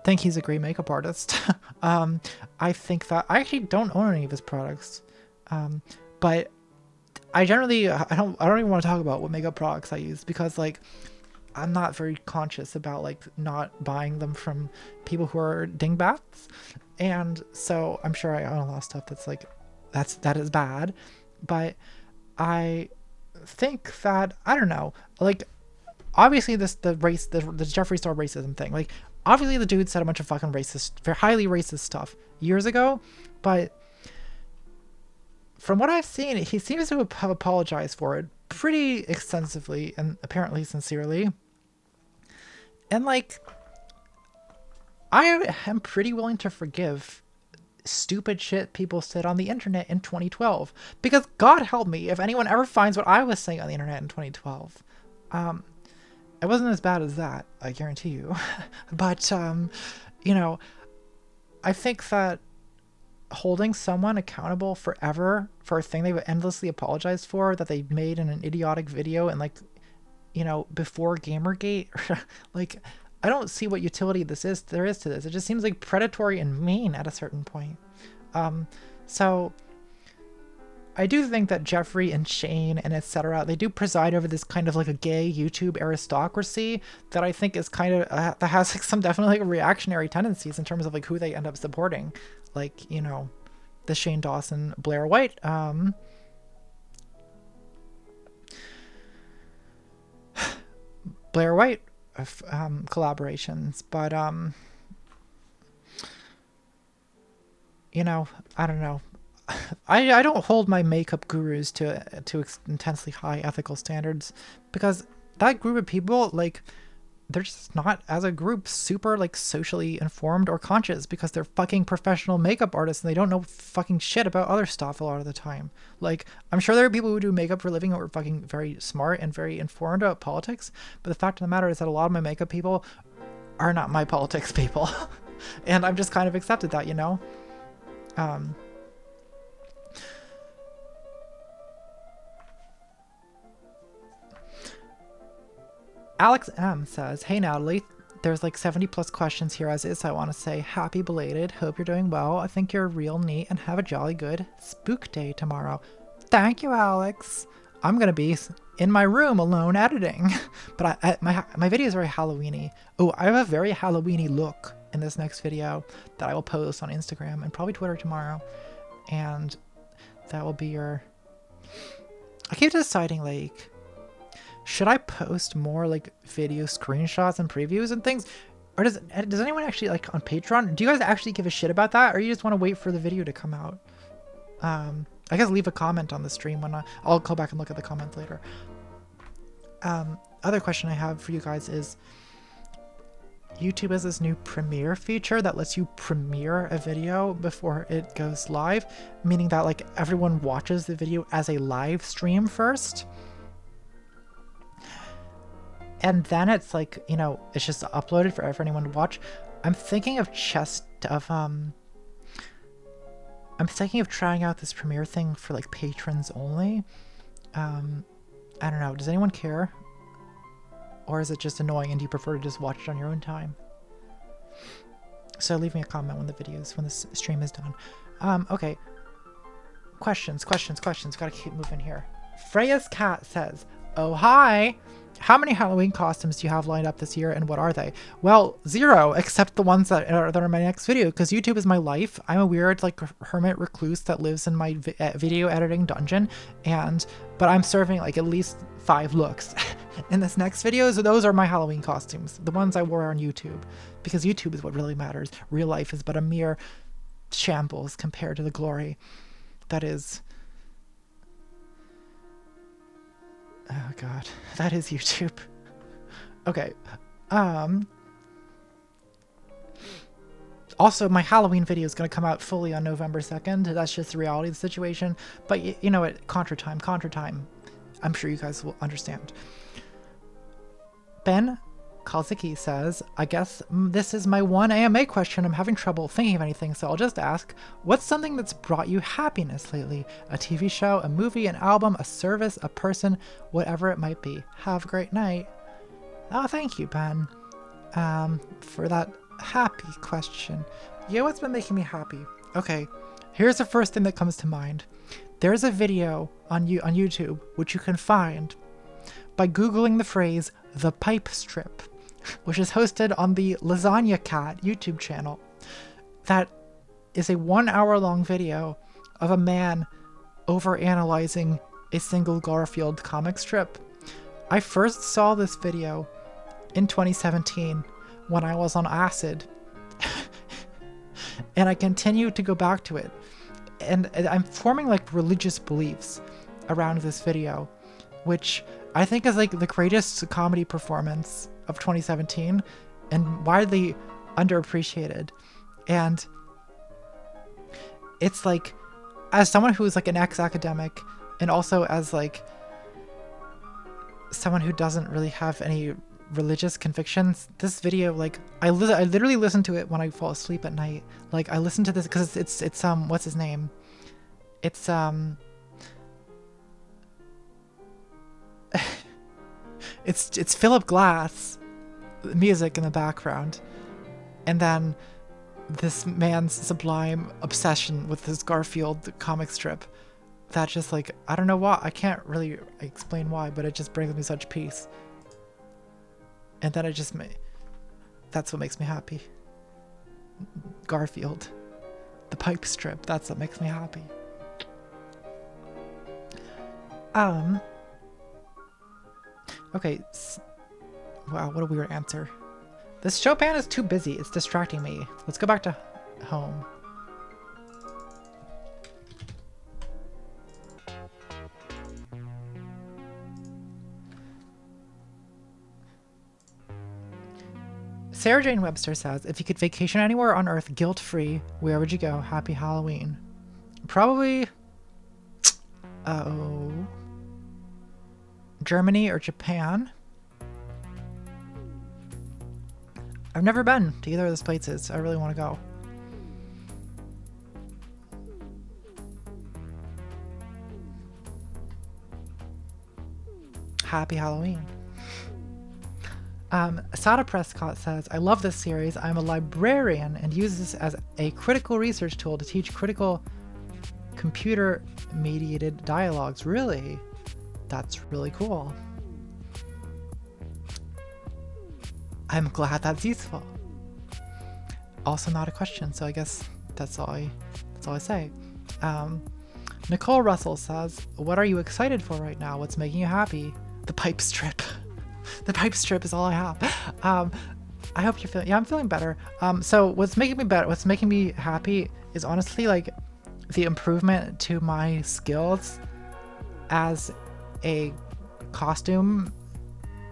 S1: think he's a great makeup artist. I think that I actually don't own any of his products. But I generally, I don't even want to talk about what makeup products I use, because like I'm not very conscious about like not buying them from people who are dingbats. And so I'm sure I own a lot of stuff that's like, that is bad. But I think that, I don't know, like obviously the Jeffree Star racism thing, like obviously the dude said a bunch of fucking racist, very highly racist stuff years ago, but from what I've seen, he seems to have apologized for it pretty extensively and apparently sincerely. And like, I am pretty willing to forgive stupid shit people said on the internet in 2012, because God help me if anyone ever finds what I was saying on the internet in 2012. It wasn't as bad as that, I guarantee you. But, you know, I think that holding someone accountable forever for a thing they've endlessly apologized for, that they made in an idiotic video and like, you know, before Gamergate, like, I don't see what utility there is to this. It just seems like predatory and mean at a certain point. So I do think that Jeffrey and Shane and etc. they do preside over this kind of like a gay YouTube aristocracy that I think is kind of that has like some definitely like reactionary tendencies in terms of like who they end up supporting, like, you know, the Shane Dawson, Blair White collaborations, but you know, I don't know. I don't hold my makeup gurus to intensely high ethical standards, because that group of people, like, they're just not, as a group, super like socially informed or conscious, because they're fucking professional makeup artists and they don't know fucking shit about other stuff a lot of the time. Like, I'm sure there are people who do makeup for a living who are fucking very smart and very informed about politics, but the fact of the matter is that a lot of my makeup people are not my politics people. And I've just kind of accepted that, you know? Alex M says, hey Natalie, there's like 70 plus questions here as is. So I want to say happy belated. Hope you're doing well. I think you're real neat and have a jolly good spook day tomorrow. Thank you, Alex. I'm going to be in my room alone editing, but my video is very Halloweeny. Oh, I have a very Halloweeny look in this next video that I will post on Instagram and probably Twitter tomorrow. And that will be your, I keep deciding, like, should I post more like video screenshots and previews and things? Or does anyone actually, like, on Patreon, do you guys actually give a shit about that? Or you just want to wait for the video to come out? I guess leave a comment on the stream when I'll go back and look at the comments later. Other question I have for you guys is, YouTube has this new premiere feature that lets you premiere a video before it goes live, meaning that like everyone watches the video as a live stream first. And then it's like, you know, it's just uploaded for anyone to watch. I'm thinking of I'm thinking of trying out this premiere thing for like patrons only. I don't know. Does anyone care? Or is it just annoying and do you prefer to just watch it on your own time? So leave me a comment when the stream is done. Okay. Questions. Gotta keep moving here. Freya's cat says, oh, hi. How many Halloween costumes do you have lined up this year, and what are they? Well, 0, except the ones that are in my next video, because YouTube is my life. I'm a weird, like, hermit recluse that lives in my video editing dungeon, but I'm serving, like, at least 5 looks in this next video, so those are my Halloween costumes, the ones I wore on YouTube, because YouTube is what really matters. Real life is but a mere shambles compared to the glory that is... Oh god, that is YouTube. Okay. Also, my Halloween video is going to come out fully on November 2nd. That's just the reality of the situation. But you know what? Contra time. I'm sure you guys will understand. Ben Kalzicki says, I guess this is my one AMA question. I'm having trouble thinking of anything, so I'll just ask, what's something that's brought you happiness lately? A TV show, a movie, an album, a service, a person, whatever it might be. Have a great night. Oh, thank you, Ben, for that happy question. You know what's been making me happy? Okay, here's the first thing that comes to mind. There's a video on YouTube which you can find by Googling the phrase, the pipe strip, which is hosted on the Lasagna Cat YouTube channel. That is a 1-hour-long video of a man overanalyzing a single Garfield comic strip. I first saw this video in 2017 when I was on acid, and I continue to go back to it. And I'm forming like religious beliefs around this video, which I think is like the greatest comedy performance of 2017 and widely underappreciated. And it's like, as someone who is like an ex-academic and also as like someone who doesn't really have any religious convictions, this video, like I literally listen to it when I fall asleep at night. Like I listen to this because it's what's his name? It's it's Philip Glass music in the background, and then this man's sublime obsession with this Garfield comic strip. that just like, I don't know why, I can't really explain why, but it just brings me such peace. And then it just that's what makes me happy. Garfield, the pipe strip, that's what makes me happy. Okay, wow, what a weird answer. This Chopin is too busy, it's distracting me. Let's go back to home. Sarah Jane Webster says, if you could vacation anywhere on Earth guilt-free, where would you go? Happy Halloween. Probably... Germany or Japan. I've never been to either of those places. I really want to go. Happy Halloween. Sada Prescott says, I love this series. I'm a librarian and use this as a critical research tool to teach critical computer-mediated dialogues. Really? That's really cool. I'm glad that's useful. Also not a question, so I guess that's all I say. Nicole Russell says, what are you excited for right now? What's making you happy? The pipe strip. The pipe strip is all I have. I hope you're feeling, yeah, I'm feeling better. So what's making me happy is honestly like the improvement to my skills as a costume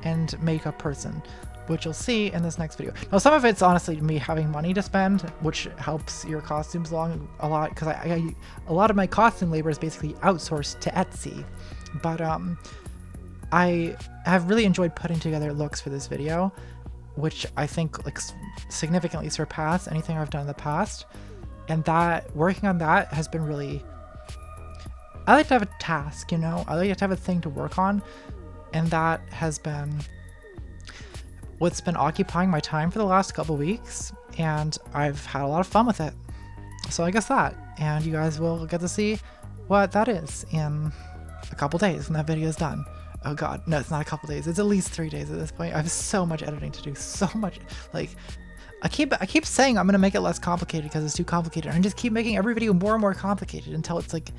S1: and makeup person, which you'll see in this next video. Now, some of it's honestly me having money to spend, which helps your costumes along a lot, because a lot of my costume labor is basically outsourced to Etsy. But I have really enjoyed putting together looks for this video, which I think like significantly surpass anything I've done in the past. And that working on that has been really, I like to have a task, you know, I like to have a thing to work on. And that has been what's been occupying my time for the last couple weeks. And I've had a lot of fun with it. So I guess that, and you guys will get to see what that is in a couple days when that video is done. Oh god, no, it's not a couple days. It's at least 3 days at this point. I have so much editing to do, so much. Like, I keep saying I'm gonna make it less complicated because it's too complicated. And I just keep making every video more and more complicated until it's like,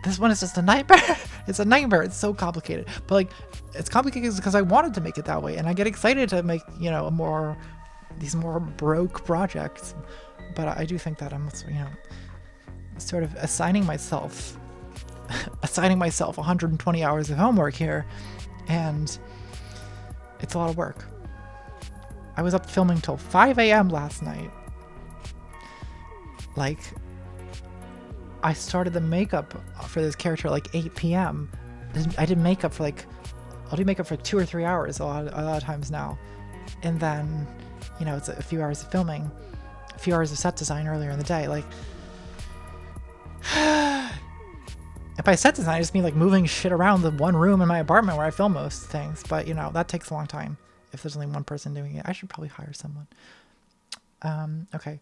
S1: this one is just a nightmare. It's a nightmare. It's so complicated. But like, it's complicated because I wanted to make it that way, and I get excited to make, you know, these more broke projects. But I do think that I'm, you know, sort of assigning myself 120 hours of homework here, and it's a lot of work. I was up filming till 5 a.m. last night. Like, I started the makeup for this character at like 8 p.m. I did makeup for like, I'll do makeup for 2 or 3 hours a lot of times now. And then, you know, it's a few hours of filming, a few hours of set design earlier in the day. Like, and by set design, I just mean like moving shit around the one room in my apartment where I film most things. But, you know, that takes a long time. If there's only one person doing it, I should probably hire someone. Okay.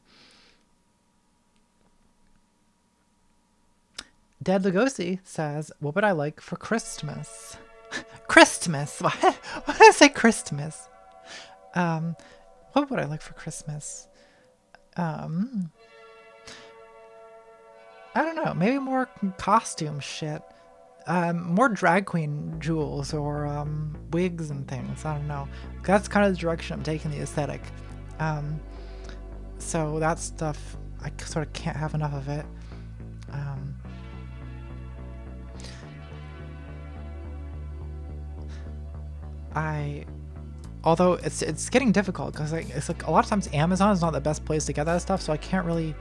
S1: Dead Lugosi says, what would I like for Christmas? Christmas? Why did I say Christmas? What would I like for Christmas? I don't know. Maybe more costume shit. More drag queen jewels or wigs and things. I don't know. That's kind of the direction I'm taking the aesthetic. So that stuff, I sort of can't have enough of it. Although it's getting difficult because it's like a lot of times Amazon is not the best place to get that stuff, so I can't really.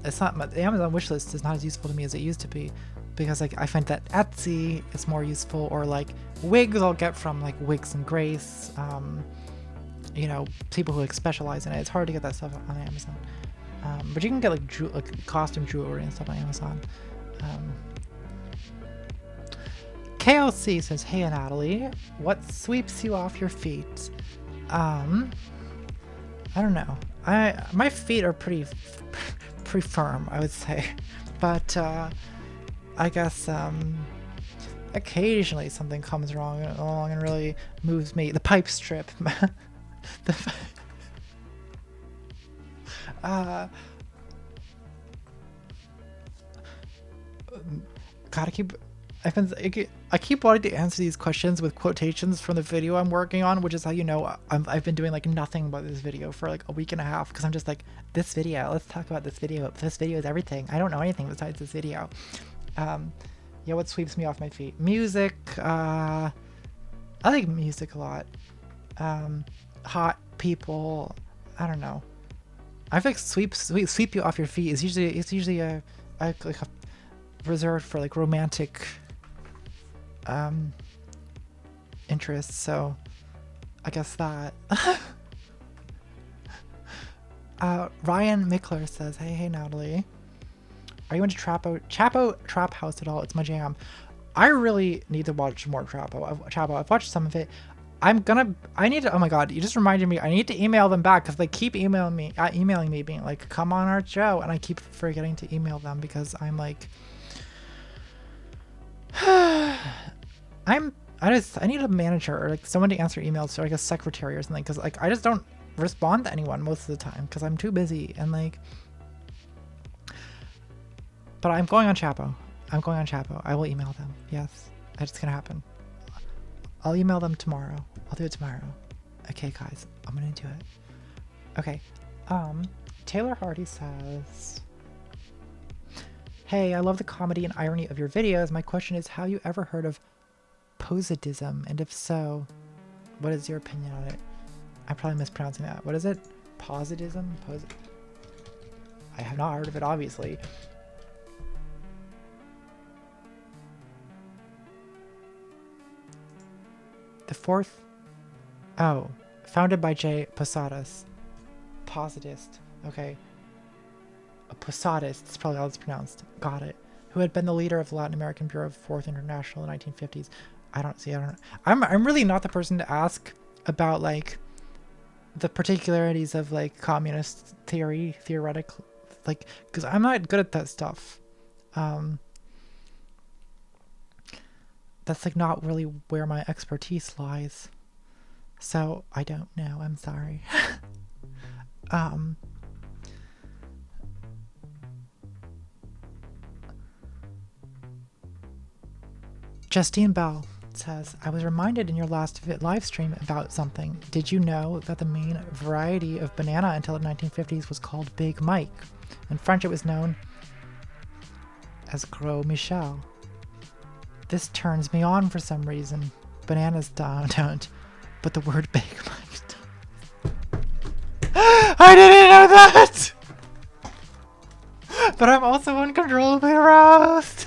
S1: It's not the Amazon wishlist is not as useful to me as it used to be, because like I find that Etsy is more useful, or like wigs I'll get from like Wigs and Grace, you know, people who like specialize in it. It's hard to get that stuff on Amazon, but you can get like costume jewelry and stuff on Amazon. KLC says, hey Natalie, what sweeps you off your feet? I don't know. My feet are pretty firm, I would say, but I guess occasionally something comes along and really moves me. The pipe strip. the, gotta keep. I keep wanting to answer these questions with quotations from the video I'm working on, which is how you know I've been doing like nothing but this video for like a week and a half, because I'm just like, this video, let's talk about this video. This video is everything. I don't know anything besides this video. Yeah, what sweeps me off my feet? Music. I like music a lot. Hot people. I don't know. I feel like sweep you off your feet is usually a reserved for like romantic interests, so I guess that. Ryan Mickler says, hey Natalie, are you into Chapo Trap House at all? It's my jam. I really need to watch more Chapo. I've watched some of it. I need to, oh my god, you just reminded me, I need to email them back, because they keep emailing me being like, come on our show, and I keep forgetting to email them because I'm like, I need a manager or like someone to answer emails, or like a secretary or something, because like I just don't respond to anyone most of the time because I'm too busy, and like, but I'm going on Chapo. I will email them. Yes, it's gonna happen. I'll email them tomorrow. I'll do it tomorrow. Okay, guys, I'm gonna do it. Okay. Taylor Hardy says, hey, I love the comedy and irony of your videos. My question is, have you ever heard of positism? And if so, what is your opinion on it? I'm probably mispronouncing that. What is it? Positism? I have not heard of it, obviously. The fourth... Oh. Founded by J. Posadas. Positist. Okay. A Posadist. That's probably how it's pronounced. Got it. Who had been the leader of the Latin American Bureau of Fourth International in the 1950s. I don't know. I'm really not the person to ask about like the particularities of like communist theoretical, like, because I'm not good at that stuff. That's like not really where my expertise lies. So I don't know. I'm sorry. Justine Bell says, I was reminded in your last live stream about something. Did you know that the main variety of banana until the 1950s was called Big Mike? In French, it was known as Gros Michel. This turns me on for some reason. Bananas don't, but the word Big Mike does. I didn't know that! But I'm also uncontrollably aroused.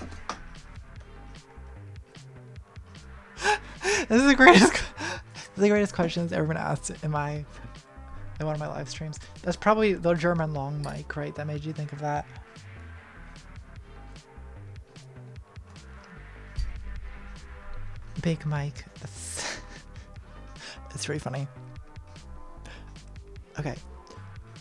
S1: This is the greatest questions ever been asked in one of my live streams. That's probably the German long mic, right? That made you think of that. Big Mike. That's really funny. Okay.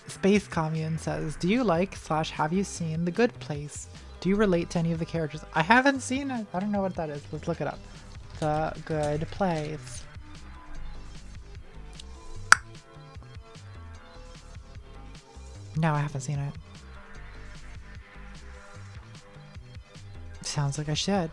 S1: Space Commune says, do you like/have you seen The Good Place? Do you relate to any of the characters? I haven't seen it. I don't know what that is. Let's look it up. The Good Place. No, I haven't seen it. Sounds like I should.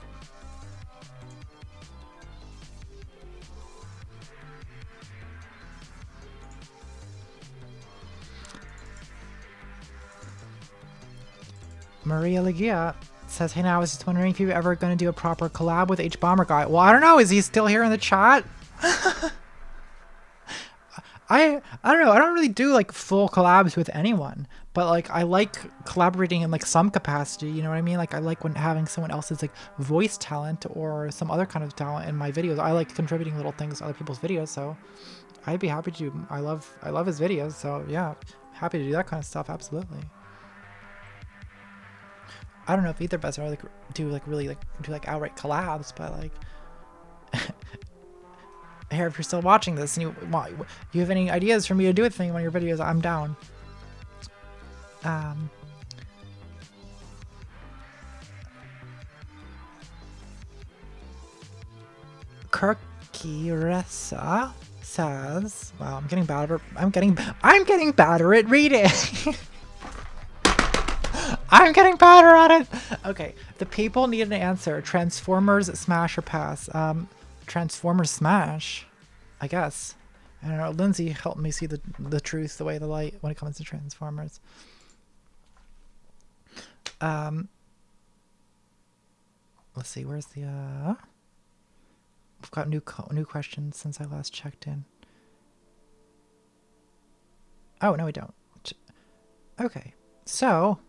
S1: Maria Legia says, hey, now I was just wondering if you're ever going to do a proper collab with H Bomber Guy. Well, I don't know. Is he still here in the chat? I don't know. I don't really do like full collabs with anyone, but like I like collaborating in like some capacity. You know what I mean? Like I like when having someone else's like voice talent or some other kind of talent in my videos. I like contributing little things to other people's videos, so I'd be happy to. I love his videos, so yeah, happy to do that kind of stuff. Absolutely. I don't know if either of us are like do outright collabs, but like here, if you're still watching this and you have any ideas for me to do with one of your videos, I'm down. Kirkiressa says, wow, I'm getting better at reading. I'm getting better at it. Okay, the people need an answer. Transformers smash or pass? Transformers smash, I guess. I don't know. Lindsay helped me see the truth, the way, the light when it comes to Transformers. Let's see. Where's the? We've got new questions since I last checked in. Oh no, we don't. Okay, so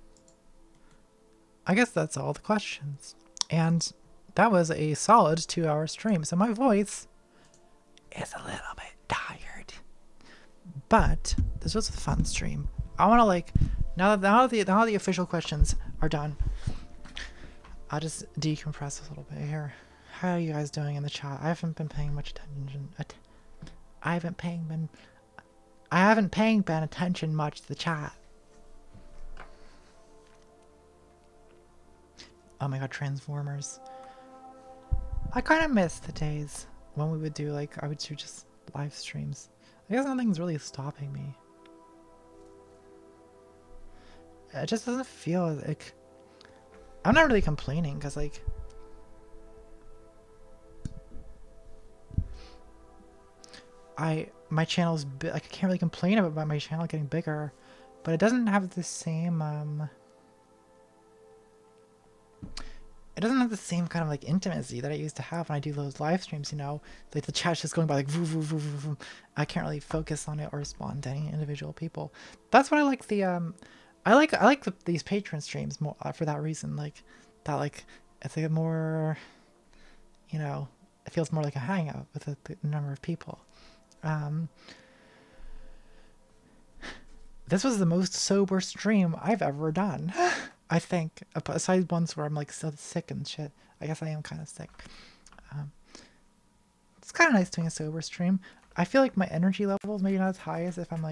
S1: I guess that's all the questions, and that was a solid 2-hour stream. So my voice is a little bit tired, but this was a fun stream. I want to now that the official questions are done, I'll just decompress a little bit here. How are you guys doing in the chat? I haven't been paying much attention. I haven't paying attention much to the chat. Oh my god, Transformers. I kind of miss the days when we would do I would do just live streams. I guess nothing's really stopping me. It just doesn't feel like... I'm not really complaining because my channel's I can't really complain about my channel getting bigger, but it doesn't have the same it doesn't have the same kind of intimacy that I used to have when I do those live streams, you know? The chat's just going by voo, voo, voo, voo, voo. I can't really focus on it or respond to any individual people. That's what I like I like these Patron streams more for that reason. It's more, you know, it feels more like a hangout with a number of people. This was the most sober stream I've ever done. I think, aside ones where I'm so sick and shit. I guess I am kind of sick. It's kind of nice doing a sober stream. I feel like my energy level is maybe not as high as if I'm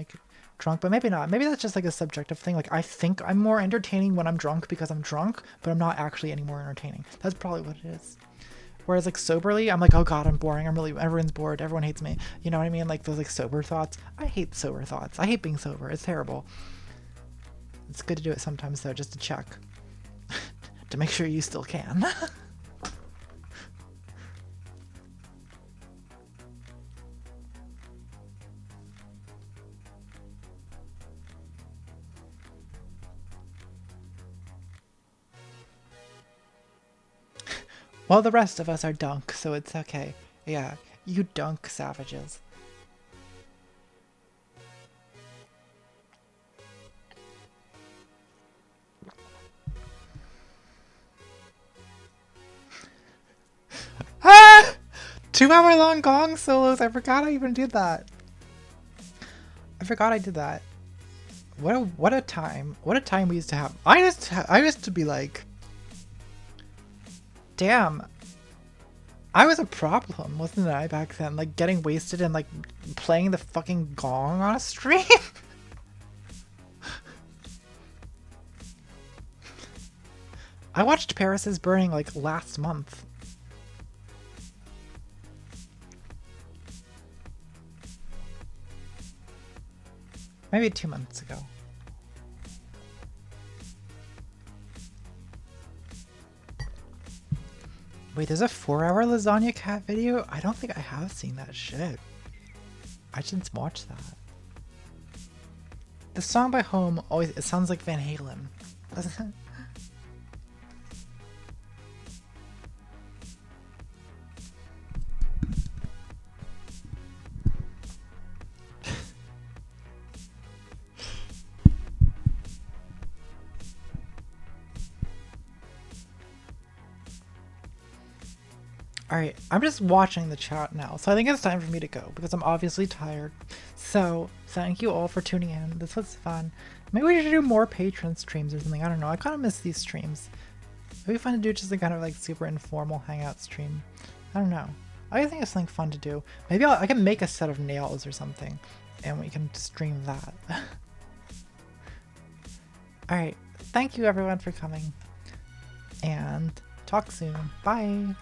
S1: drunk, but maybe not. Maybe that's just a subjective thing. I think I'm more entertaining when I'm drunk because I'm drunk, but I'm not actually any more entertaining. That's probably what it is. Whereas soberly, I'm oh god, I'm boring. Everyone's bored. Everyone hates me. You know what I mean? Those sober thoughts. I hate sober thoughts. I hate being sober. It's terrible. It's good to do it sometimes though, just to check. To make sure you still can. Well, the rest of us are dunk, so it's okay. Yeah, you dunk savages. Ah! 2-hour-long gong solos. I forgot I even did that. I forgot I did that. What a time. What a time we used to have. I used to be damn. I was a problem, wasn't I, back then? Getting wasted and playing the fucking gong on a stream. I watched Paris is Burning last month. Maybe 2 months ago. Wait, there's a 4-hour lasagna cat video? I don't think I have seen that shit. I should watch that. The song by Home it sounds like Van Halen, doesn't it? Alright, I'm just watching the chat now, so I think it's time for me to go, because I'm obviously tired. So, thank you all for tuning in. This was fun. Maybe we should do more Patron streams or something. I don't know. I kind of miss these streams. It'd be fun to do just a kind of super informal hangout stream. I don't know. I think it's something fun to do. Maybe I can make a set of nails or something, and we can stream that. Alright, thank you everyone for coming, and talk soon. Bye!